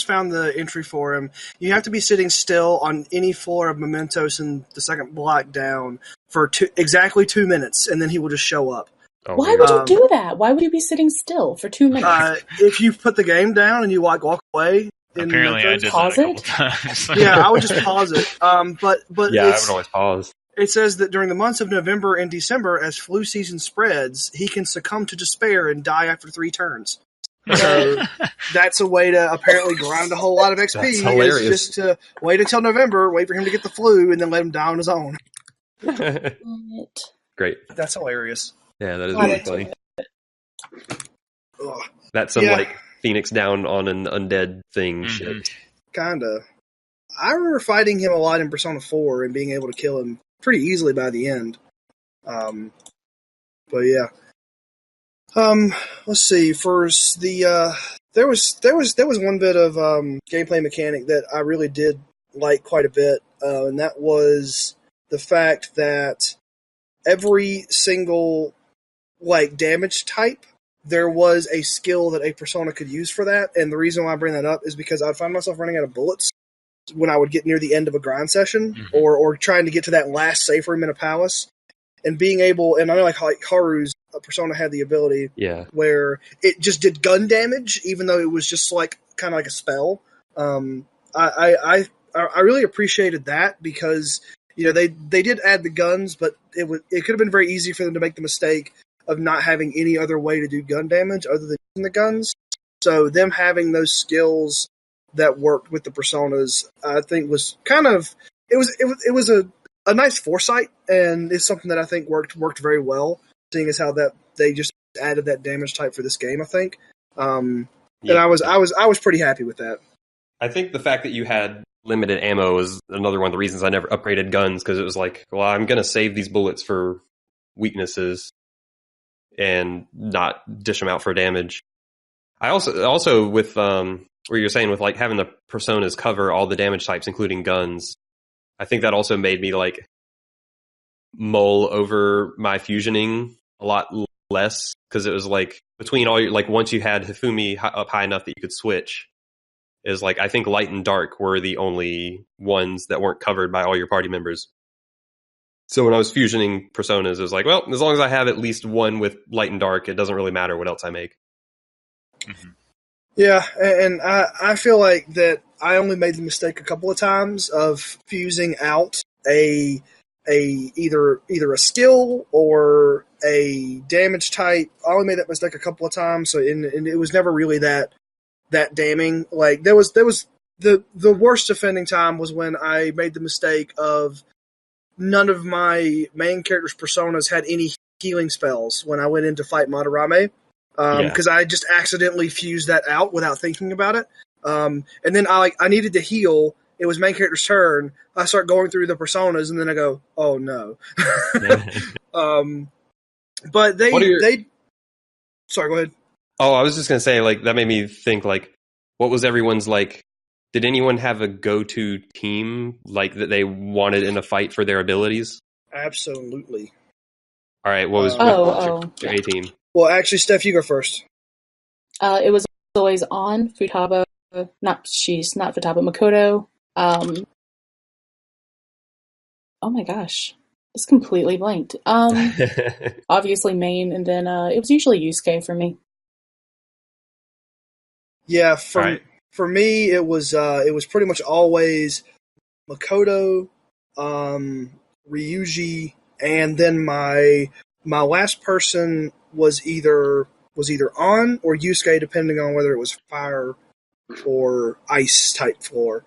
found the entry for him. You have to be sitting still on any floor of Mementos in the second block down for exactly 2 minutes, and then he will just show up. Oh, why would you do that? Why would you be sitting still for 2 minutes? If you put the game down and you walk away, apparently I did pause that a couple times. Yeah, I would just pause it. But yeah, I would always pause. It says that during the months of November and December, as flu season spreads, he can succumb to despair and die after 3 turns. So that's a way to apparently grind a whole lot of XP. That's hilarious. Is just to wait until November, wait for him to get the flu, and then let him die on his own. Great. That's hilarious. Yeah, that is really funny. Ugh. That's some like Phoenix down on an undead thing shit. Kinda. I remember fighting him a lot in Persona 4 and being able to kill him pretty easily by the end. But yeah. Let's see. First, there was one bit of gameplay mechanic that I really did like quite a bit, and that was the fact that every single damage type, there was a skill that a persona could use for that. And the reason why I bring that up is because I'd find myself running out of bullets when I would get near the end of a grind session, or trying to get to that last safe room in a palace, and being able, and I know like Haru's persona had the ability where it just did gun damage, even though it was just kind of like a spell. I really appreciated that because they did add the guns, but it could have been very easy for them to make the mistake of not having any other way to do gun damage other than using the guns. So them having those skills that worked with the personas, I think was kind of it was a nice foresight, and it's something that I think worked very well, seeing as how that they just added that damage type for this game, I think. And I was pretty happy with that. I think the fact that you had limited ammo is another one of the reasons I never upgraded guns, because it was like, well, I'm going to save these bullets for weaknesses and not dish them out for damage. I also with where you're saying with like having the personas cover all the damage types, including guns, I think that also made me like mull over my fusioning a lot less, because it was like between all your, like once you had Hifumi up high enough that you could switch, is like I think light and dark were the only ones that weren't covered by all your party members. So when I was fusioning personas, it was like, well, as long as I have at least one with light and dark, it doesn't really matter what else I make. Mm-hmm. Yeah, and I feel like that I only made the mistake a couple of times of fusing out either a skill or a damage type. I only made that mistake a couple of times, so and it was never really that damning. Like there was the worst offending time was when I made the mistake of none of my main character's personas had any healing spells when I went in to fight Madarame. Because I just accidentally fused that out without thinking about it. And then I needed to heal. It was main character's turn. I start going through the personas, and then I go, oh no. But they. Sorry, go ahead. Oh, I was just gonna say, like, that made me think, like, what was everyone's like? Did anyone have a go-to team like that they wanted in a fight for their abilities? Absolutely. All right, what was your A team? Well, actually, Steph, you go first. It was always on Futaba, not Futaba, Makoto. Oh my gosh, it's completely blanked. Obviously main, and then it was usually Yusuke for me. Yeah, for me, it was pretty much always Makoto, Ryuji, and then my last person was either on or Yusuke, depending on whether it was fire or ice type floor.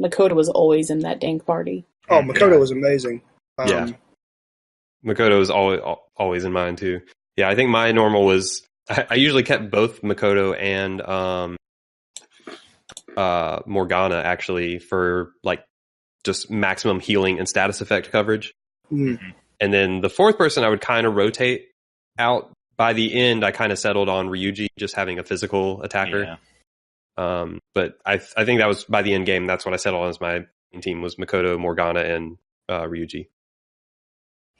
Makoto was always in that dank party. Oh, Makoto was amazing. Makoto was always in mine too. Yeah, I think my normal was I usually kept both Makoto and Morgana actually for like just maximum healing and status effect coverage. Mm-hmm. And then the fourth person I would kind of rotate out. By the end, I kind of settled on Ryuji just having a physical attacker. Yeah. But I think that was by the end game. That's what I settled on as my team was Makoto, Morgana, and Ryuji.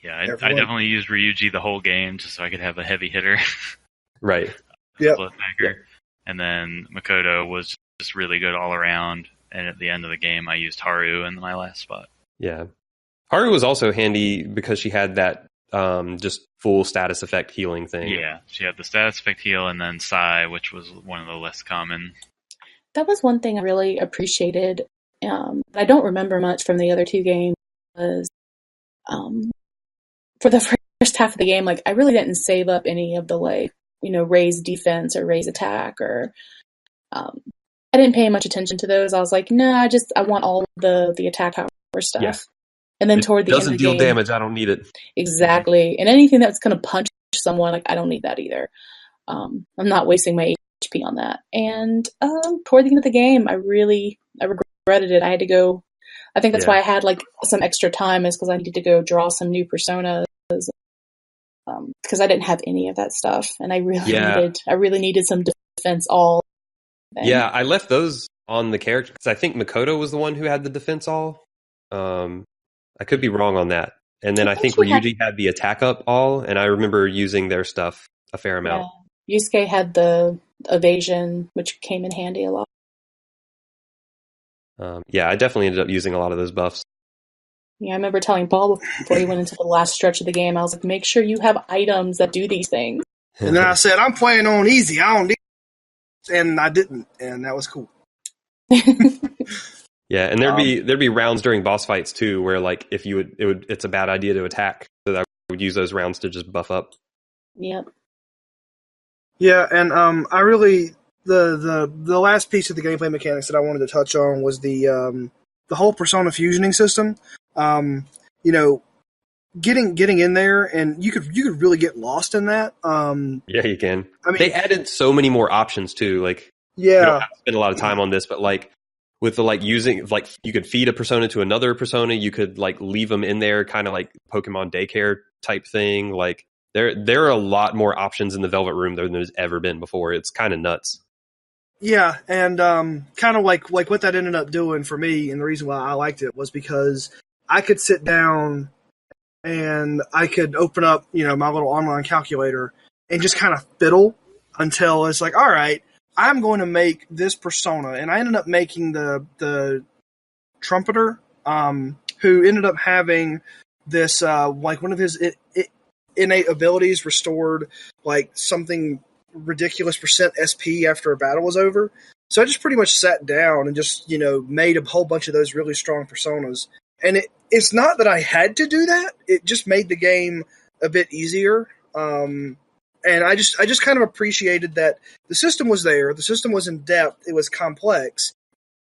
Yeah, I definitely used Ryuji the whole game just so I could have a heavy hitter. Right. Yep. attacker. And then Makoto was just really good all around. And at the end of the game, I used Haru in my last spot. Yeah. Haru was also handy because she had that just full status effect healing thing. Yeah, she had the status effect heal and then Sai, which was one of the less common. That was one thing I really appreciated. I don't remember much from the other two games. Was for the first half of the game, like I really didn't save up any of the raise defense or raise attack or I didn't pay much attention to those. I was like, no, I want all of the attack power stuff. Yeah. And then toward the end of the game, doesn't deal damage. I don't need it. Exactly. And anything that's going to punch someone, like I don't need that either. I'm not wasting my HP on that. And toward the end of the game, I regretted it. I had to go. I think that's why I had like some extra time, is because I needed to go draw some new personas. Because I didn't have any of that stuff, and I really needed some defense all. Yeah, I left those on the character because I think Makoto was the one who had the defense all. I could be wrong on that. And then I think Ryuji had the attack up all, and I remember using their stuff a fair amount. Yeah. Yusuke had the evasion, which came in handy a lot. I definitely ended up using a lot of those buffs. Yeah, I remember telling Paul before he went into the last stretch of the game, I was like, make sure you have items that do these things. And then I said, I'm playing on easy. I don't need it. And I didn't, and that was cool. Yeah, and there'd be rounds during boss fights too, where like if you it's a bad idea to attack, so that I would use those rounds to just buff up. Yep. Yeah, and I really the last piece of the gameplay mechanics that I wanted to touch on was the whole Persona fusioning system. Getting in there, and you could really get lost in that. Yeah, you can. I mean, they added so many more options too. Like, yeah, you don't have to spend a lot of time on this, but like with the using you could feed a persona to another persona, you could like leave them in there, kind of like Pokemon daycare type thing. Like there are a lot more options in the Velvet Room than there's ever been before. It's kind of nuts. Yeah, and kind of like what that ended up doing for me, and the reason why I liked it was because I could sit down and I could open up, my little online calculator and just kind of fiddle until it's like, all right, I'm going to make this persona. And I ended up making the trumpeter, who ended up having this, one of his innate abilities restored, like something ridiculous percent SP after a battle was over. So I just pretty much sat down and just, made a whole bunch of those really strong personas. And it's not that I had to do that. It just made the game a bit easier. And I just kind of appreciated that the system was there. The system was in depth. It was complex.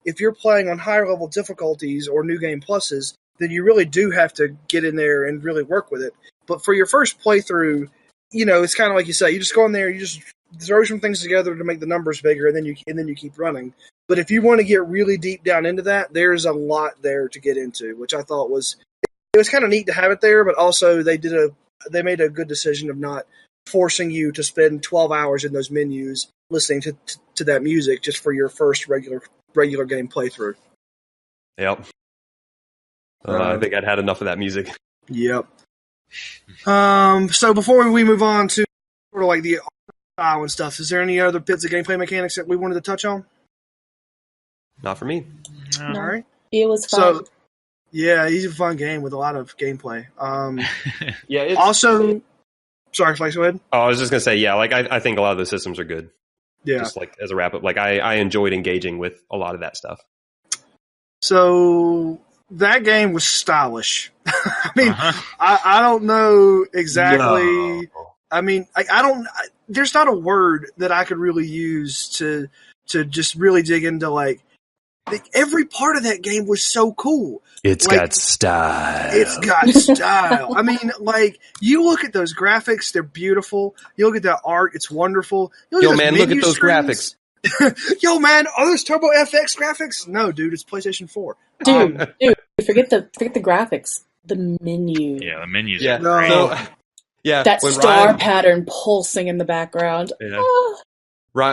If you're playing on higher level difficulties or new game pluses, then you really do have to get in there and really work with it. But for your first playthrough, it's kind of like you say, you just go in there, you just throw some things together to make the numbers bigger, and then you keep running. But if you want to get really deep down into that, there's a lot there to get into, which I thought was kind of neat to have it there. But also they made a good decision of not forcing you to spend 12 hours in those menus listening to that music just for your first regular game playthrough. Yep. I think I'd had enough of that music. Yep. So before we move on to sort of like the style and stuff, is there any other bits of gameplay mechanics that we wanted to touch on? Not for me. All right. It was fun. So, yeah, it's a fun game with a lot of gameplay. Yeah. It's, also, sorry, Flex, go ahead. Oh, I was just gonna say, yeah. Like I think a lot of the systems are good. Yeah. Just like as a wrap up, like I enjoyed engaging with a lot of that stuff. So that game was stylish. I mean, I don't know exactly. No. I mean, I don't. There's not a word that I could really use to just really dig into like every part of that game was so cool. It's got style. It's got style. I mean, like, you look at those graphics, they're beautiful. You look at that art, it's wonderful. Yo, man, look at those graphics. Yo, man, are those Turbo FX graphics? No, dude, it's PlayStation 4. Dude, forget the graphics. The menu. Yeah, the menus are great. So, yeah, that star pattern pulsing in the background. Yeah.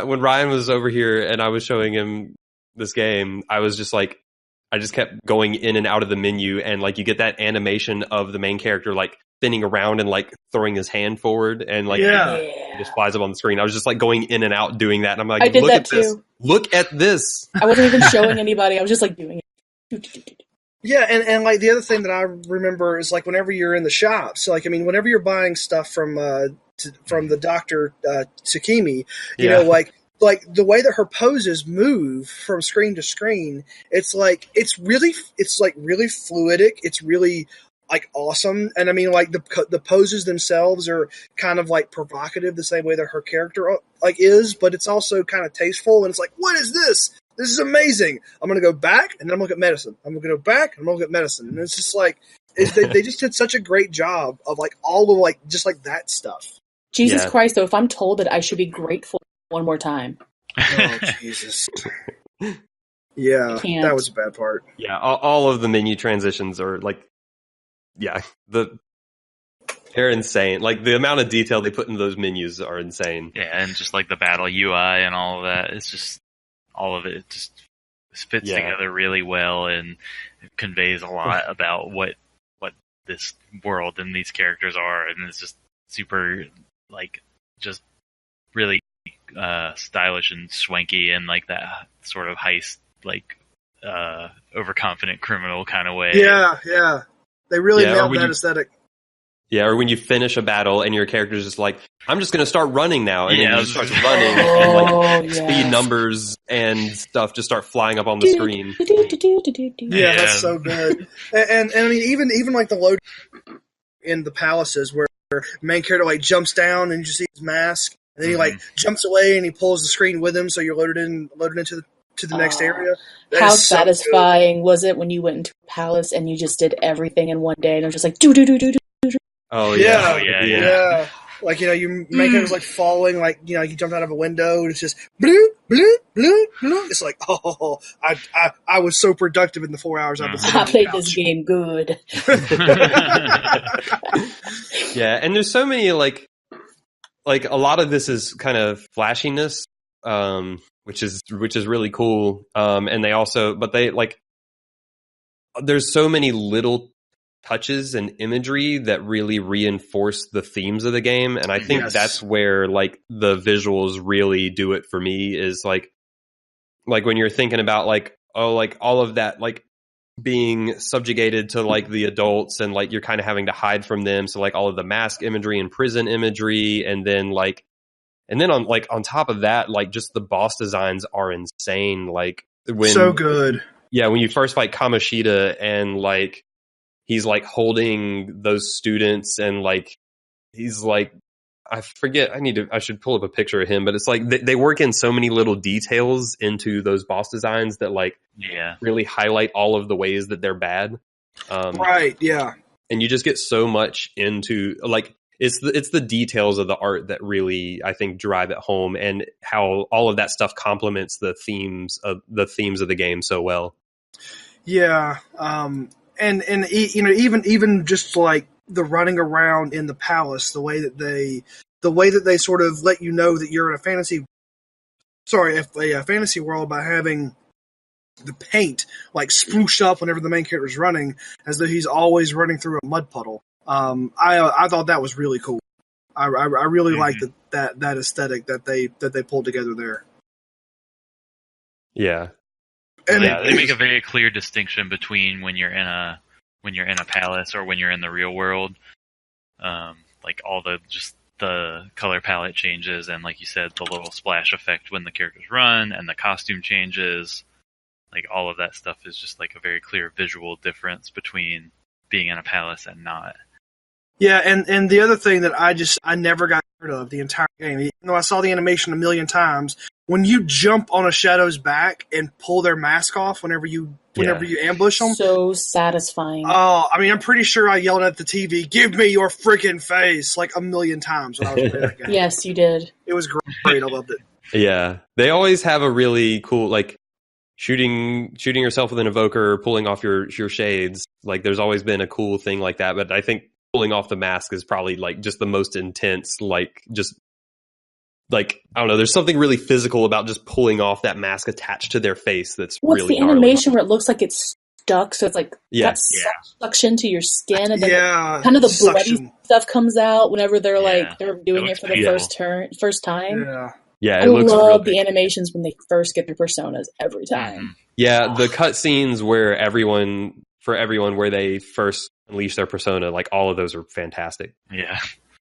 When Ryan was over here and I was showing him this game, I was just like, I just kept going in and out of the menu, and like you get that animation of the main character like spinning around and like throwing his hand forward and like he just flies up on the screen. I was just like going in and out doing that, and I'm like, I did look that at too. this. Look at this. I wasn't even showing anybody. I was just like doing it. Yeah, and like the other thing that I remember is like whenever you're in the shops, like I mean, whenever you're buying stuff from the Dr. Tsukimi, you know, like the way that her poses move from screen to screen, it's like really fluidic. It's really like awesome, and I mean like the poses themselves are kind of like provocative the same way that her character like is, but it's also kind of tasteful, and it's like, what is this? This is amazing. I'm going to go back, and then I'm going to look at medicine. I'm going to go back, and I'm going to look at medicine. And it's just like, they just did such a great job of like all of like, just like that stuff. Jesus Christ, though, if I'm told that I should be grateful one more time. Oh, Jesus. Yeah, that was a bad part. Yeah, all of the menu transitions are like, they're insane. Like the amount of detail they put into those menus are insane. Yeah, and just like the battle UI and all of that, it's just, all of it just fits together really well and conveys a lot about what this world and these characters are, and it's just super like just really stylish and swanky and like that sort of heist like overconfident criminal kind of way. Yeah. They really nailed that aesthetic. Yeah, or when you finish a battle and your character's just like, I'm just going to start running now. And then you start running and like speed numbers and stuff just start flying up on the screen. Yeah, that's so good. And I mean, even like the load in the palaces where the main character like jumps down and you just see his mask, and then he like jumps away and he pulls the screen with him, so you're loaded into the next area. How satisfying was it when you went into a palace and you just did everything in one day and it was just like do. Oh yeah. Like, you know, you make it like falling, like, you know, you jumped out of a window and it's just bloop, bloop, bloop, bloop. It's like, oh, I was so productive in the 4 hours I've been sitting I played this game good. Yeah, and there's so many like a lot of this is kind of flashiness, which is really cool. And they also, but they like, there's so many little touches and imagery that really reinforce the themes of the game, and I think that's where like the visuals really do it for me, is like when you're thinking about like, oh, like all of that like being subjugated to like the adults, and like you're kind of having to hide from them, so like all of the mask imagery and prison imagery, and then on top of that, like just the boss designs are insane. Like so good. Yeah, when you first fight Kamoshida and like he's like holding those students and like he's like, I forget, I should pull up a picture of him, but it's like they work in so many little details into those boss designs that like really highlight all of the ways that they're bad. Right, yeah. And you just get so much into like it's the details of the art that really, I think, drive it home, and how all of that stuff complements the themes of the game so well. Yeah, and you know, even just like the running around in the palace, the way that they sort of let you know that you're in a fantasy world by having the paint like sploosh up whenever the main character is running, as though he's always running through a mud puddle. I thought that was really cool. I really liked that aesthetic that they pulled together there. Yeah. And they make a very clear distinction between when you're in a palace or when you're in the real world. Like all the color palette changes, and like you said, the little splash effect when the characters run, and the costume changes. Like all of that stuff is just like a very clear visual difference between being in a palace and not. Yeah, and the other thing that I never got rid of the entire game, even though I saw the animation a million times, when you jump on a shadow's back and pull their mask off whenever you ambush them. So satisfying. Oh, I mean, I'm pretty sure I yelled at the TV, "Give me your freaking face," like a million times when I was playing that game. Yes, you did. It was great. I loved it. Yeah. They always have a really cool, like, shooting yourself with an evoker, pulling off your shades. Like, there's always been a cool thing like that, but I think pulling off the mask is probably, like, just the most intense, like, just... Like, I don't know, there's something really physical about just pulling off that mask attached to their face that's really the gnarly. animation where it looks like it's stuck, so it's like got suction to your skin, and then kind of the bloody stuff comes out whenever they're they're doing it for the first time. Yeah, I love the animations when they first get their personas every time. Yeah, the cutscenes where everyone where they first unleash their persona, like all of those are fantastic. Yeah.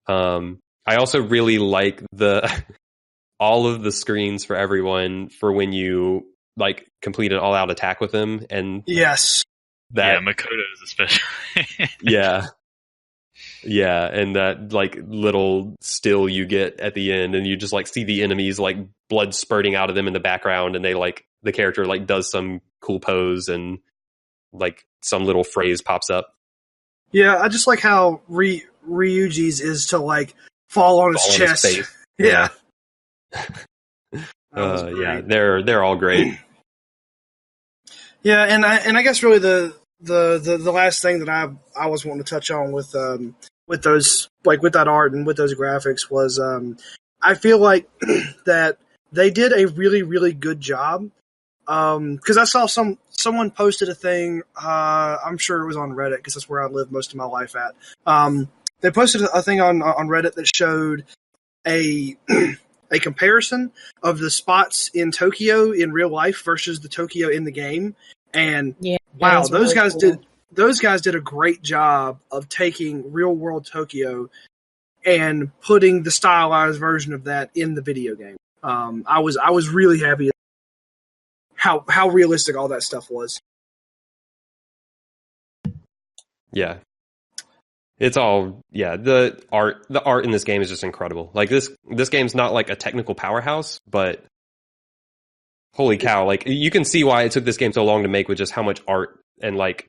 I also really like all of the screens for everyone for when you like complete an all-out attack with them, and Makoto's especially. Yeah, and that like little still you get at the end, and you just like see the enemies like blood spurting out of them in the background, and they like the character like does some cool pose and like some little phrase pops up. Yeah, I just like how Ryuji's is to like fall on his chest. His face. Yeah. They're all great. Yeah, and I guess really the last thing that I was wanting to touch on with those, like with that art and with those graphics was I feel like that they did a really, really good job. Because I saw someone posted a thing, I'm sure it was on Reddit because that's where I live most of my life at. They posted a thing on Reddit that showed a comparison of the spots in Tokyo in real life versus the Tokyo in the game. And wow, those guys did a great job of taking real world Tokyo and putting the stylized version of that in the video game. I was really happy how realistic all that stuff was. Yeah. It's all the art in this game is just incredible. Like this game's not like a technical powerhouse, but holy cow, like you can see why it took this game so long to make with just how much art and like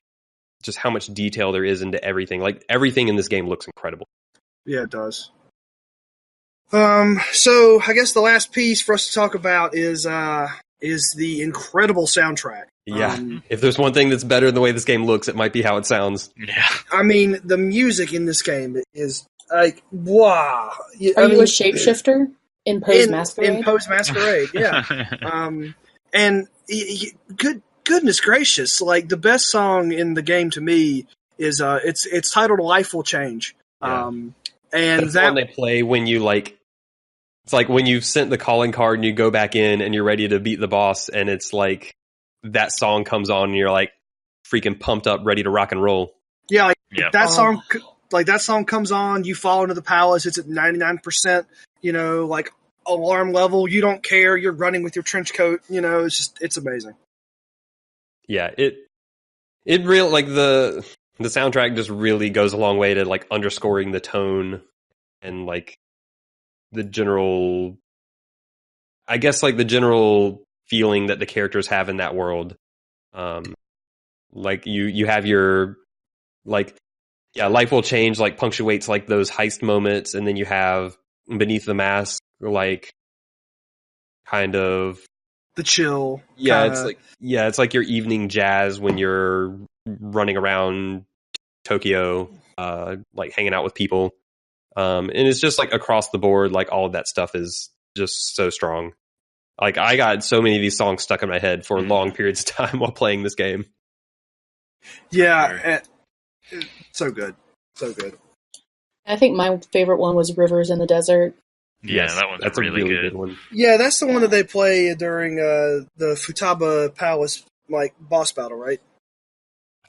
just how much detail there is into everything. Like everything in this game looks incredible. Yeah, it does. So I guess the last piece for us to talk about is the incredible soundtrack. Yeah. If there's one thing that's better than the way this game looks, it might be how it sounds. Yeah. I mean, the music in this game is like, wow. Are you a shapeshifter in Poe's Masquerade? In Poe's Masquerade, yeah. And goodness gracious, like the best song in the game to me is it's titled "Life Will Change." Yeah. And that's the one they play when you like. It's like when you've sent the calling card and you go back in and you're ready to beat the boss, and it's like that song comes on and you're like freaking pumped up, ready to rock and roll. Yeah, like that song. Like that song comes on, you fall into the palace. It's at 99%. Like alarm level. You don't care. You're running with your trench coat. It's amazing. Yeah, it real like the soundtrack just really goes a long way to like underscoring the tone and like the general, I guess like the general feeling that the characters have in that world. Like you have your like, Life Will Change like punctuates like those heist moments, and then you have Beneath the Mask like kind of the chill. It's like your evening jazz when you're running around Tokyo, like hanging out with people. And it's just like across the board, like all of that stuff is just so strong. Like I got so many of these songs stuck in my head for long periods of time while playing this game. Yeah, so good. I think my favorite one was Rivers in the Desert. Yeah, that's a really good one. Yeah, that's the one that they play during the Futaba Palace like boss battle, right?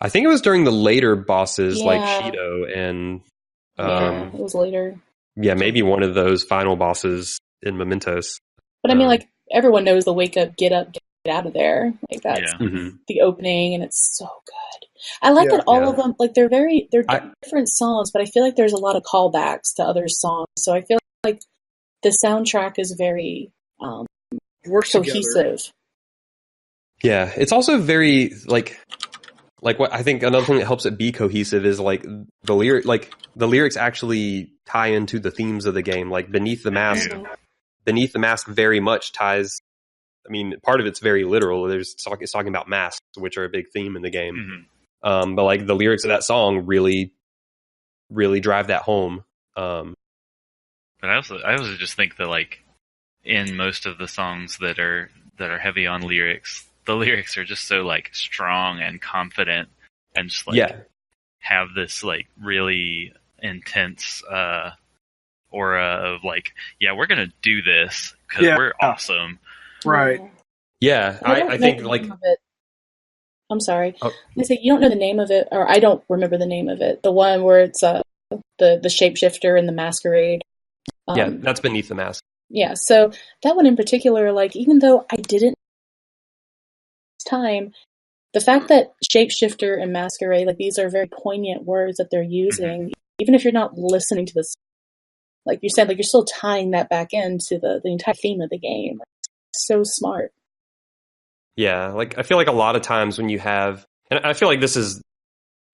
I think it was during the later bosses like Shido and it was later. Yeah, maybe one of those final bosses in Mementos. But I mean, like everyone knows the wake up, get out of there. Like that's the opening, and it's so good. I like that all of them. Like they're different songs, but I feel like there's a lot of callbacks to other songs. So I feel like the soundtrack is very cohesive. Together. Yeah, it's also very like what I think another thing that helps it be cohesive is like the lyrics actually tie into the themes of the game. Like Beneath the Mask very much ties. I mean, part of it's very literal. It's talking about masks, which are a big theme in the game. But like the lyrics of that song really, really drive that home. But I also just think that like in most of the songs that are heavy on lyrics, the lyrics are just so like strong and confident, and just like have this like really intense aura of like, yeah, we're gonna do this because we're awesome. Right. Yeah, I think like. I'm sorry. Oh. I say you don't know the name of it, or I don't remember the name of it. The one where it's the shapeshifter and the masquerade. Yeah, that's Beneath the Mask. Yeah, so that one in particular, like even though I didn't time, the fact that shapeshifter and masquerade, like these are very poignant words that they're using, even if you're not listening to this, like you said, like you're still tying that back into the entire theme of the game. It's so smart. Yeah, like I feel like a lot of times when you have, and I feel like this is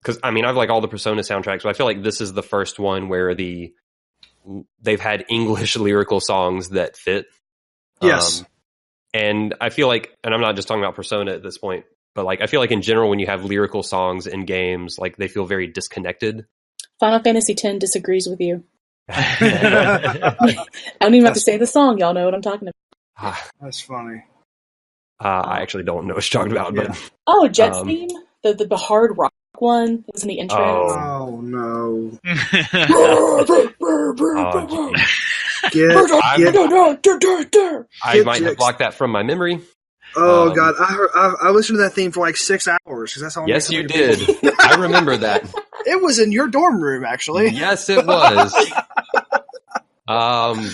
because I mean I've like all the Persona soundtracks, but I feel like this is the first one where they've had English lyrical songs that fit. Yes, and I feel like, and I'm not just talking about Persona at this point, but like I feel like in general when you have lyrical songs in games, like they feel very disconnected. Final Fantasy X disagrees with you. I don't even have to say the song; y'all know what I'm talking about. That's funny. I actually don't know what you're talking about, but Jet's theme, the hard rock one is in the entrance. Oh no! I might have blocked that from my memory. Oh God! I listened to that theme for like 6 hours because that's all. Yes, you did. I remember that. It was in your dorm room, actually. Yes, it was.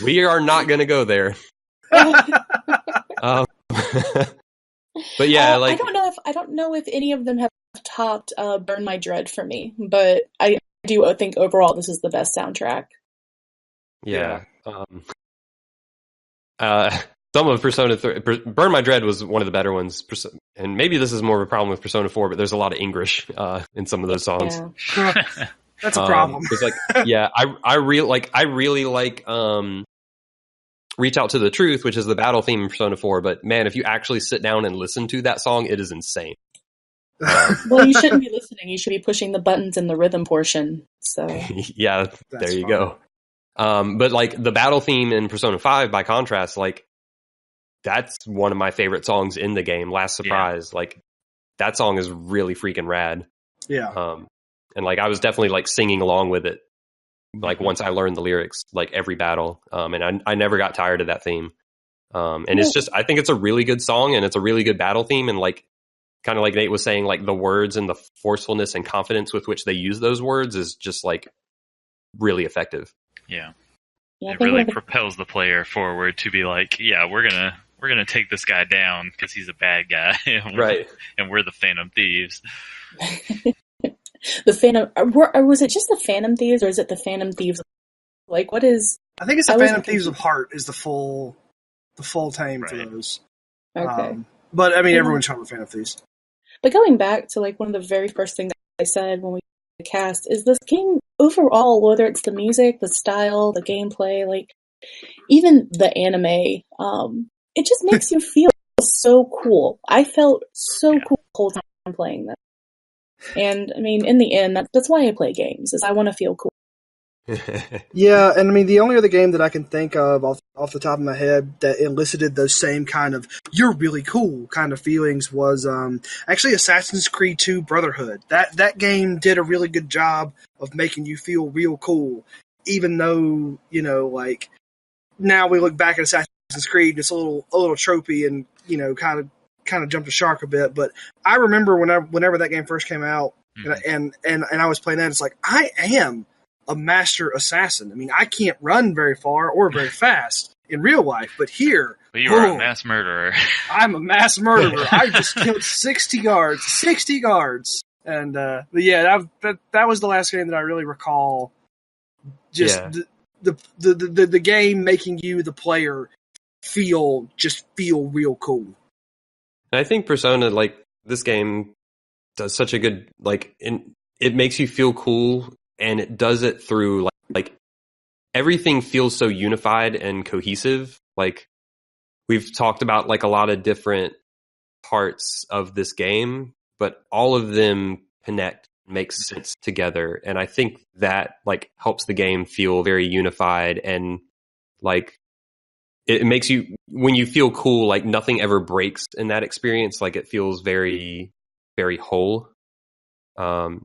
We are not going to go there. But yeah, like I don't know if any of them have topped "Burn My Dread" for me, but I do think overall this is the best soundtrack. Yeah. Some of Persona 3, Burn My Dread was one of the better ones, and maybe this is more of a problem with Persona 4, but there's a lot of English in some of those songs. Yeah. That's a problem. It's like, yeah, I really like Reach Out to the Truth, which is the battle theme in Persona 4, but man, if you actually sit down and listen to that song, it is insane. Well, you shouldn't be listening. You should be pushing the buttons in the rhythm portion. So yeah, there you go. But like the battle theme in Persona 5, by contrast, like that's one of my favorite songs in the game. Last Surprise, like that song is really freaking rad. Yeah. And like I was definitely like singing along with it. Like once I learned the lyrics, like every battle, and I never got tired of that theme. And it's just, I think it's a really good song and it's a really good battle theme. And like, kind of like Nate was saying, like the words and the forcefulness and confidence with which they use those words is just like really effective. Yeah. It really propels the player forward to be like, yeah, we're gonna take this guy down because he's a bad guy, right? And we're the Phantom Thieves. The Phantom, or was it just the Phantom Thieves, or is it the Phantom Thieves? Like, what is? I think it's the Phantom Thieves of Heart is the full name for those. Okay, but I mean, everyone's talking about Phantom Thieves. But going back to like one of the very first things I said when we did the cast is this game overall, whether it's the music, the style, the gameplay, like even the anime, it just makes you feel so cool. I felt so cool the whole time playing this. And I mean, in the end, that's why I play games, is I want to feel cool. Yeah, and I mean, the only other game that I can think of off the top of my head that elicited those same kind of "you're really cool" kind of feelings was actually Assassin's Creed 2 Brotherhood. That game did a really good job of making you feel real cool, even though, you know, like now we look back at Assassin's Creed, it's a little tropey and, you know, kind of jumped the shark a bit. But I remember whenever that game first came out, and I was playing that, it's like, I am a master assassin. I mean, I can't run very far or very fast in real life, but here... But you are a mass murderer. I'm a mass murderer. I just killed 60 guards. And, but yeah, that was the last game that I really recall. Just the game making you, the player, feel real cool. I think Persona, like, this game does such a good, like, it makes you feel cool, and it does it through, like everything feels so unified and cohesive. Like, we've talked about, like, a lot of different parts of this game, but all of them connect, make sense together. And I think that, like, helps the game feel very unified and, like, it makes you, when you feel cool, like nothing ever breaks in that experience. Like it feels very, very whole. And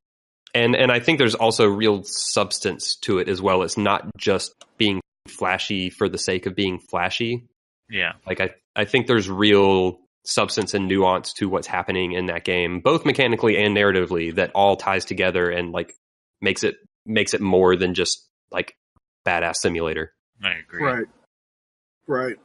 I think there's also real substance to it as well. It's not just being flashy for the sake of being flashy. Yeah. Like I think there's real substance and nuance to what's happening in that game, both mechanically and narratively, that all ties together and like makes it more than just like badass simulator. I agree. Right.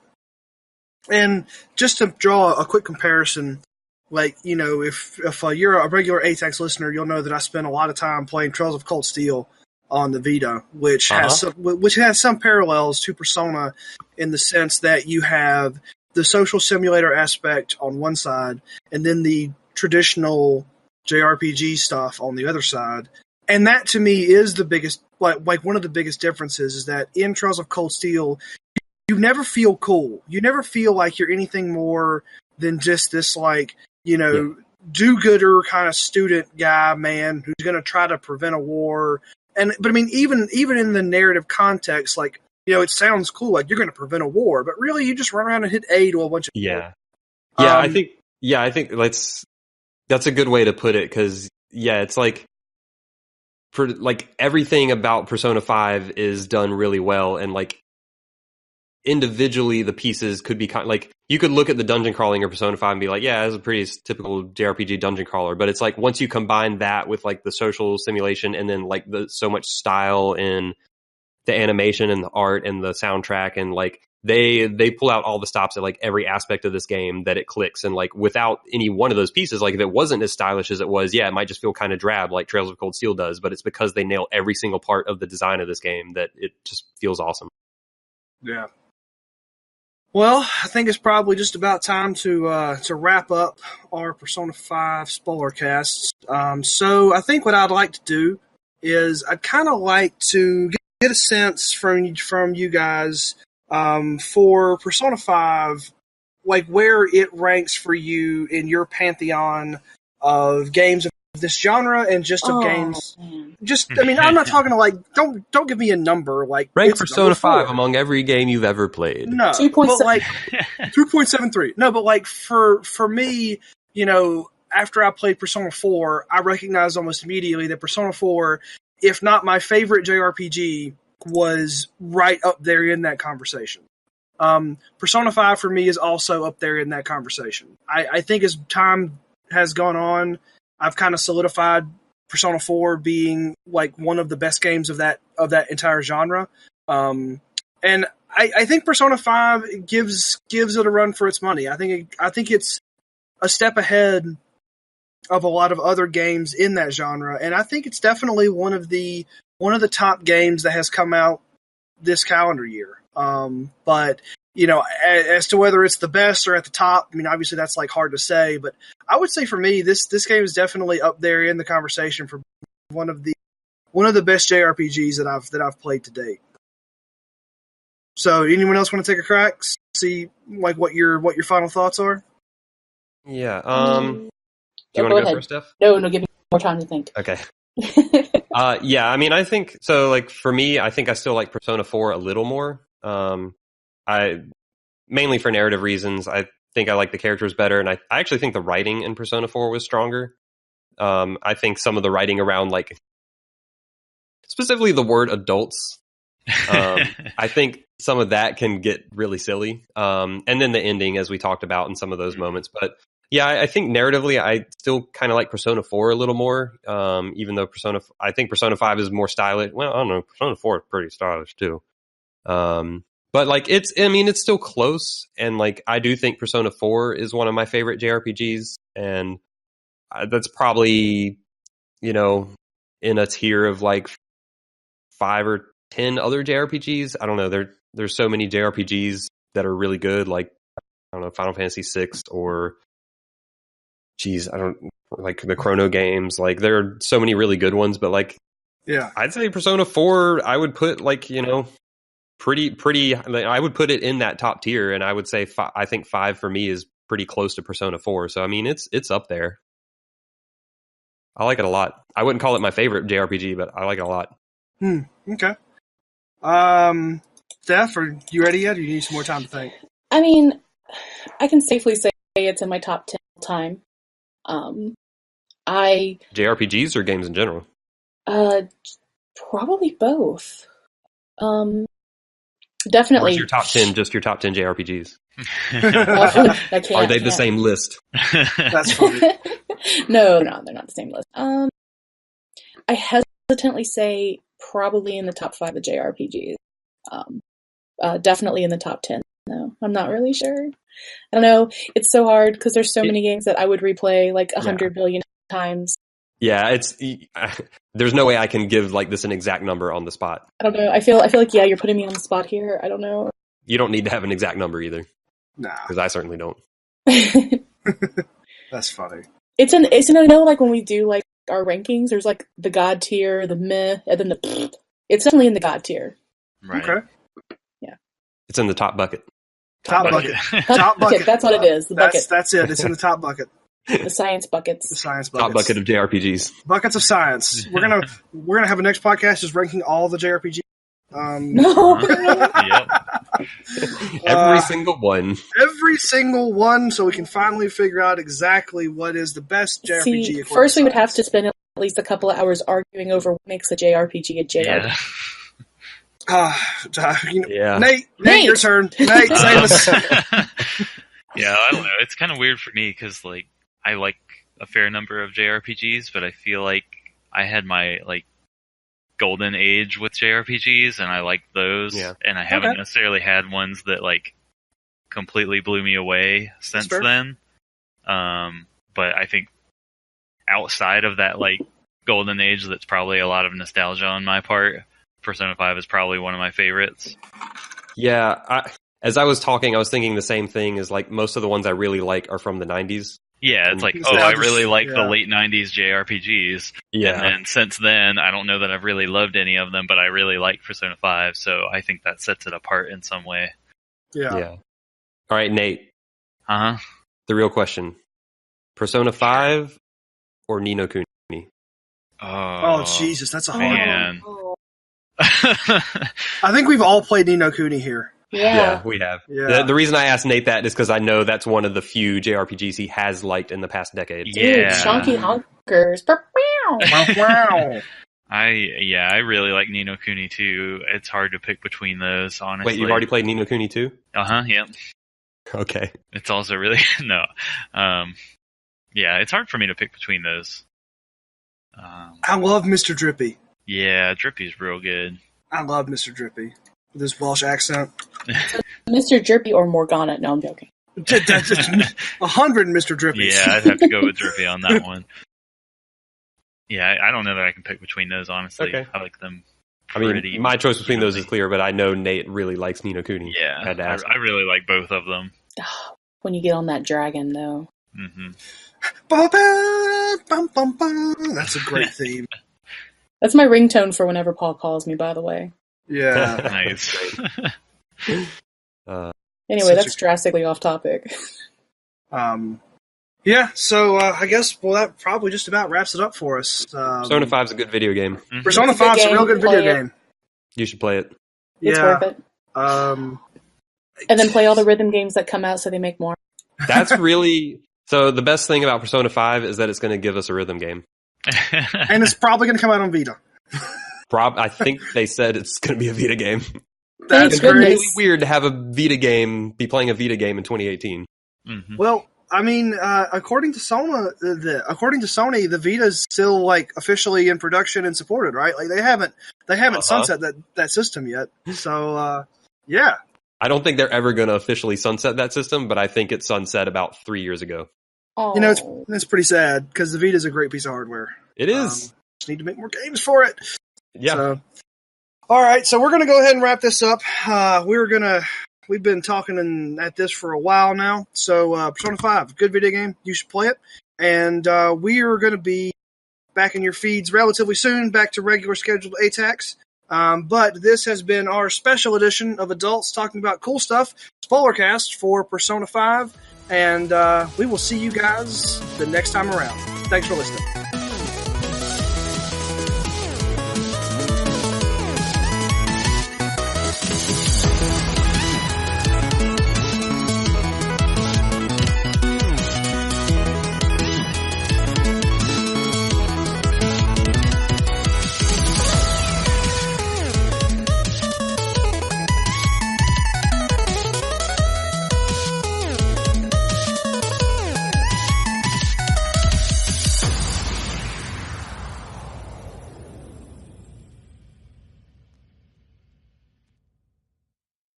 And just to draw a quick comparison, like, you know, if you're a regular ATACS listener, you'll know that I spent a lot of time playing Trails of Cold Steel on the Vita, which has some parallels to Persona in the sense that you have the social simulator aspect on one side, and then the traditional JRPG stuff on the other side. And that to me is the biggest, like one of the biggest differences is that in Trails of Cold Steel, you never feel cool. You never feel like you're anything more than just this, like, you know, do-gooder kind of student guy, man, who's going to try to prevent a war. But I mean, even in the narrative context, like, you know, it sounds cool, like you're going to prevent a war, but really you just run around and hit A to a bunch of people. I think that's a good way to put it, because it's like, for like everything about Persona 5 is done really well, and like individually the pieces could be like, you could look at the dungeon crawling of Persona 5 and be like, yeah, it's a pretty typical JRPG dungeon crawler, but it's like once you combine that with like the social simulation and then like the so much style in the animation and the art and the soundtrack, and like they pull out all the stops at like every aspect of this game that it clicks. And like without any one of those pieces, like if it wasn't as stylish as it was, it might just feel kind of drab like Trails of Cold Steel does, but it's because they nail every single part of the design of this game that it just feels awesome. Yeah. Well, I think it's probably just about time to wrap up our Persona 5 spoiler casts. So I think what I'd like to do is I'd kind of like to get a sense from you guys for Persona 5, like where it ranks for you in your pantheon of games of this genre and just of games. Man. Just, I mean, I'm not talking to like, don't give me a number. Like, rank Persona 5 among every game you've ever played. No, 2.7. But like 2.73. No, but like for me, you know, after I played Persona 4, I recognized almost immediately that Persona 4, if not my favorite JRPG, was right up there in that conversation. Persona 5 for me is also up there in that conversation. I think as time has gone on, I've kind of solidified Persona 4 being like one of the best games of that entire genre. And I think Persona 5 gives it a run for its money. I think it's a step ahead of a lot of other games in that genre, and I think it's definitely one of the top games that has come out this calendar year. But you know, as to whether it's the best or at the top, I mean, obviously that's like hard to say, but I would say for me, this game is definitely up there in the conversation for one of the best JRPGs that I've played to date. So, anyone else want to take a crack? See, like what your final thoughts are? Yeah. Do you want to go first, Steph? No, give me more time to think. Okay. Yeah, I mean, I think so. Like for me, I think I still like Persona 4 a little more. I mainly for narrative reasons. I think I like the characters better, and I actually think the writing in Persona 4 was stronger. I think some of the writing around, like specifically the word adults, I think some of that can get really silly. And then the ending, as we talked about in some of those moments. But yeah, I think narratively, I still kind of like Persona 4 a little more. Even though I think Persona 5 is more stylish. Well, I don't know. Persona 4 is pretty stylish too. But like it's still close, and like I do think Persona 4 is one of my favorite JRPGs, and that's probably, you know, in a tier of like 5 or 10 other JRPGs. I don't know. There's so many JRPGs that are really good, like I don't know, Final Fantasy 6 or I don't like the Chrono games. Like there are so many really good ones, but like yeah, I'd say Persona 4 I would put like, you know, pretty I would put it in that top tier, and I would say I think 5 for me is pretty close to Persona 4. So I mean it's up there. I like it a lot. I wouldn't call it my favorite JRPG, but I like it a lot. Okay. Steph, are you ready yet, or do you need some more time to think? I mean, I can safely say it's in my top 10 all time. JRPGs or games in general? Probably both. Definitely. Or is your top 10 just your top 10 JRPGs? I can't, Are they the same list? That's funny. No, they're not the same list. I hesitantly say probably in the top 5 of JRPGs. Definitely in the top 10, though. I'm not really sure. I don't know. It's so hard because there's so many games that I would replay like 100 billion times. Yeah, there's no way I can give like this an exact number on the spot. I don't know. I feel like you're putting me on the spot here. I don't know. You don't need to have an exact number either. Nah, because I certainly don't. That's funny. It's like when we do like our rankings, there's like the God tier, the meh, and then the. It's definitely in the God tier. Right. Okay. Yeah. It's in the top bucket. Top bucket. Top bucket. That's what it is. The bucket. That's it. It's in the top bucket. The science buckets. The science buckets. Top bucket of JRPGs. Buckets of science. We're gonna have a next podcast just ranking all the JRPGs. No. Yep. Every single one. Every single one, so we can finally figure out exactly what is the best JRPG. See, first we would have to spend at least a couple of hours arguing over what makes a JRPG a JRPG. Yeah. Nate, your turn. Nate, save us. Yeah, I don't know. It's kind of weird for me because like I like a fair number of JRPGs, but I feel like I had my like golden age with JRPGs, and I like those. Yeah. And I haven't necessarily had ones that like completely blew me away since then. But I think outside of that like golden age, that's probably a lot of nostalgia on my part. Persona 5 is probably one of my favorites. Yeah, as I was talking, I was thinking the same thing. Is like most of the ones I really like are from the 90s. Yeah, it's like, I really like the late 90s JRPGs. Yeah. And then since then, I don't know that I've really loved any of them, but I really like Persona 5, so I think that sets it apart in some way. Yeah. All right, Nate. Uh-huh. The real question. Persona 5 or Ni no Kuni? Oh, Jesus, that's a hard one. I think we've all played Ni no Kuni here. Yeah, we have. Yeah. The reason I asked Nate that is because I know that's one of the few JRPGs he has liked in the past decade. Dude, chonky honkers. Wow. I really like Ni no Kuni too. It's hard to pick between those, honestly. Wait, you've already played Ni no Kuni too? Uh-huh, yeah. Okay. It's also really no. Yeah, it's hard for me to pick between those. I love Mr. Drippy. Yeah, Drippy's real good. I love Mr. Drippy. With his Welsh accent. Mr. Drippy or Morgana? No, I'm joking. 100 Mr. Drippies. Yeah, I'd have to go with Drippy on that one. Yeah, I don't know that I can pick between those, honestly. Okay. I like them pretty. I mean, my choice between those is clear, but I know Nate really likes Ni no Kuni. Yeah, I really like both of them. When you get on that dragon, though. Mm-hmm. That's a great theme. That's my ringtone for whenever Paul calls me, by the way. Yeah. Nice. Anyway, that's drastically off topic. Yeah, so I guess, that probably just about wraps it up for us. Persona 5 is a good video game. Mm-hmm. Persona 5 is a real good video game. You should play it. It's worth it. And then play all the rhythm games that come out so they make more. That's really... So the best thing about Persona 5 is that it's going to give us a rhythm game. And it's probably going to come out on Vita. I think they said it's going to be a Vita game. That's really weird to have a Vita game be playing a Vita game in 2018. Mm-hmm. Well, I mean, according to Sony, the Vita is still like officially in production and supported, right? Like they haven't sunset that system yet. So yeah. I don't think they're ever going to officially sunset that system, but I think it sunset about 3 years ago. You know, it's pretty sad because the Vita is a great piece of hardware. It is. Just need to make more games for it. Yeah. So, all right, so we're going to go ahead and wrap this up. We've been talking at this for a while now. So Persona 5, good video game. You should play it. And we are going to be back in your feeds relatively soon, back to regular scheduled ATACS. But this has been our special edition of Adults Talking About Cool Stuff, Spoilercast for Persona 5. And we will see you guys the next time around. Thanks for listening.